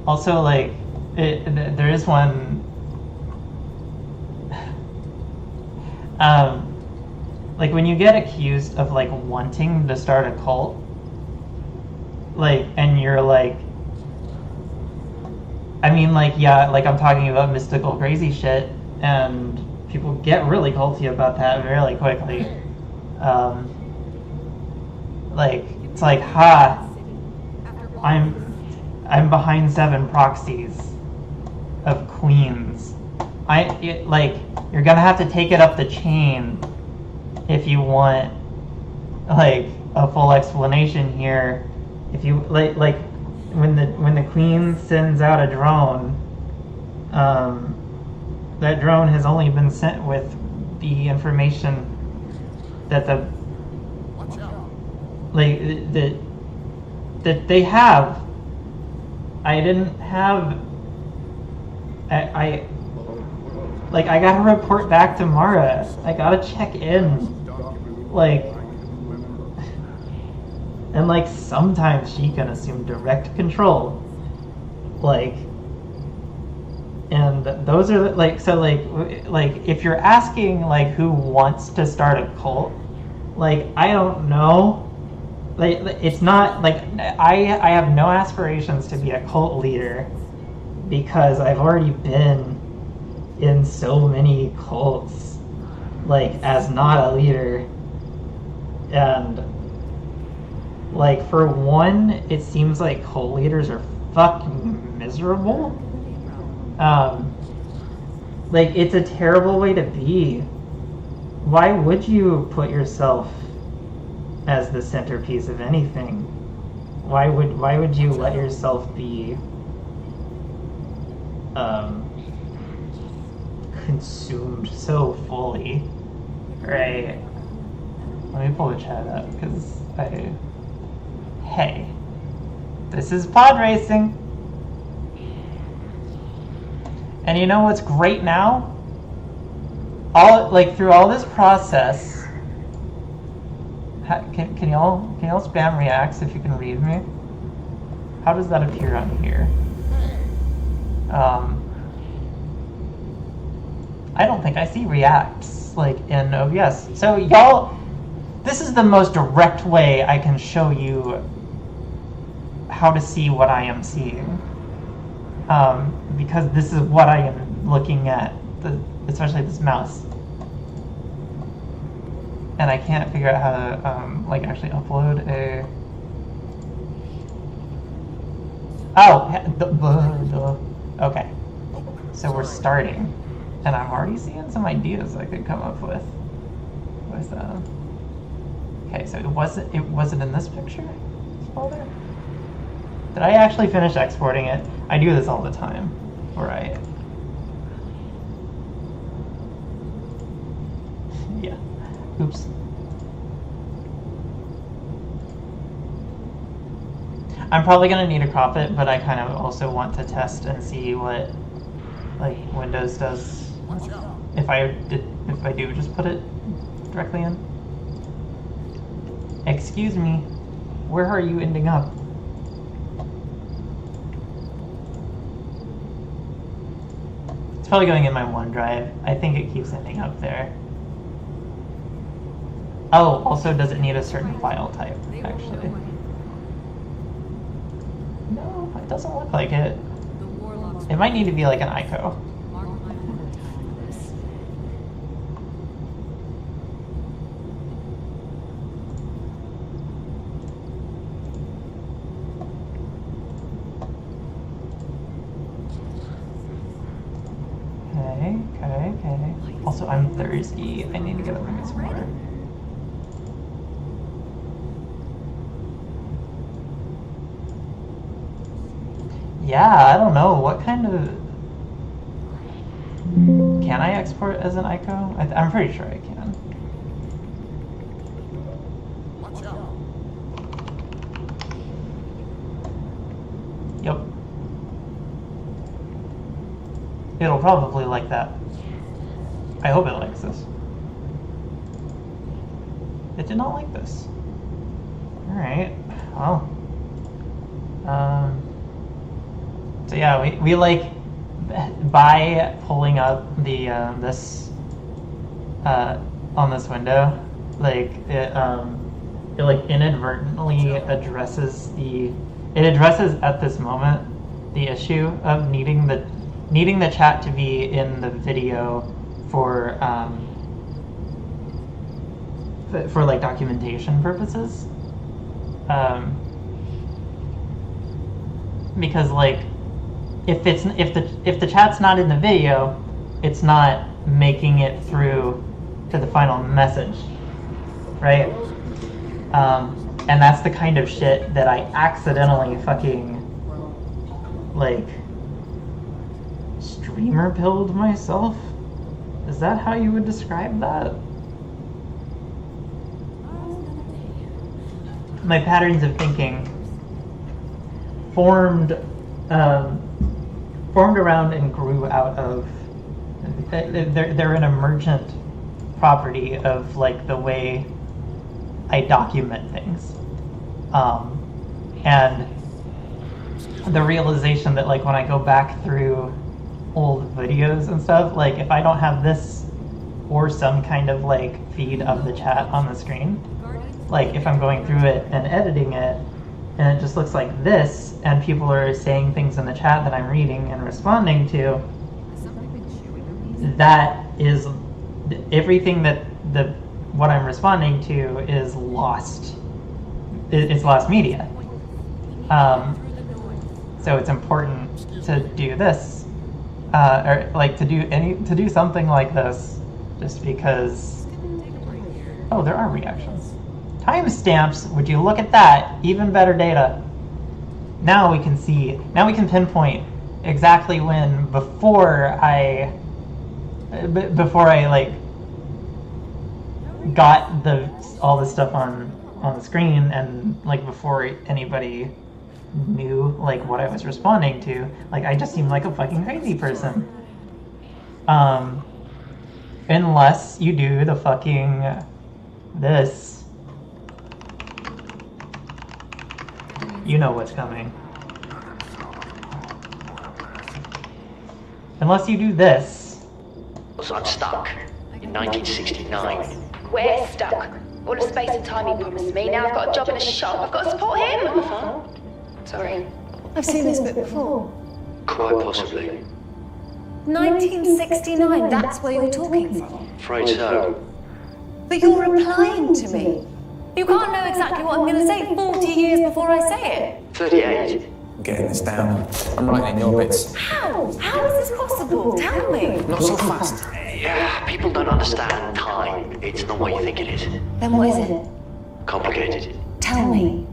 Also, there is one when you get accused of wanting to start a cult, and you're I mean, like, yeah, like I'm talking about mystical crazy shit, and people get really culty about that really quickly. Like, it's like, I'm behind 7 proxies of queens. You're gonna have to take it up the chain if you want, like, a full explanation here. If you, like, when the queen sends out a drone, that drone has only been sent with the information that that they have. I didn't have. I gotta report back to Mara. I gotta check in. Like, and like sometimes she can assume direct control. Like, and those are like, so like if you're asking like who wants to start a cult, like I don't know. Like, it's not like I have no aspirations to be a cult leader because I've already been in so many cults, like, as not a leader. And like, for one, it seems like cult leaders are fucking miserable. Like, it's a terrible way to be. Why would you put yourself as the centerpiece of anything? Why would you let yourself be consumed so fully? Right. Let me pull the chat up because hey, this is pod racing. And you know what's great now? Through all this process, can y'all spam reacts if you can read me? How does that appear on here? I don't think I see reacts like in OBS. So y'all, this is the most direct way I can show you how to see what I am seeing. Because this is what I am looking at, especially this mouse. And I can't figure out how to actually upload a. Okay. So we're starting, and I'm already seeing some ideas I could come up with. Okay, so it wasn't in this picture, this folder. Did I actually finish exporting it? I do this all the time, right? Yeah. Oops. I'm probably gonna need to crop it, but I kind of also want to test and see what like Windows does if I do just put it directly in. Excuse me, where are you ending up? It's probably going in my OneDrive. I think it keeps ending up there. Oh, also, does it need a certain file type, actually? No, it doesn't look like it. It might need to be like an ICO. Okay. Also, I'm thirsty. I need to get up and get some water. Yeah, I don't know. What kind of... Can I export as an ICO? I'm pretty sure I can. Watch out. Yep. It'll probably like that. I hope it likes this. It did not like this. Alright. Well. So yeah, we like, by pulling up the this on this window, like it like inadvertently addresses at this moment the issue of needing the chat to be in the video for like documentation purposes. Because like if the chat's not in the video, it's not making it through to the final message, right? And that's the kind of shit that I accidentally fucking like streamer pilled myself. Is that how you would describe that? My patterns of thinking formed around and grew out of. They're an emergent property of like the way I document things, and the realization that like when I go back through old videos and stuff, like if I don't have this or some kind of like feed of the chat on the screen, like if I'm going through it and editing it and it just looks like this and people are saying things in the chat that I'm reading and responding to, that is everything that what I'm responding to is lost. It's lost media. So it's important to do this, or like to do something like this, just because. Oh, there are reactions. Timestamps. Would you look at that? Even better data. Now we can see. Now we can pinpoint exactly when before I like got all this stuff on the screen, and like before anybody knew like what I was responding to, like I just seemed like a fucking crazy person. Unless you do the fucking this. You know what's coming. Unless you do this. So I'm stuck in 1969. We're stuck. All the space and time he promised me. Now I've got a job in a shop. I've got to support him. Sorry. I've seen this book before. Quite possibly. 1969, that's where you're talking from. Afraid so. But you're replying to me. You can't know exactly what I'm going to say 40 years before I say it. 38. I'm getting this down. I'm writing in your bits. How? How is this possible? Tell me. Not so fast. Yeah, people don't understand time. It's not what you think it is. Then what is it? Complicated. Tell me.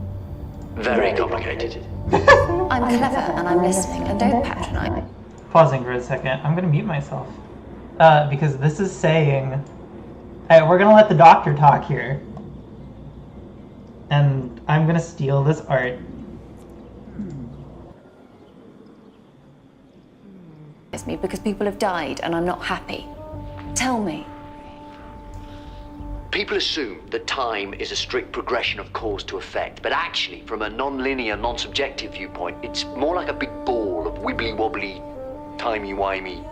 Very complicated. I'm clever and I'm listening, and don't patronize. Pausing for a second. I'm gonna mute myself. Because this is saying... we're gonna let the doctor talk here. And I'm gonna steal this art. It's me because people have died and I'm not happy. Tell me. People assume that time is a strict progression of cause to effect, but actually, from a non-linear, non-subjective viewpoint, it's more like a big ball of wibbly-wobbly, timey-wimey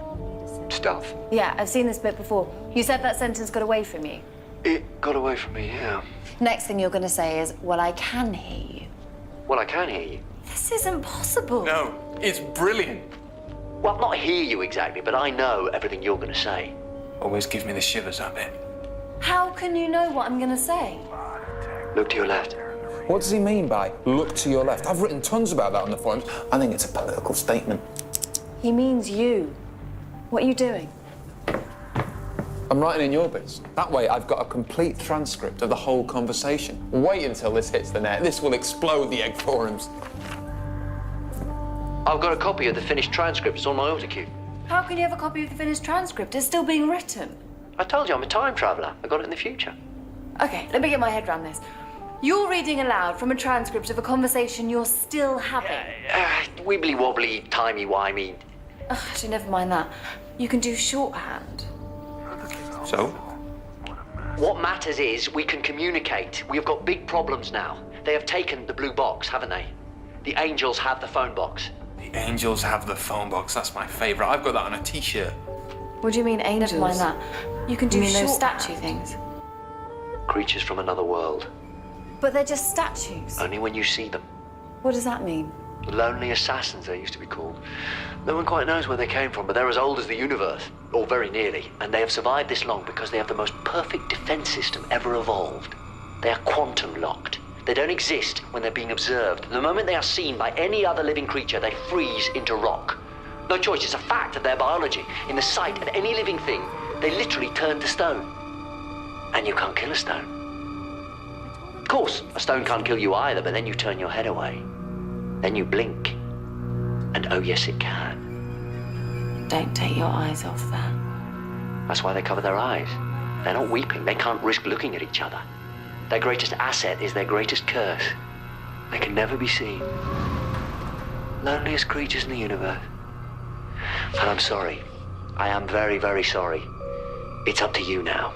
stuff. Yeah, I've seen this bit before. You said that sentence got away from you. It got away from me, yeah. Next thing you're going to say is, well, I can hear you. Well, I can hear you. This isn't possible. No, it's brilliant. Well, not hear you exactly, but I know everything you're going to say. Always gives me the shivers, that bit. How can you know what I'm going to say? Look to your left. What does he mean by look to your left? I've written tons about that on the forums. I think it's a political statement. He means you. What are you doing? I'm writing in your bits. That way I've got a complete transcript of the whole conversation. Wait until this hits the net. This will explode the egg forums. I've got a copy of the finished transcript. It's on my autocue. How can you have a copy of the finished transcript? It's still being written. I told you I'm a time traveller. I got it in the future. Okay, let me get my head around this. You're reading aloud from a transcript of a conversation you're still having. Wibbly-wobbly, timey-wimey. Actually, never mind that. You can do shorthand. So? What matters is we can communicate. We have got big problems now. They have taken the blue box, haven't they? The angels have the phone box. The angels have the phone box. That's my favourite. I've got that on a t-shirt. What do you mean, angels? Never mind that. You can do those statue shorthand? things. Creatures from another world. But they're just statues. Only when you see them. What does that mean? The lonely assassins, they used to be called. No one quite knows where they came from, but they're as old as the universe, or very nearly, and they have survived this long because they have the most perfect defense system ever evolved. They are quantum locked. They don't exist when they're being observed. The moment they are seen by any other living creature, they freeze into rock. No choice, it's a fact of their biology. In the sight of any living thing, they literally turn to stone. And you can't kill a stone. Of course, a stone can't kill you either, but then you turn your head away. Then you blink. And oh yes, it can. Don't take your eyes off that. That's why they cover their eyes. They're not weeping. They can't risk looking at each other. Their greatest asset is their greatest curse. They can never be seen. Loneliest creatures in the universe. And I'm sorry. I am very, very sorry. It's up to you now.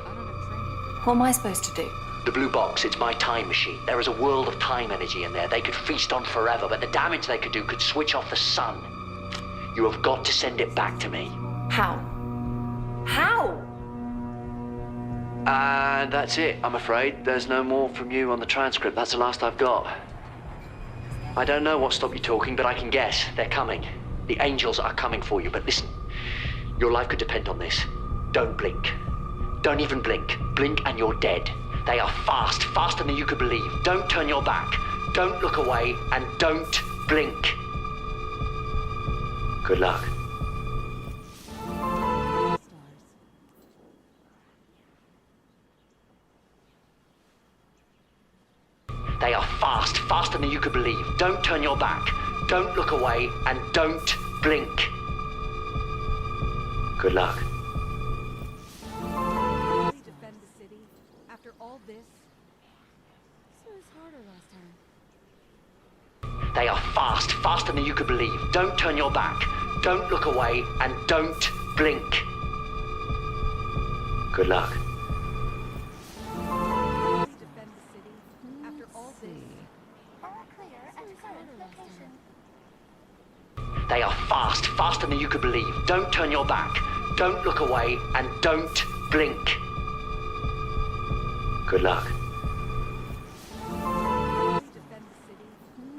What am I supposed to do? The blue box, it's my time machine. There is a world of time energy in there. They could feast on forever, but the damage they could do could switch off the sun. You have got to send it back to me. How? How? And that's it, I'm afraid. There's no more from you on the transcript. That's the last I've got. I don't know what stopped you talking, but I can guess. They're coming. The angels are coming for you. But listen, your life could depend on this. Don't blink. Don't even blink. Blink and you're dead. They are fast, faster than you could believe. Don't turn your back. Don't look away, and don't blink. Good luck. They are fast, faster than you could believe. Don't turn your back. Don't look away, and don't blink. Good luck. Defend the city after all this. This was harder last time. They are fast, faster than you could believe. Don't turn your back. Don't look away, and don't blink. Good luck. Defend the city after all this. All clear at current location. They are fast, faster than you could believe. Don't turn your back. Don't look away, and don't blink. Good luck. Defend the city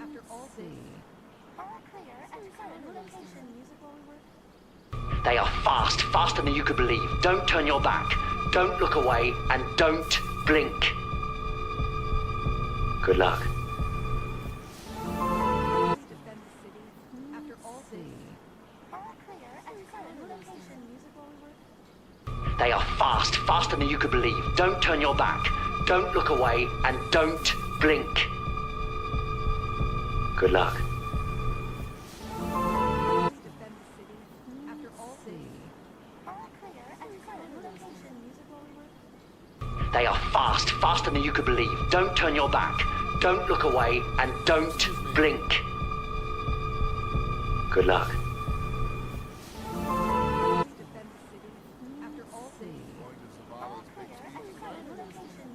after all this. All clear at current location. They are fast, faster than you could believe. Don't turn your back. Don't look away, and don't blink. Good luck. Defend the city after all this. All clear at current location. They are fast, faster than you could believe. Don't turn your back. Don't look away, and don't blink. Good luck. Defend the city after all this. All clear at current location. They are fast, faster than you could believe. Don't turn your back. Don't look away, and don't blink. Good luck. Defend the city after all this. All clear at current location.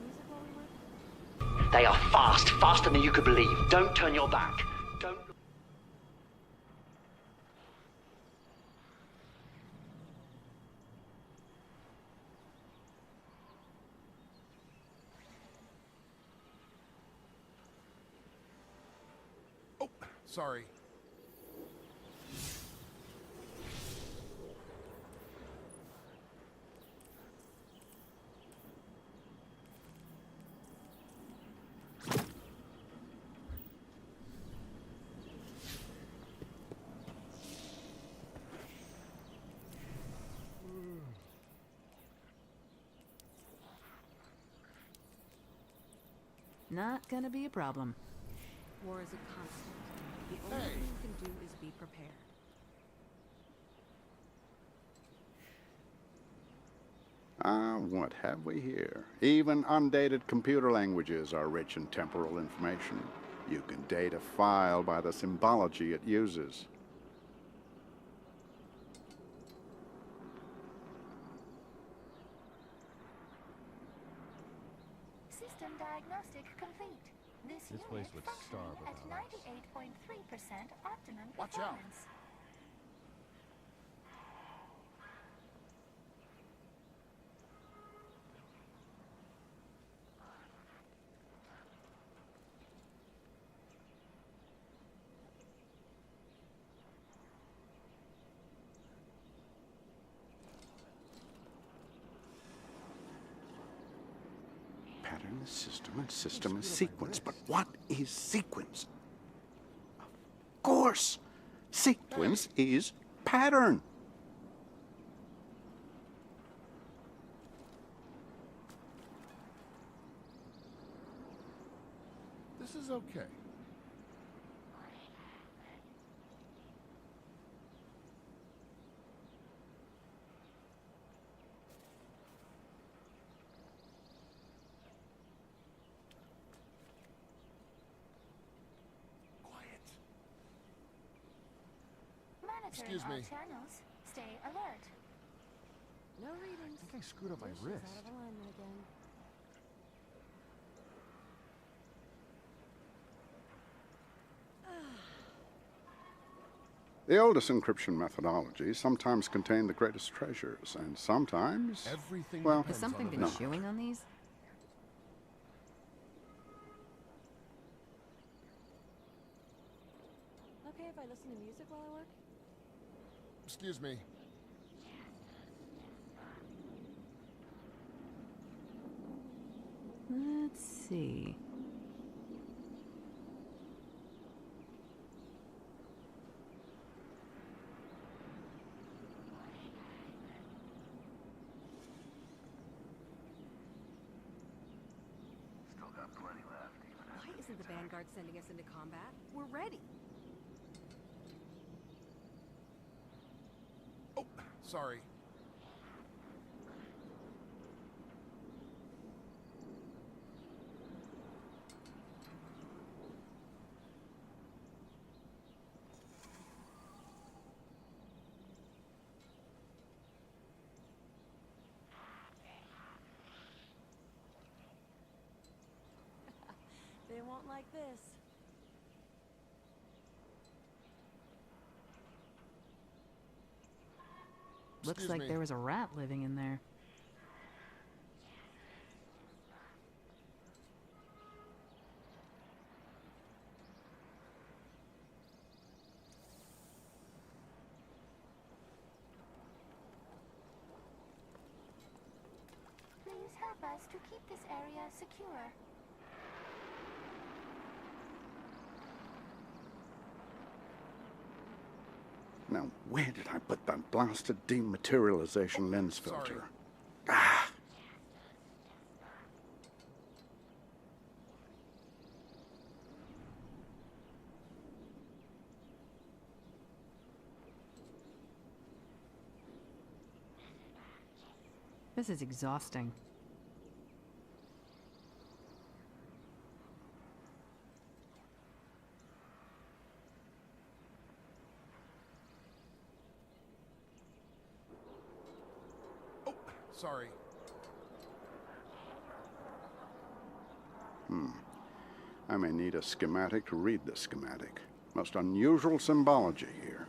They are fast, faster than you could believe. Don't turn your back. Don't. Sorry. Not gonna be a problem. War is a constant. The only thing you can do is be prepared. Ah, what have we here? Even undated computer languages are rich in temporal information. You can date a file by the symbology it uses. System diagnostic complete. This place unit would functioning starve at without us. 98.3% optimum Watch out. performance. pattern is system, and system is sequence. But what is sequence? Of course, sequence is pattern. This is okay. Monitoring Excuse all me. channels. Stay alert. No readings. I think I screwed up my Dishes wrist. out of alignment again. The oldest encryption methodologies sometimes contain the greatest treasures, and sometimes, Everything well, Has something been no. chewing on these? Okay if I listen to music while I work? Excuse me. Let's see. Still got plenty left, even Why after isn't the Vanguard sending us into combat? We're ready. Oh, sorry. They won't like this. Looks Excuse like me. there was a rat living in there. Please help us to keep this area secure. Now, where did I put that blasted dematerialization lens Sorry. filter? Ah! This is exhausting. Oh, sorry. I may need a schematic to read the schematic. Most unusual symbology here.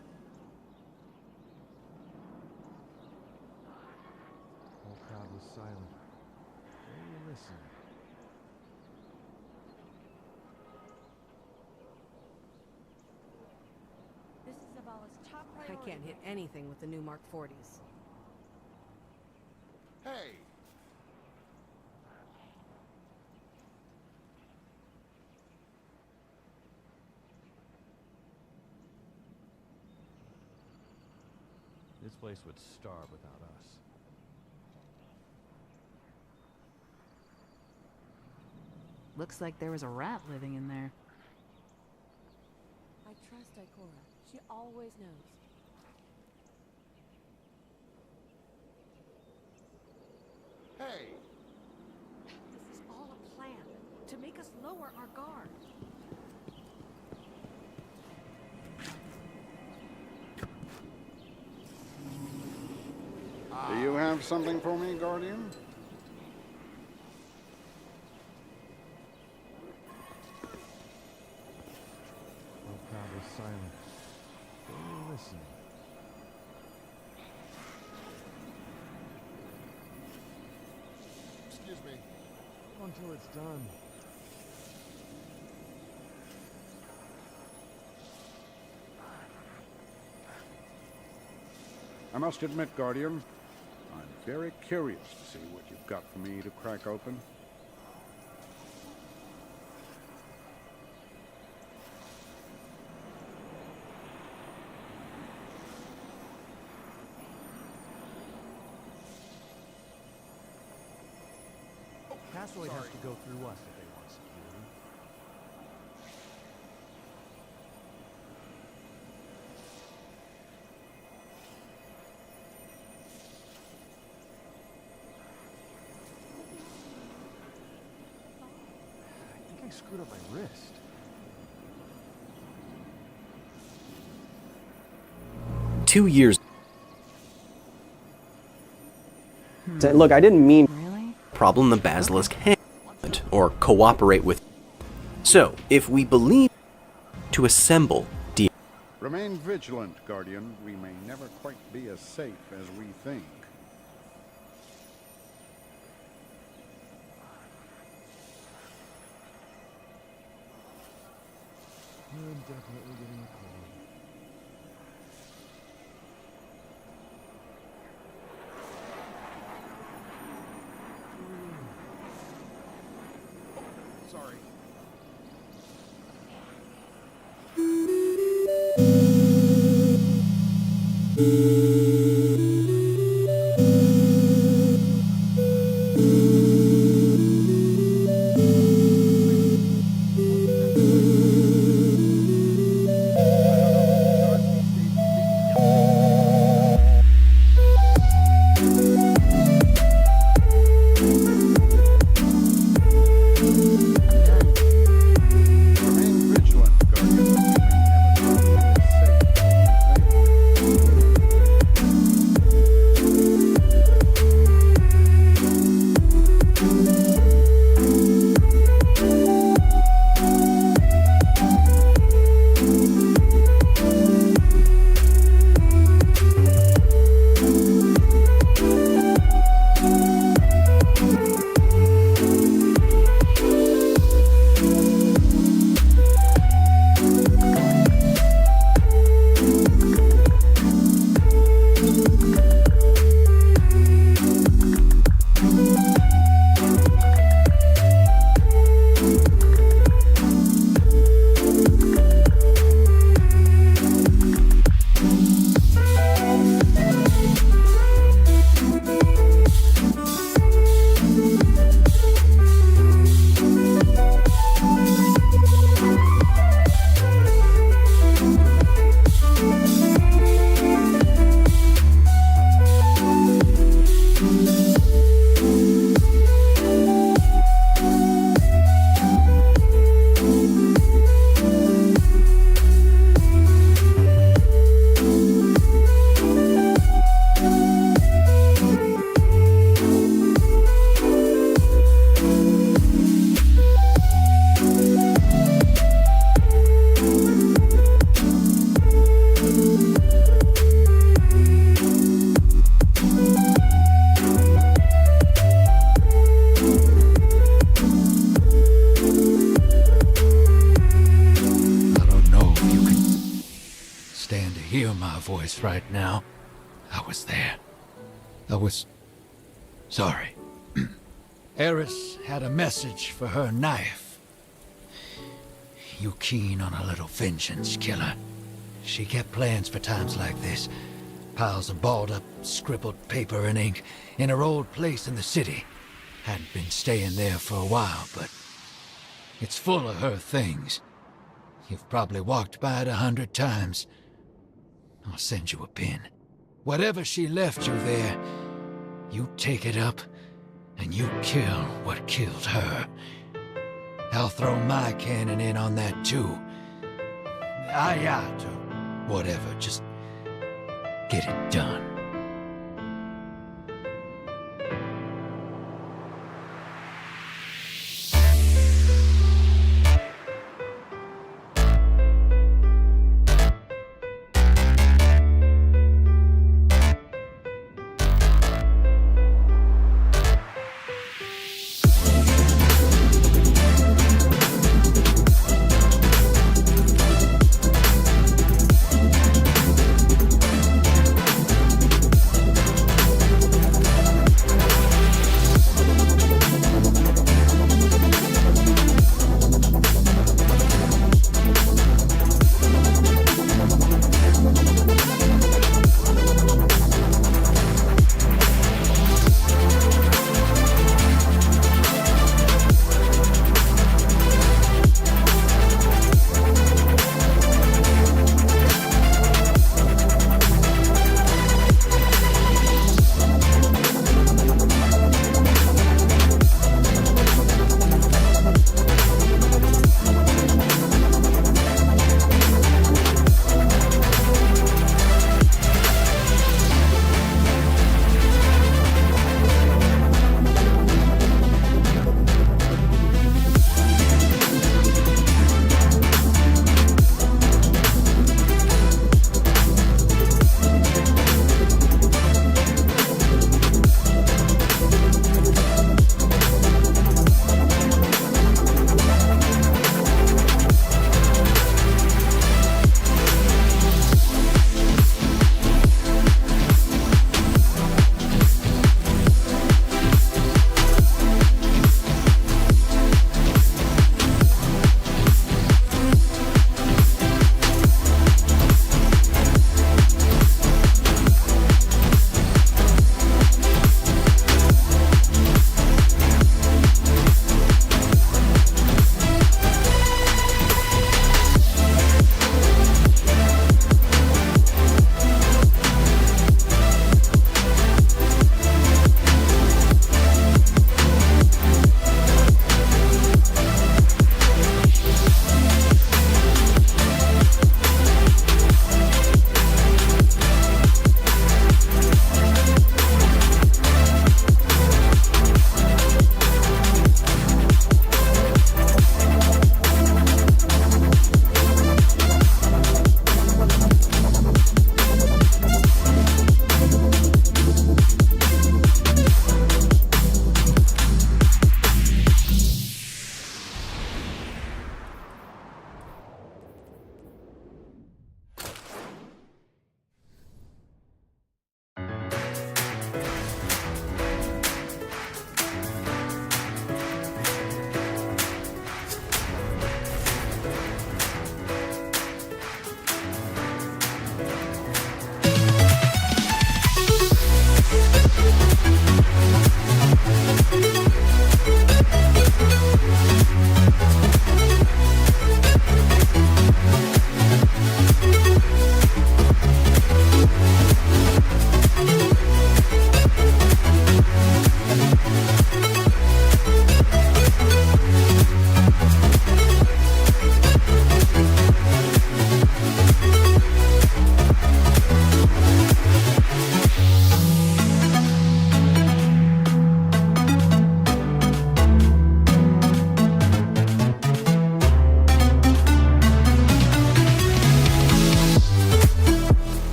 Whole crowd was silent. They listened. This is Zavala's top I priority. can't hit anything with the new Mark 40s. Hey. This place would starve without us. Looks like there was a rat living in there. I trust Ikora. She always knows. Hey. This is all a plan to make us lower our guard. Do you have something for me, Guardian? Whole crowd was silent. They listened. Excuse me. Until it's done. I must admit, Guardian, I'm very curious to see what you've got for me to crack open. asteroid has to go through us if they want security. I think I screwed up my wrist. Two years. Look, I didn't mean problem the basilisk has or cooperate with. So, if we believe to assemble Remain vigilant, Guardian. We may never quite be as safe as we think. I'm definitely getting a call. Sorry. Voice right now. I was there. I was sorry. Eris had a message for her knife. You keen on a little vengeance, killer? She kept plans for times like this. Piles of balled up, scribbled paper and ink in her old place in the city. Hadn't been staying there for a while, but it's full of her things. You've probably walked by it 100 times. I'll send you a pin. Whatever she left you there, you take it up and you kill what killed her. I'll throw my cannon in on that too. Ayat or whatever, just get it done.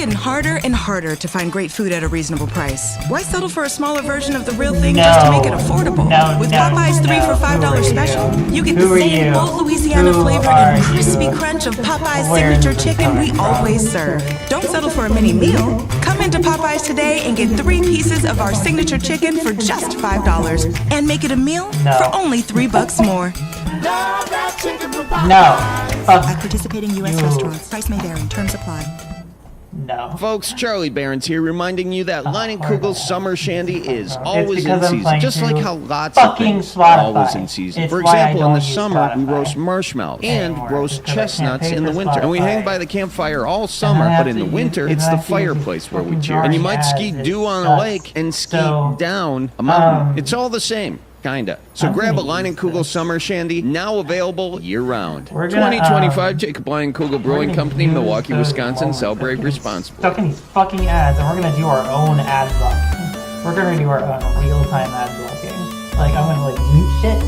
getting harder and harder to find great food at a reasonable price. Why settle for a smaller version of the real thing just to make it affordable? With Popeye's 3 for $5 special, you get the same old Louisiana flavored and crispy crunch of Popeye's signature chicken we always serve. Don't settle for a mini meal. Come into Popeye's today and get 3 pieces of our signature chicken for just $5 and make it a meal for only $3 more. No. Fuck. At participating U.S. restaurants, price may vary. Terms apply. No. Folks, Charlie Barons here, reminding you that Leinenkugel's Summer Shandy is always in because I'm season, playing just like through how lots of fucking things are always Spotify. in season. It's For why I example, in the don't use summer, we Spotify roast marshmallows and anymore, roast because I can't chestnuts pay in the for winter. And we hang Spotify. by the campfire all And summer, I have but in to the use- winter, and it's I the have to use fireplace where we fucking cheer. And you might ads. ski It dew on a sucks. lake and ski So, down a mountain. It's all the same. Kinda. So I'm grab a gonna use Leinenkugel Summer Shandy, now available year-round. We're gonna, 2025 Jacob Leinenkugel Brewing gonna Company, use Milwaukee, those Wisconsin. moments Celebrate that get responsibly. stuck in these fucking ads, and we're gonna do our own ad blocking. We're gonna do our own real-time ad blocking. Like, I'm gonna, like, mute shit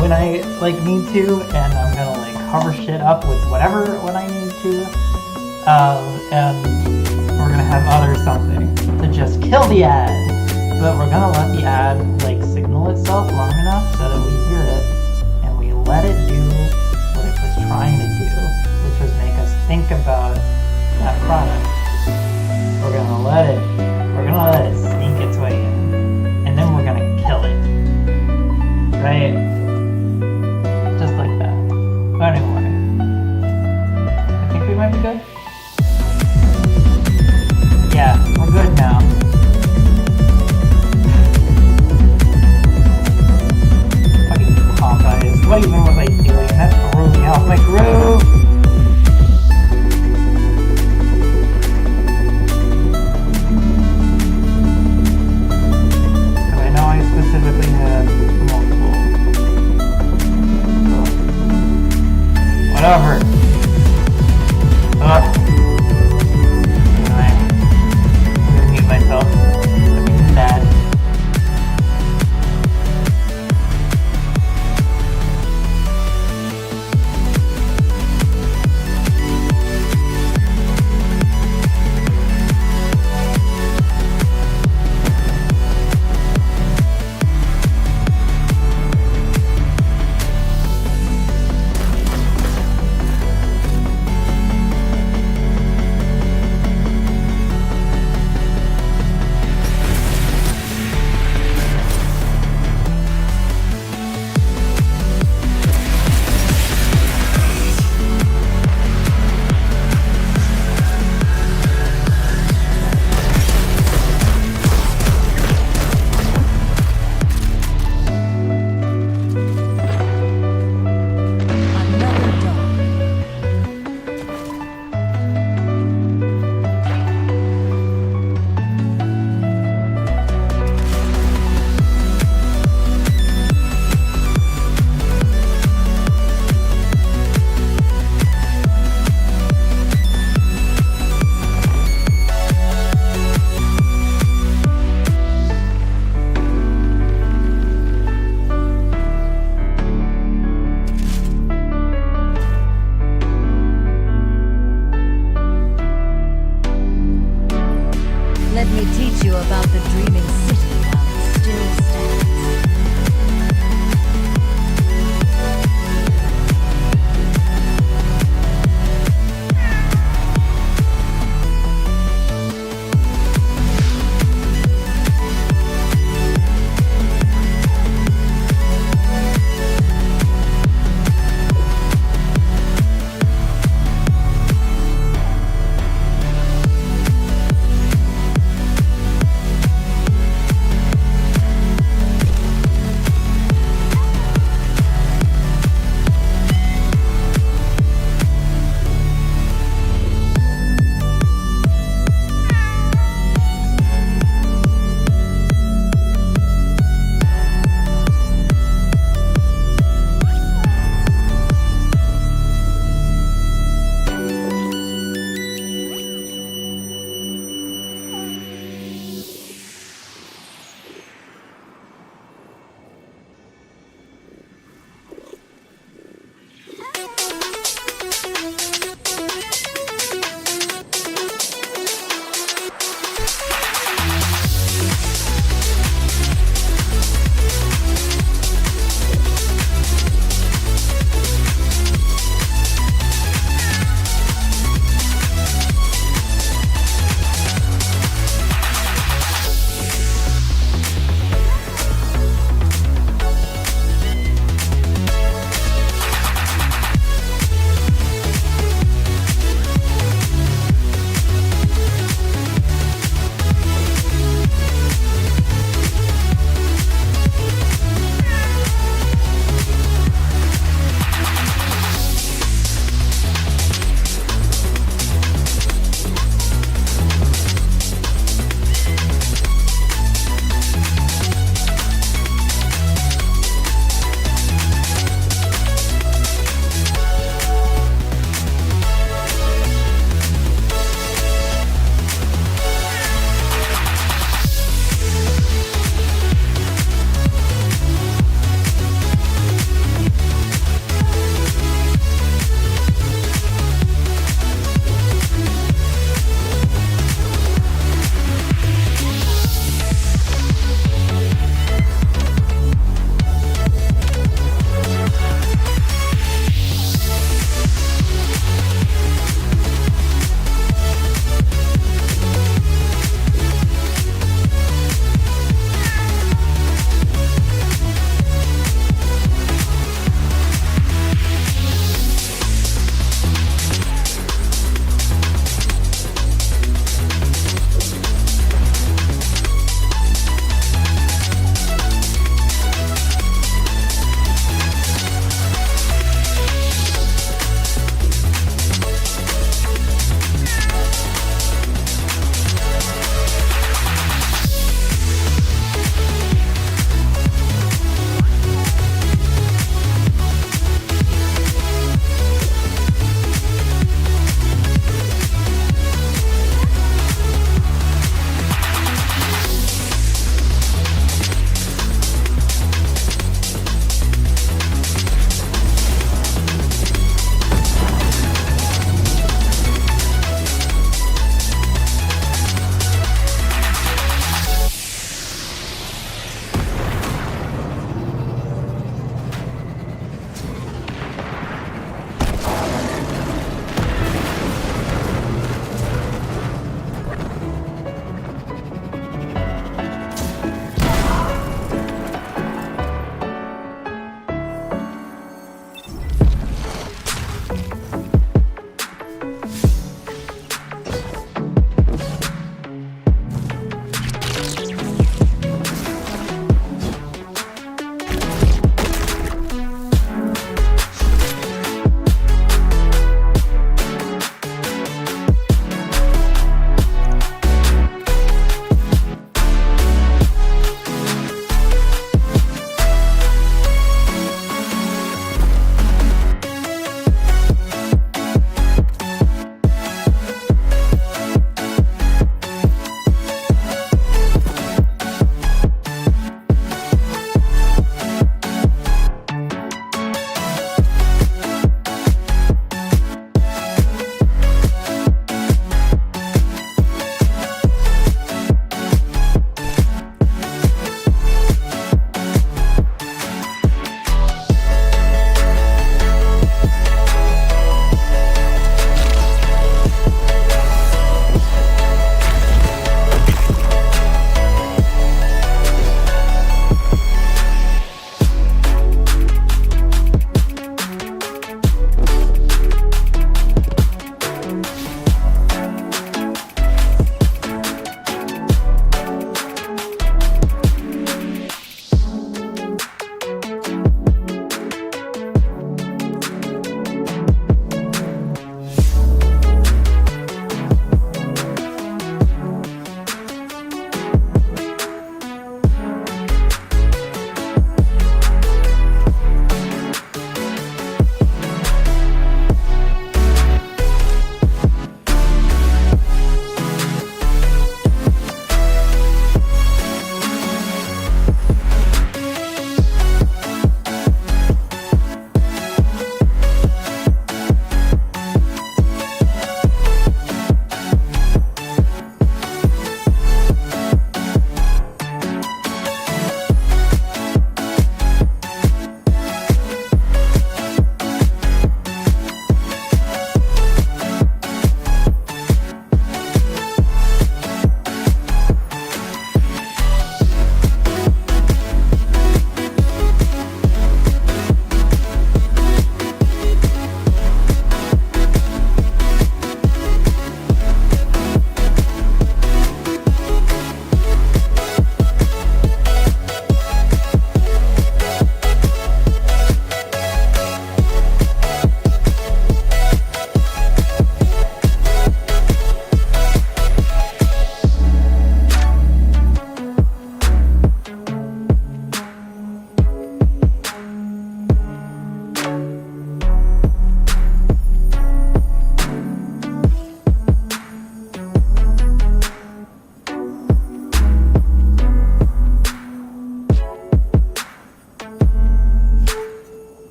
when I, like, need to, and I'm gonna, like, cover shit up with whatever when I need to. And we're gonna have other something to just kill the ad. But we're gonna let the ad, like, signal itself long enough so that we hear it, and we let it do what it was trying to do, which was make us think about that product. We're gonna let it sneak its way in, and then we're gonna kill it. Right? Just like that. But anyway, I think we might be good. Yeah, we're good now. Popeyes. What even was I doing? That threw me off my groove. Because I know I specifically had multiple. Whatever. Ugh. Anyway, I'm gonna mute myself. Looking bad.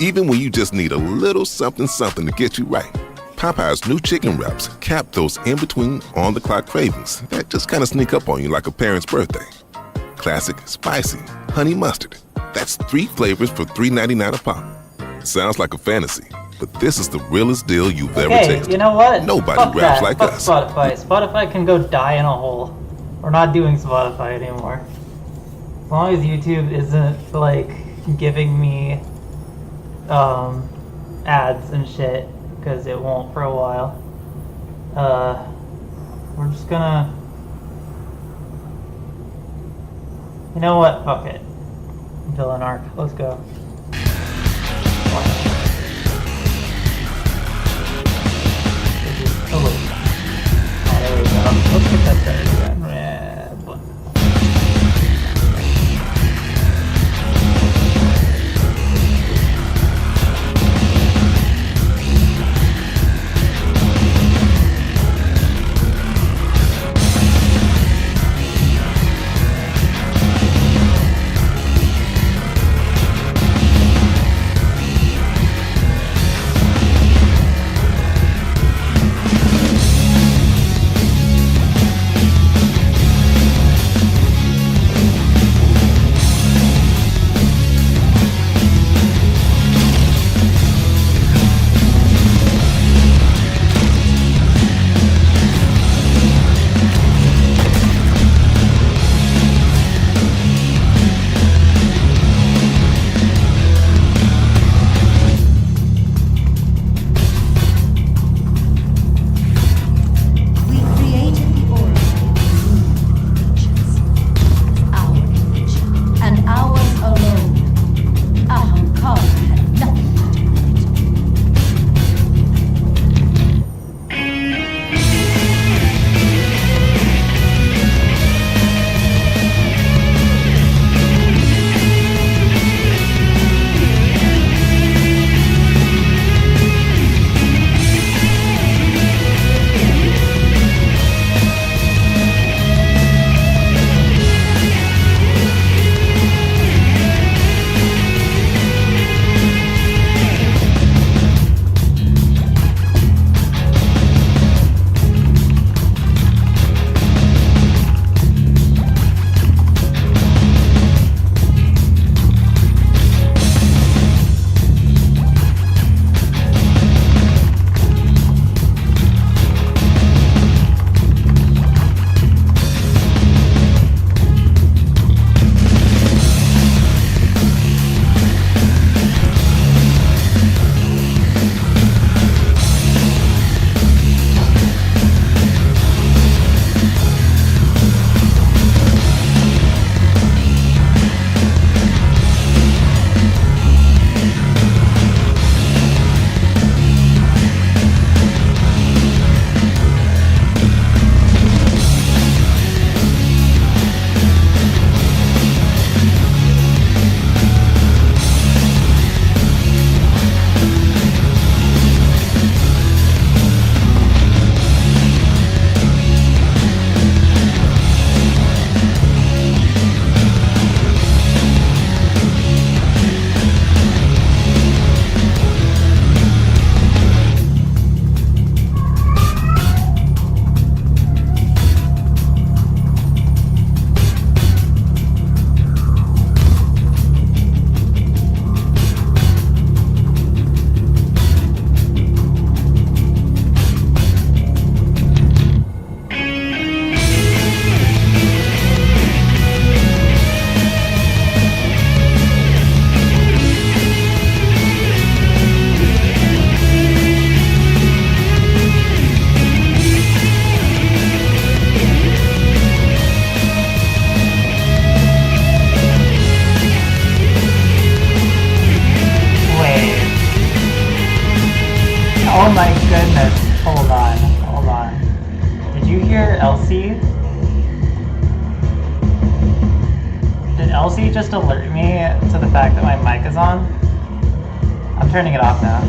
even when you just need a little something to get you right. Popeye's new chicken wraps cap those in-between on-the-clock cravings that just kind of sneak up on you like a parent's birthday. Classic, spicy, honey mustard. That's 3 flavors for $3.99 a pop. Sounds like a fantasy, but this is the realest deal you've ever tasted. You know what? Nobody Fuck raps that. like Fuck us. Spotify can go die in a hole. We're not doing Spotify anymore. As long as YouTube isn't, like, giving me ads and shit, because it won't for a while. We're just gonna... You know what? Fuck it. Villain arc. Let's go. Oh, wait. Oh, there we go. Let's get that started again. Red button. Oh my goodness. Hold on. Did you hear Elsie? Did Elsie just alert me to the fact that my mic is on? I'm turning it off now.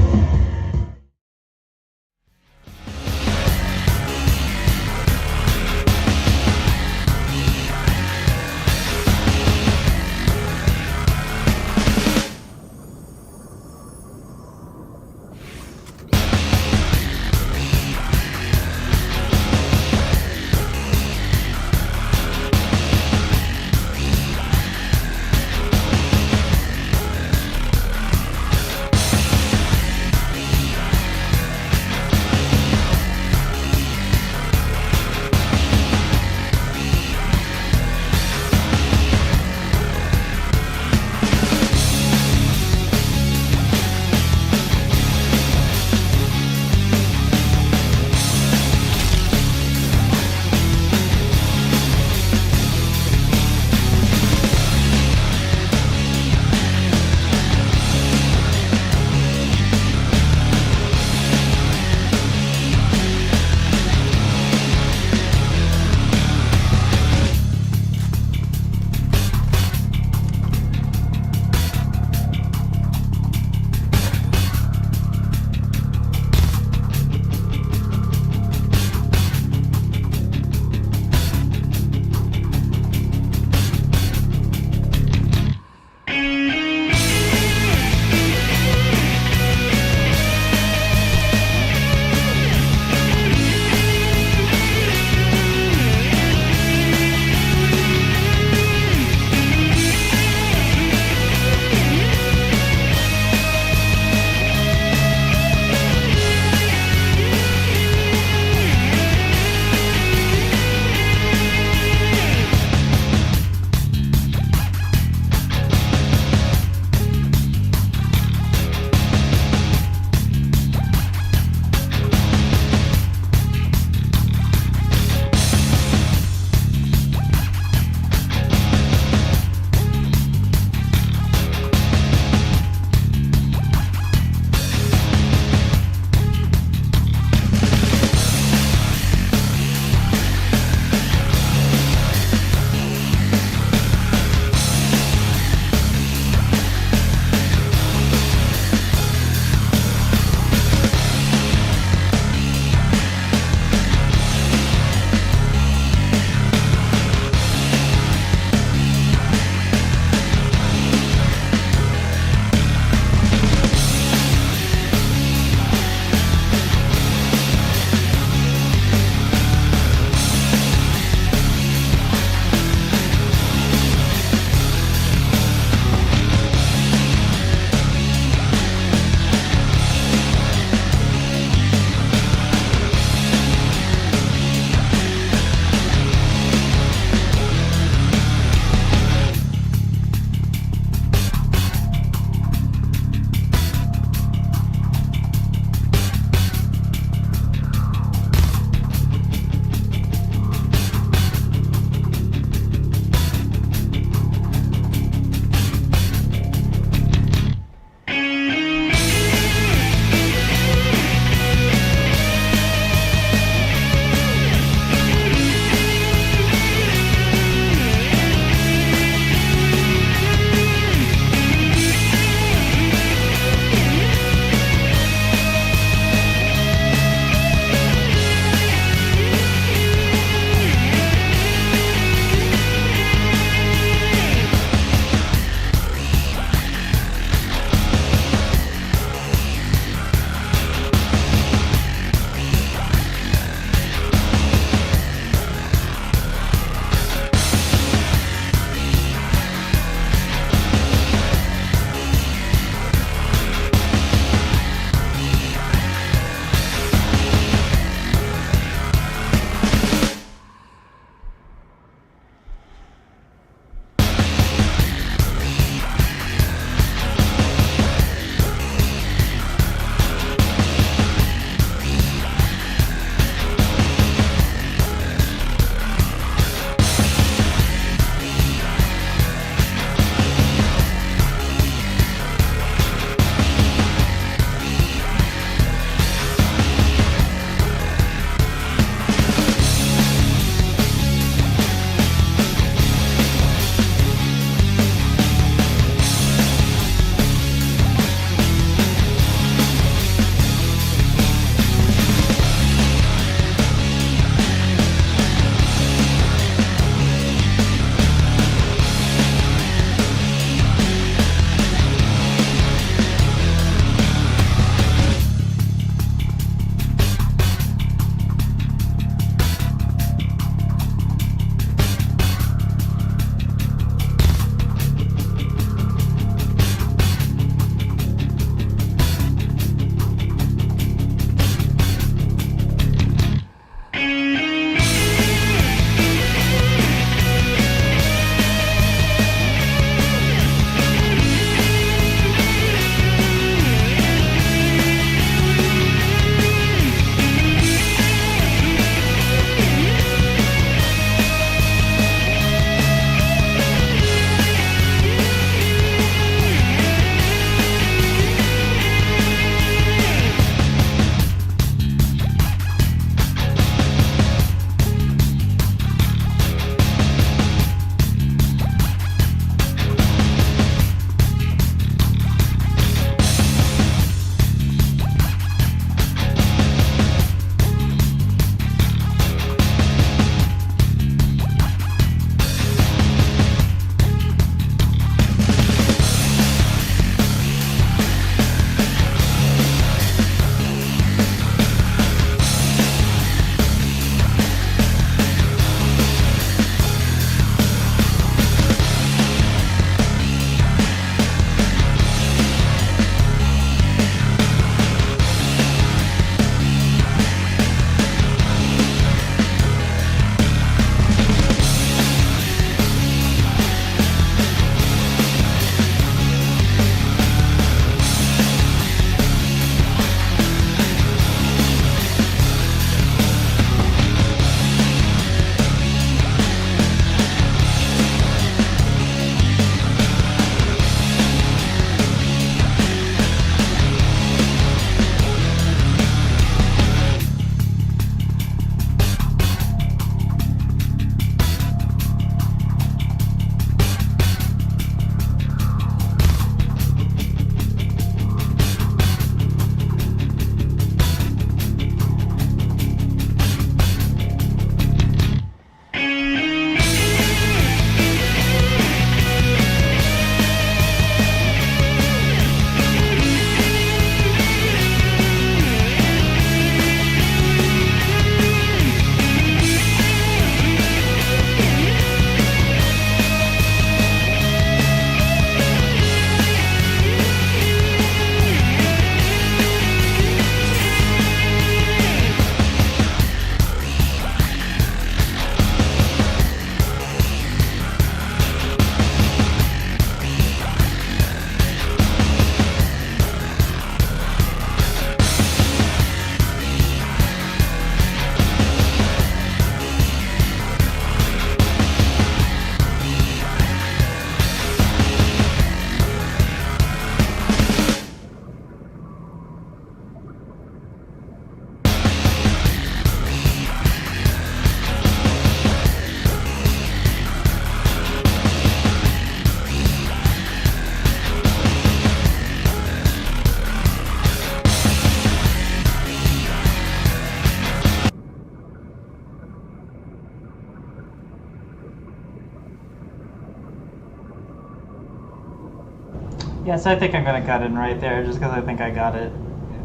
Yes, I think I'm gonna cut in right there just because I think I got it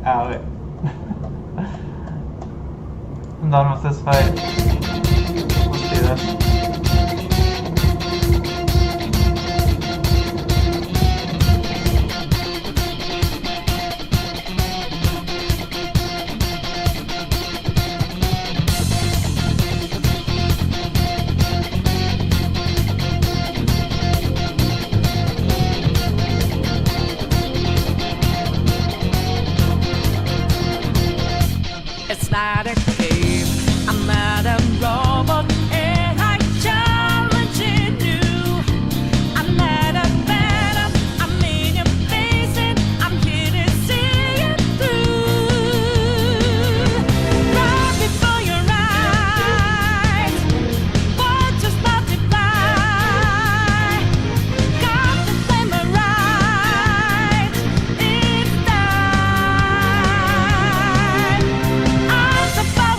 out. I'm done with this fight. Let's do this. It's not a game, I'm not a robot, and I challenging you. I'm not a phantom, I'm in your face, and I'm here to see it through. Right before your eyes, words just multiply. Got the flame right, it's time. I'm so far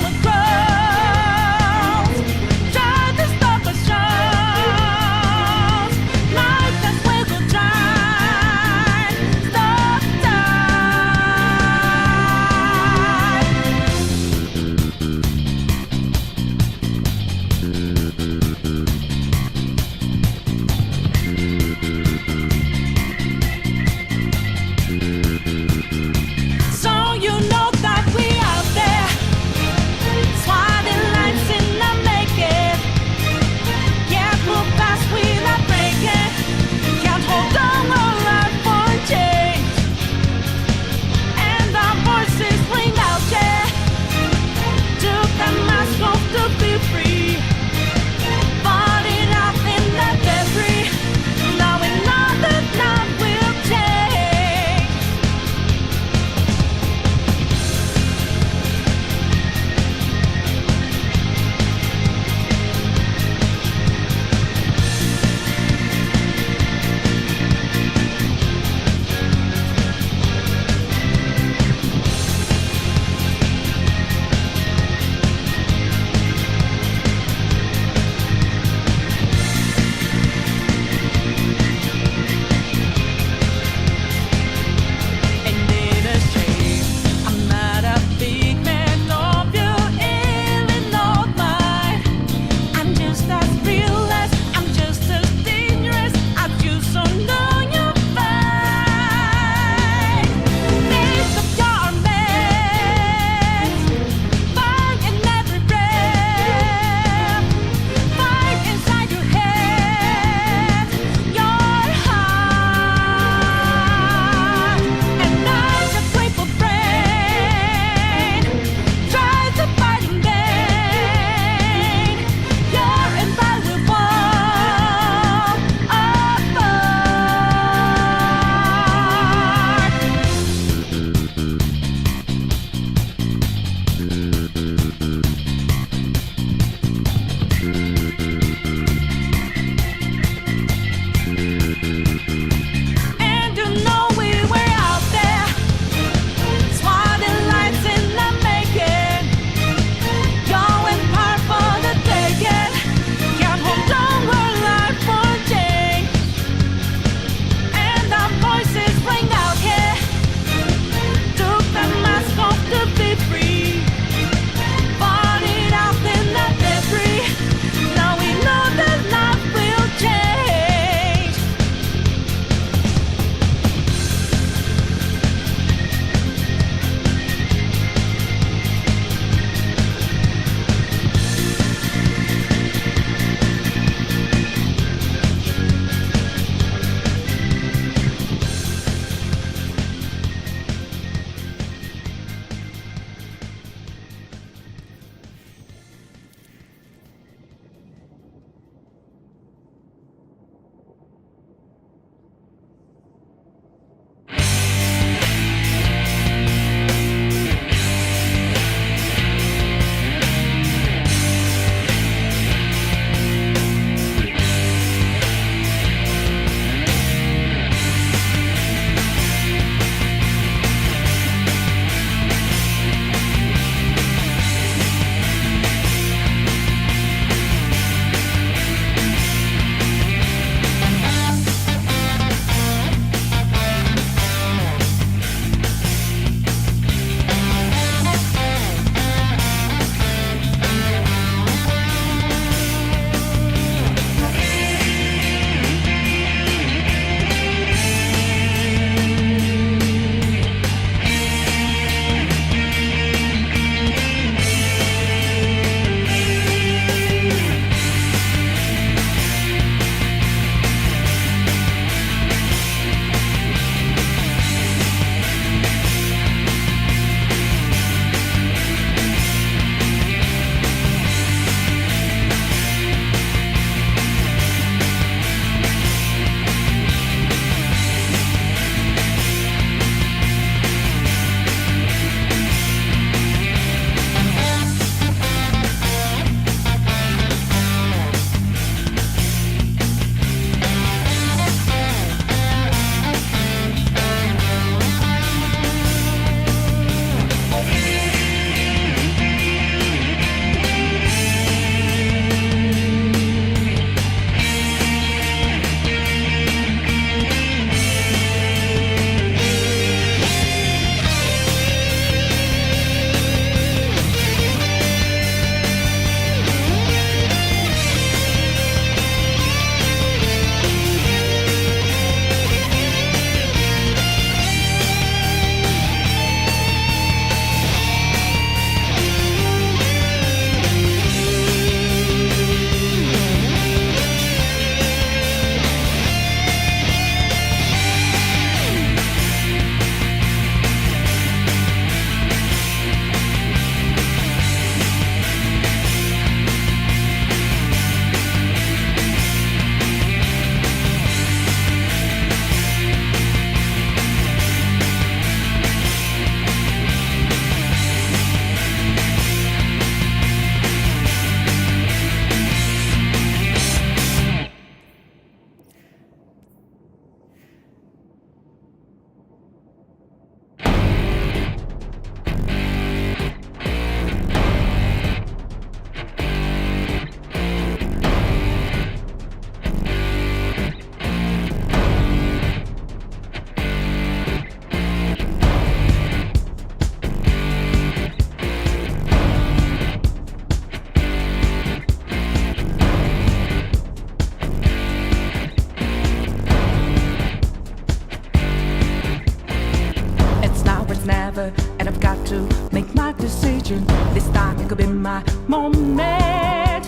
bad decision. This time it could be my moment.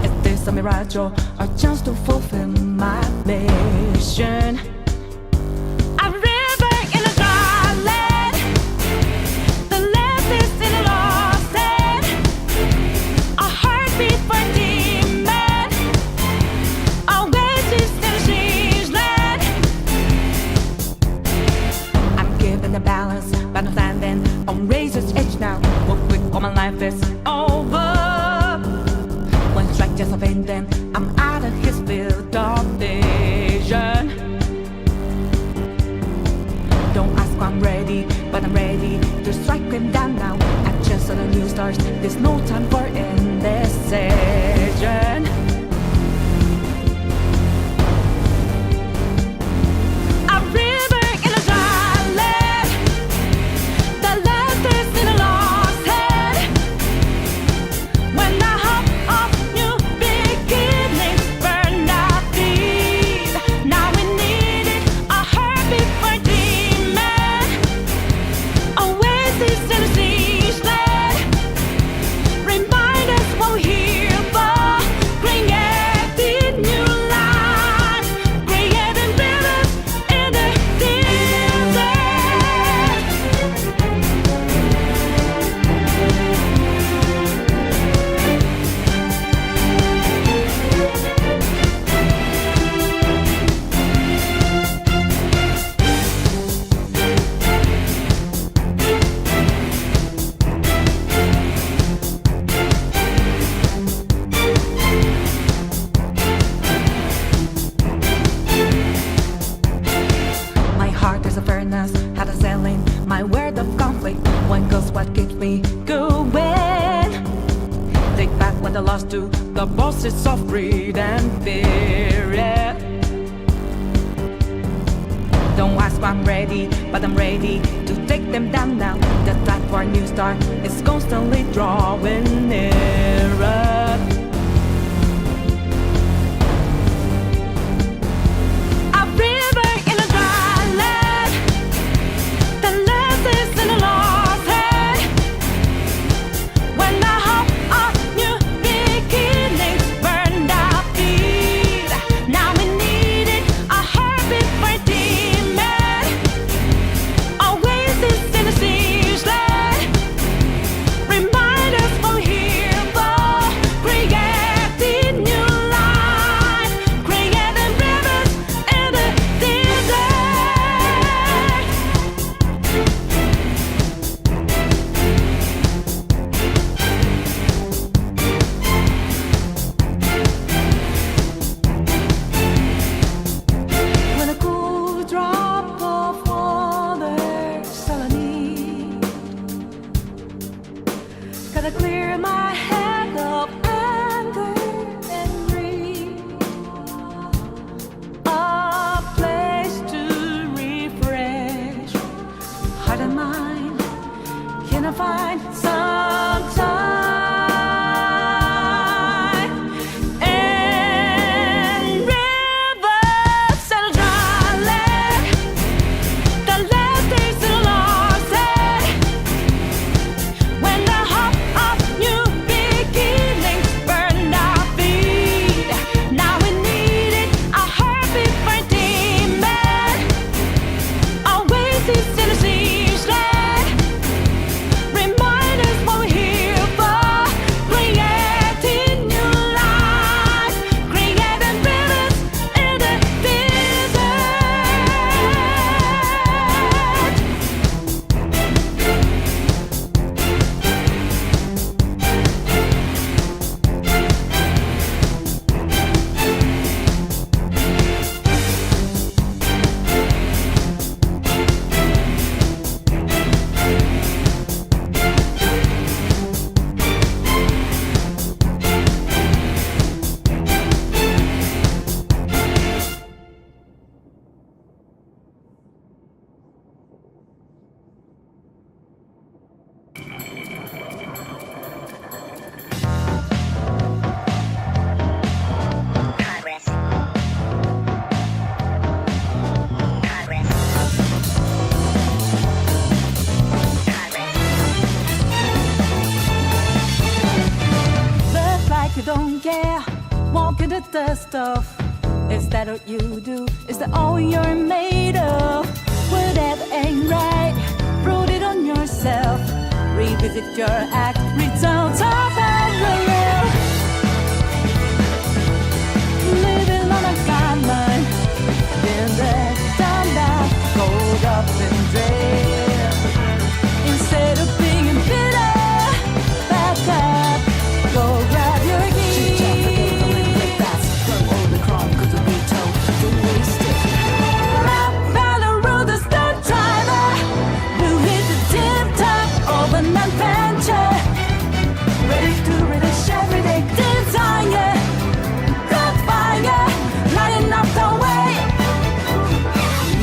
Is this a mirage or a chance to fulfill my mission? A river in a dry land, the last is in a lost land. A heartbeat for a demon, a oasis in a strange land. I'm giving the balance, but I'm standing on razor's edge now. Real quick, all my life is over. One strike just a vein, then I'm out of his field of vision. Don't ask why I'm ready, but I'm ready to strike him down now. I just saw the new stars, there's no time for indecision. A river in a dry land, the last is in a lost hand. When the hope of new beginnings burned our feet, now we need it, a heartbeat for a demon, oasis in a siege land. Remind us what we're here for, creating new life, creating rivers in the desert. My heart is a furnace, had a selling my word of conflict. One goes what keeps me going. Take back what I lost to the voices of greed and fear. Yeah. Don't ask why I'm ready, but I'm ready to take them down now. The time for a new start is constantly drawing nearer. A river in a dry land, the last is in a lost hand. When the hope of new beginnings burned our feet, now we need it, a heartbeat for a demon, oasis in a siege land. Remind us what we're here for, creating new life, creating rivers in the desert. When a cool drop of water's all I need, gotta clear my head of anger and greed. A place to refresh heart and mind. Can I find some time? And rivers and a dry land, the last days in a lost hand. When the hope of new beginnings burned our feet, now we need it, a heartbeat for a demon, oasis in a siege land. Remind us to the dust off. Is that what you do? Is that all you're made of? Well, that ain't right. Prove it on yourself. Revisit your act. Results of unreal. Living on a guideline. Then that down back, gold up and dead. Instead of being bitter, back up, go grab your keys. Throw all the crime, 'cause the veto, don't waste it. Follow road is the driver. Who hit the tip top of an adventure. Ready to relish every day. Desire, good fire, lighting up the way.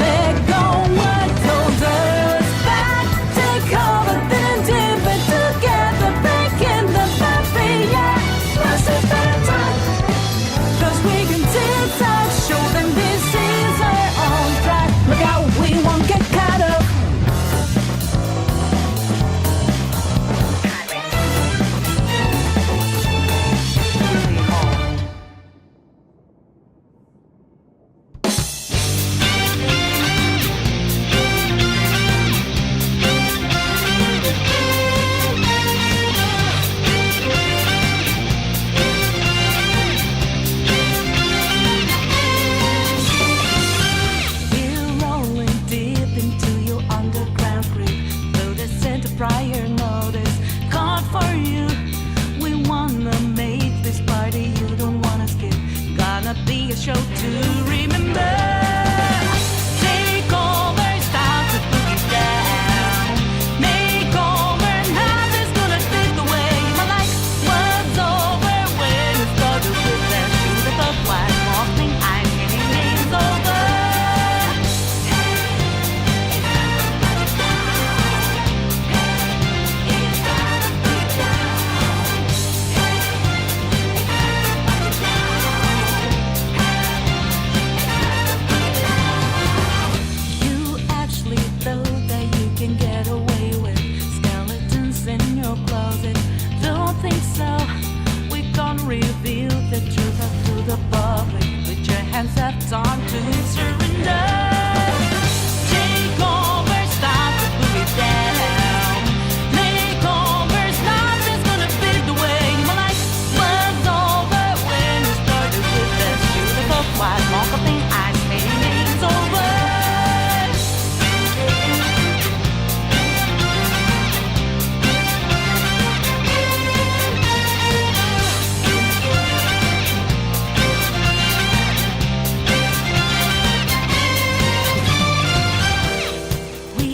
Let go what holds us back. Take over, then dip it together. Breaking the buffet, yeah. Plus it's better time. 'Cause we can zigzag, show them this is our own track. Look out, we won't get caught up. We're rolling deep into your underground creep. Though they sent a prior notice, called for you. We wanna make this party you don't wanna skip. Gonna be a show to remember. Take over, start to boogie down. Make over, nothing's gonna take away my life. Was over when it started with that shoot at the white walking. I'm getting names over. You actually thought that you can get away with skeletons in your closet. Don't think so. We can't reveal the truth up to the public. Put your hands up, time to surrender. Take over, start to put it down. Makeovers, nothing's gonna fade away. My life was over when it started with that shoot of a white marketing. I say names over. We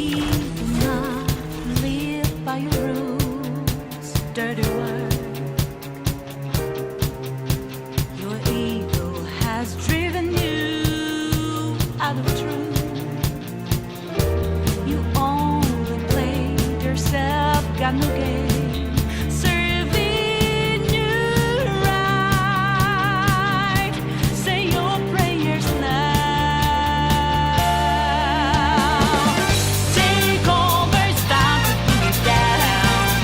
do not live by your rules, dirty work. Your ego has driven you out of truth. You only played yourself, got no game. Serving you right. Say your prayers now. Take over, start to put it down.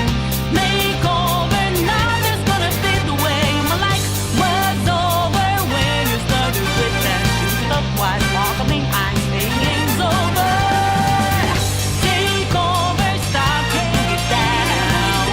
Make over, nothing's gonna fade away. My life was over when you started with that shoot of white welcoming. I'm saying game's over. Take over, start to put it down.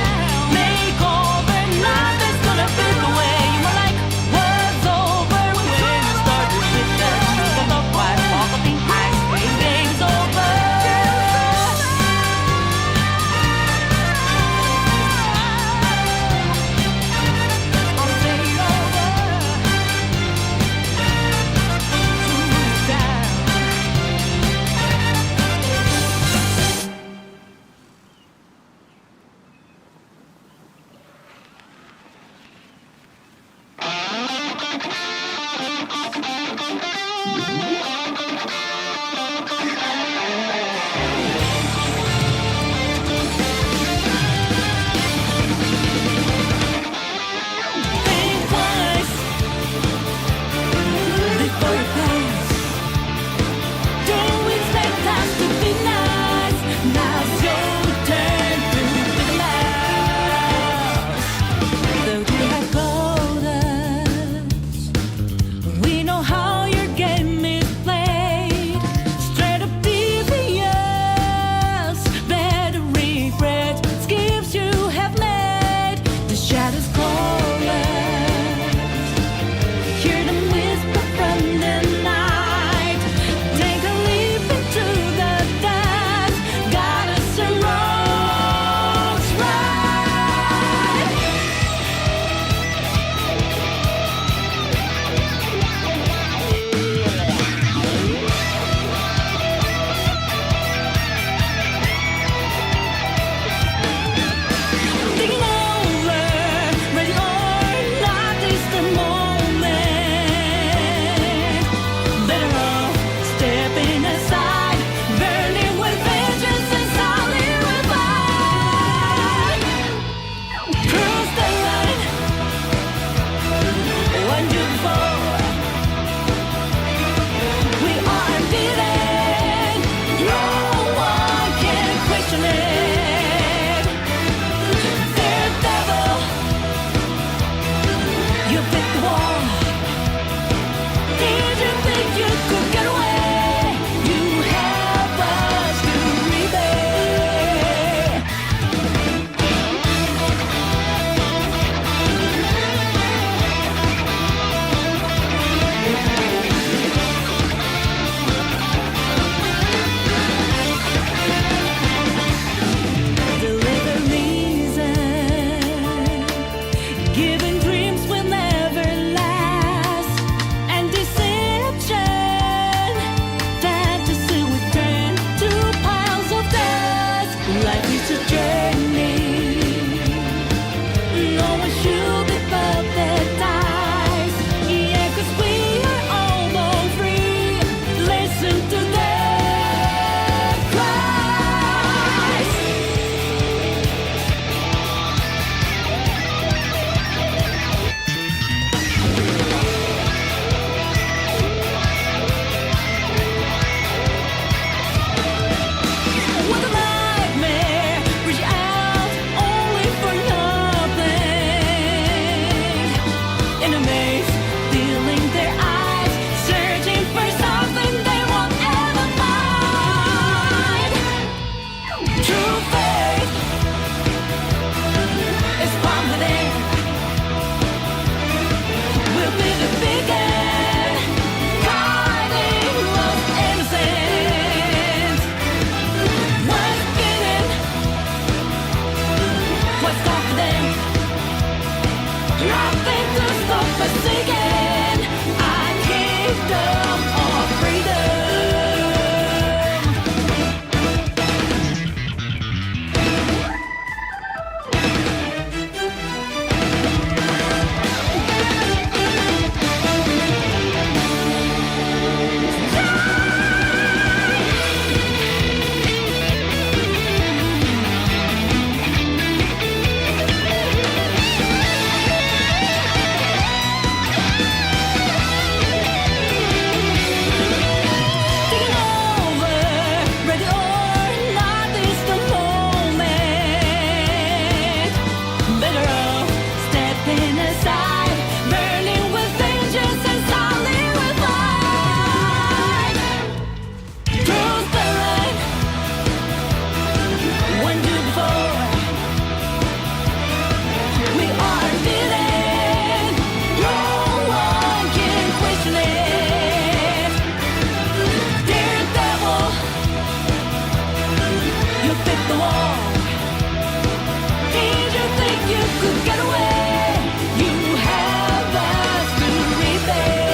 could get away. You have us to repay.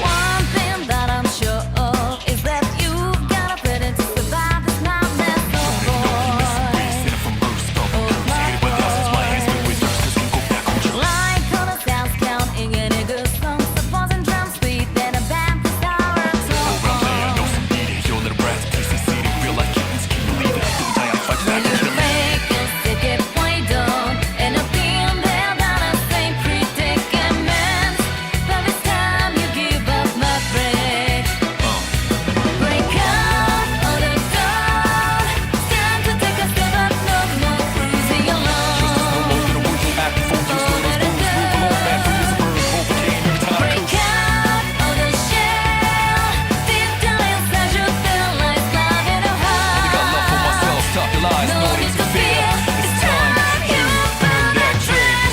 One thing that I'm sure of is that you've got a fit to survive this madness, oh boy. Like all the sounds counting any good songs, supposing drum speed, then a band for hour and so on. When you make us sick it way down, and a being there that I same predicament. But this time you give up my break. Break out of the dawn. It's time to take a step up, no more cruising alone. Break out of the shell. Deep down inside you feel like love in a heart. No need to fear. It's time you found that dream.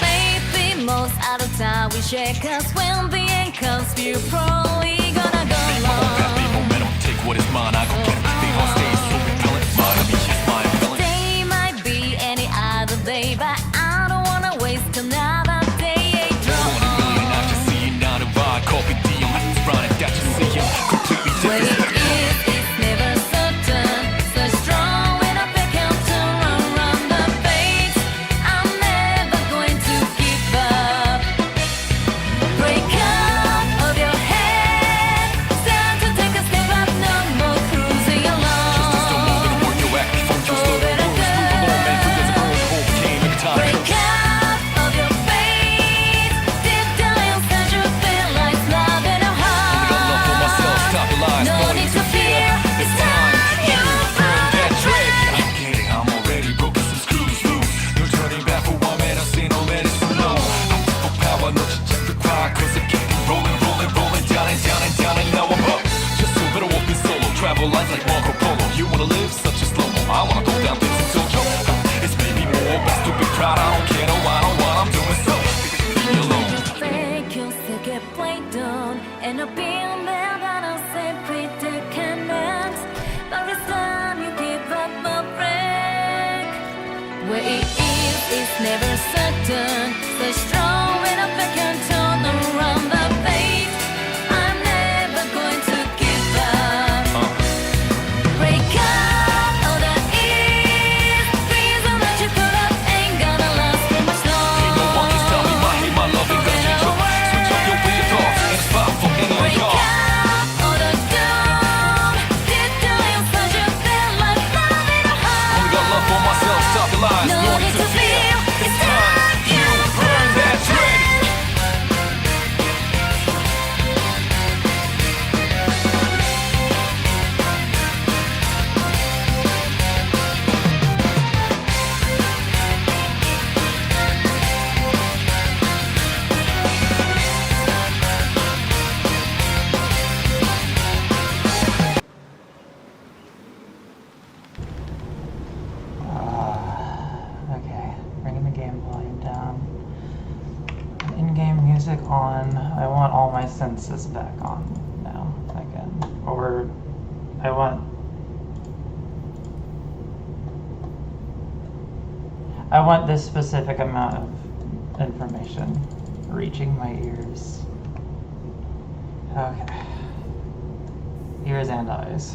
Maybe most of the time we shake us when the end comes. We're probably gonna go long. Day might be any other day, but I don't wanna waste another day drawn. Way is never certain, so strong when I pick out to run the fate. I'm never going to give up. Break out of your head. It's time to take a step up, no more cruising alone. Break out of your fate. Deep down inside you feel like love in a heart. No need to fear. It's time you found that dream. I'm already broken some screws loose. No turning back for one man. I've seen no medicine, no. I'm for power, no check the cry. Cause I keep rolling down and down and down. And now I'm up. Just so better walking solo. Travel lines like Marco Polo. You wanna live such a slow mo. I wanna go down things in Tojo. It's maybe more, but stupid proud. I don't care, no, I know what I'm doing. So, leave me alone. Fake you still get played down. And I've been there that I say predicament. But this time you give up my break. Where it is never certain. So strong when I pick and turn around the fate. I'm never going to give up. Break out of the east. Reason that you put up ain't gonna last for much long. Ain't no one can stop me. My love ain't got you. Switch up your way of thoughts. And it's far from any of y'all. Only got love for myself. Stop the lies. No need to fear. It's time you burn that dream. Okay, bringing the game volume down. In-game music on. I want all my senses back on now again. Or I want this specific amount of information reaching my ears. Okay. Ears and eyes.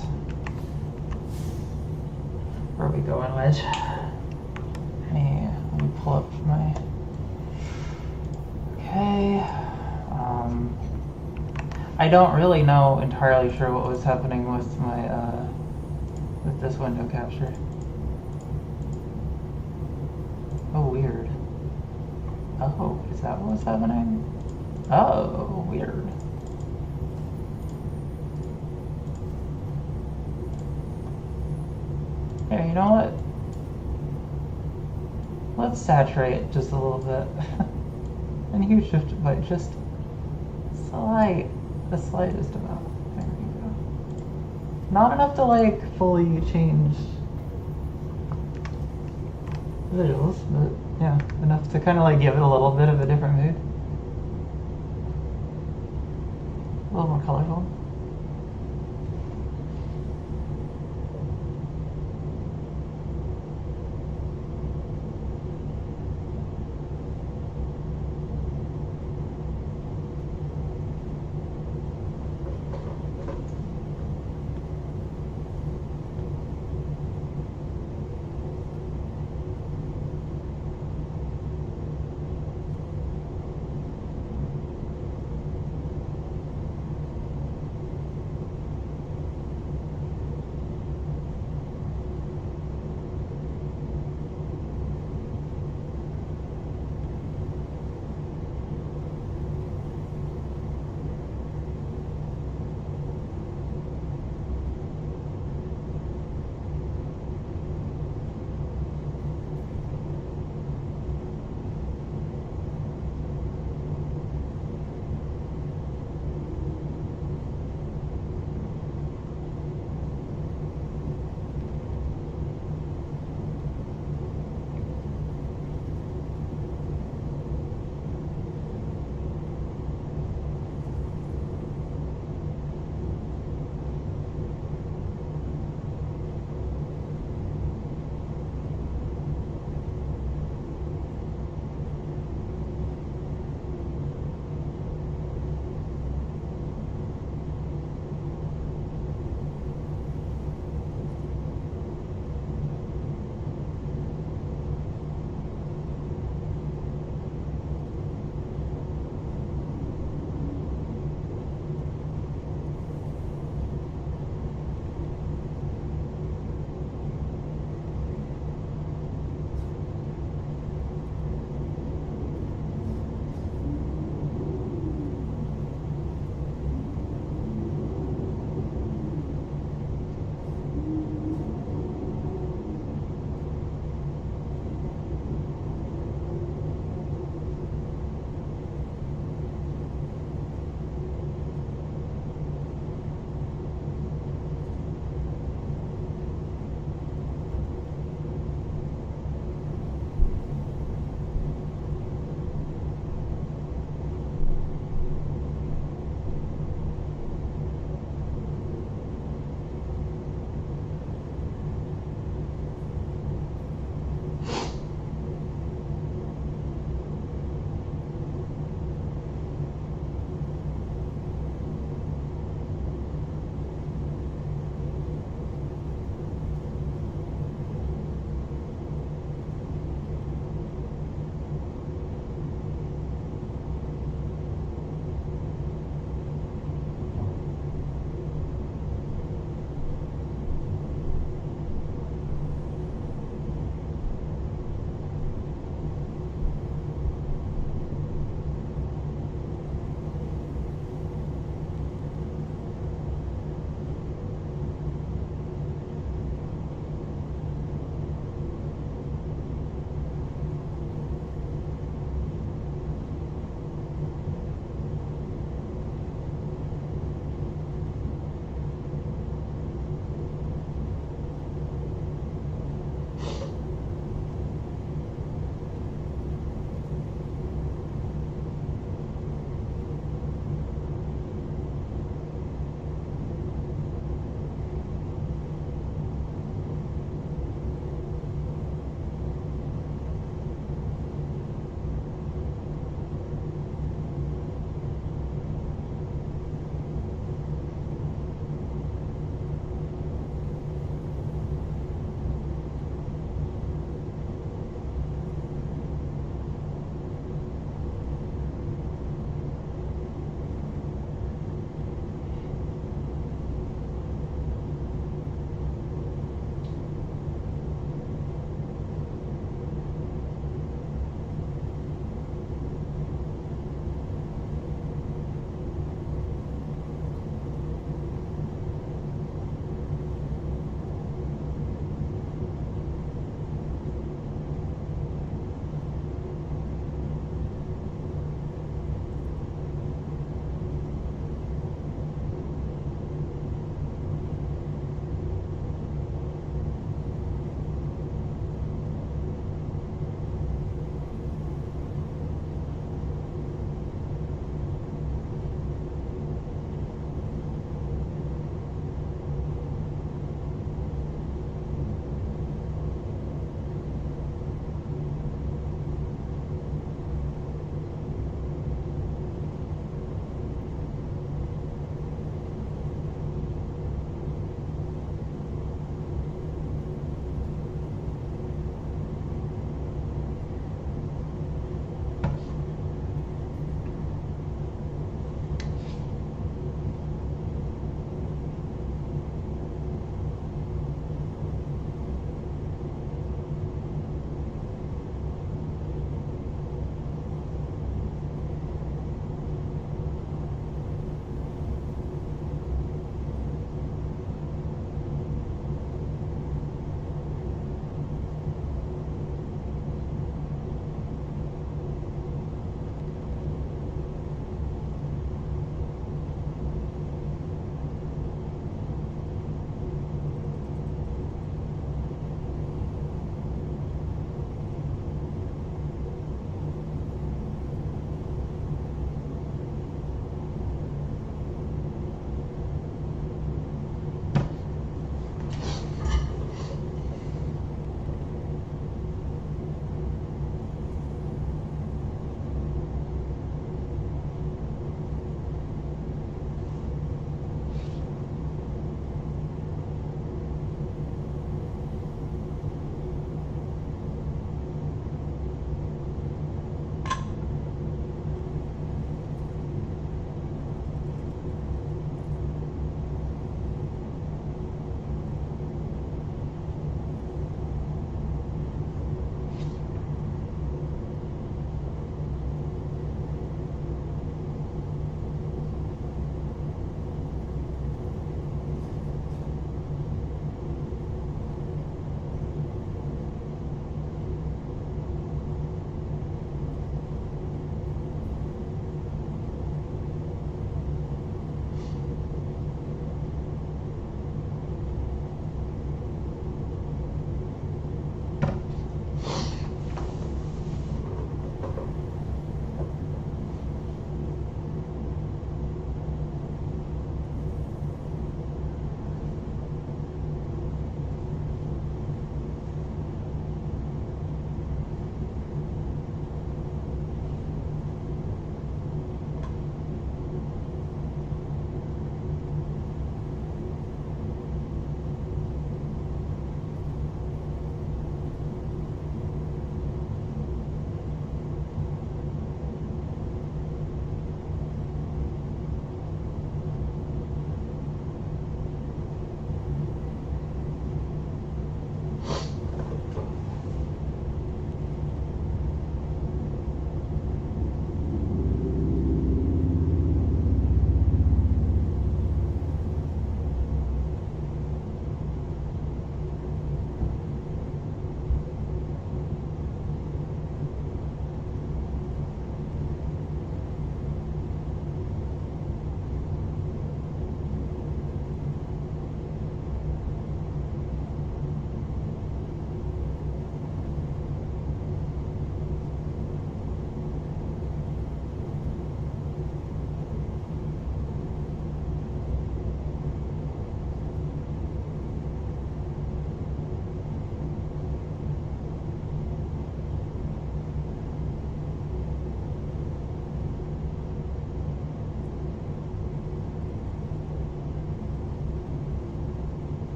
Where are we going, Wedge? Let me pull up my... Okay. I don't really know entirely sure what was happening with my, with this window capture. Oh, weird. Oh, is that what's happening? Oh, weird. Here, you know what? Let's saturate just a little bit. And you shift it by just the slightest amount. There we go. Not enough to like fully change visuals, but yeah, enough to kind of like give it a little bit of a different mood. A little more colorful.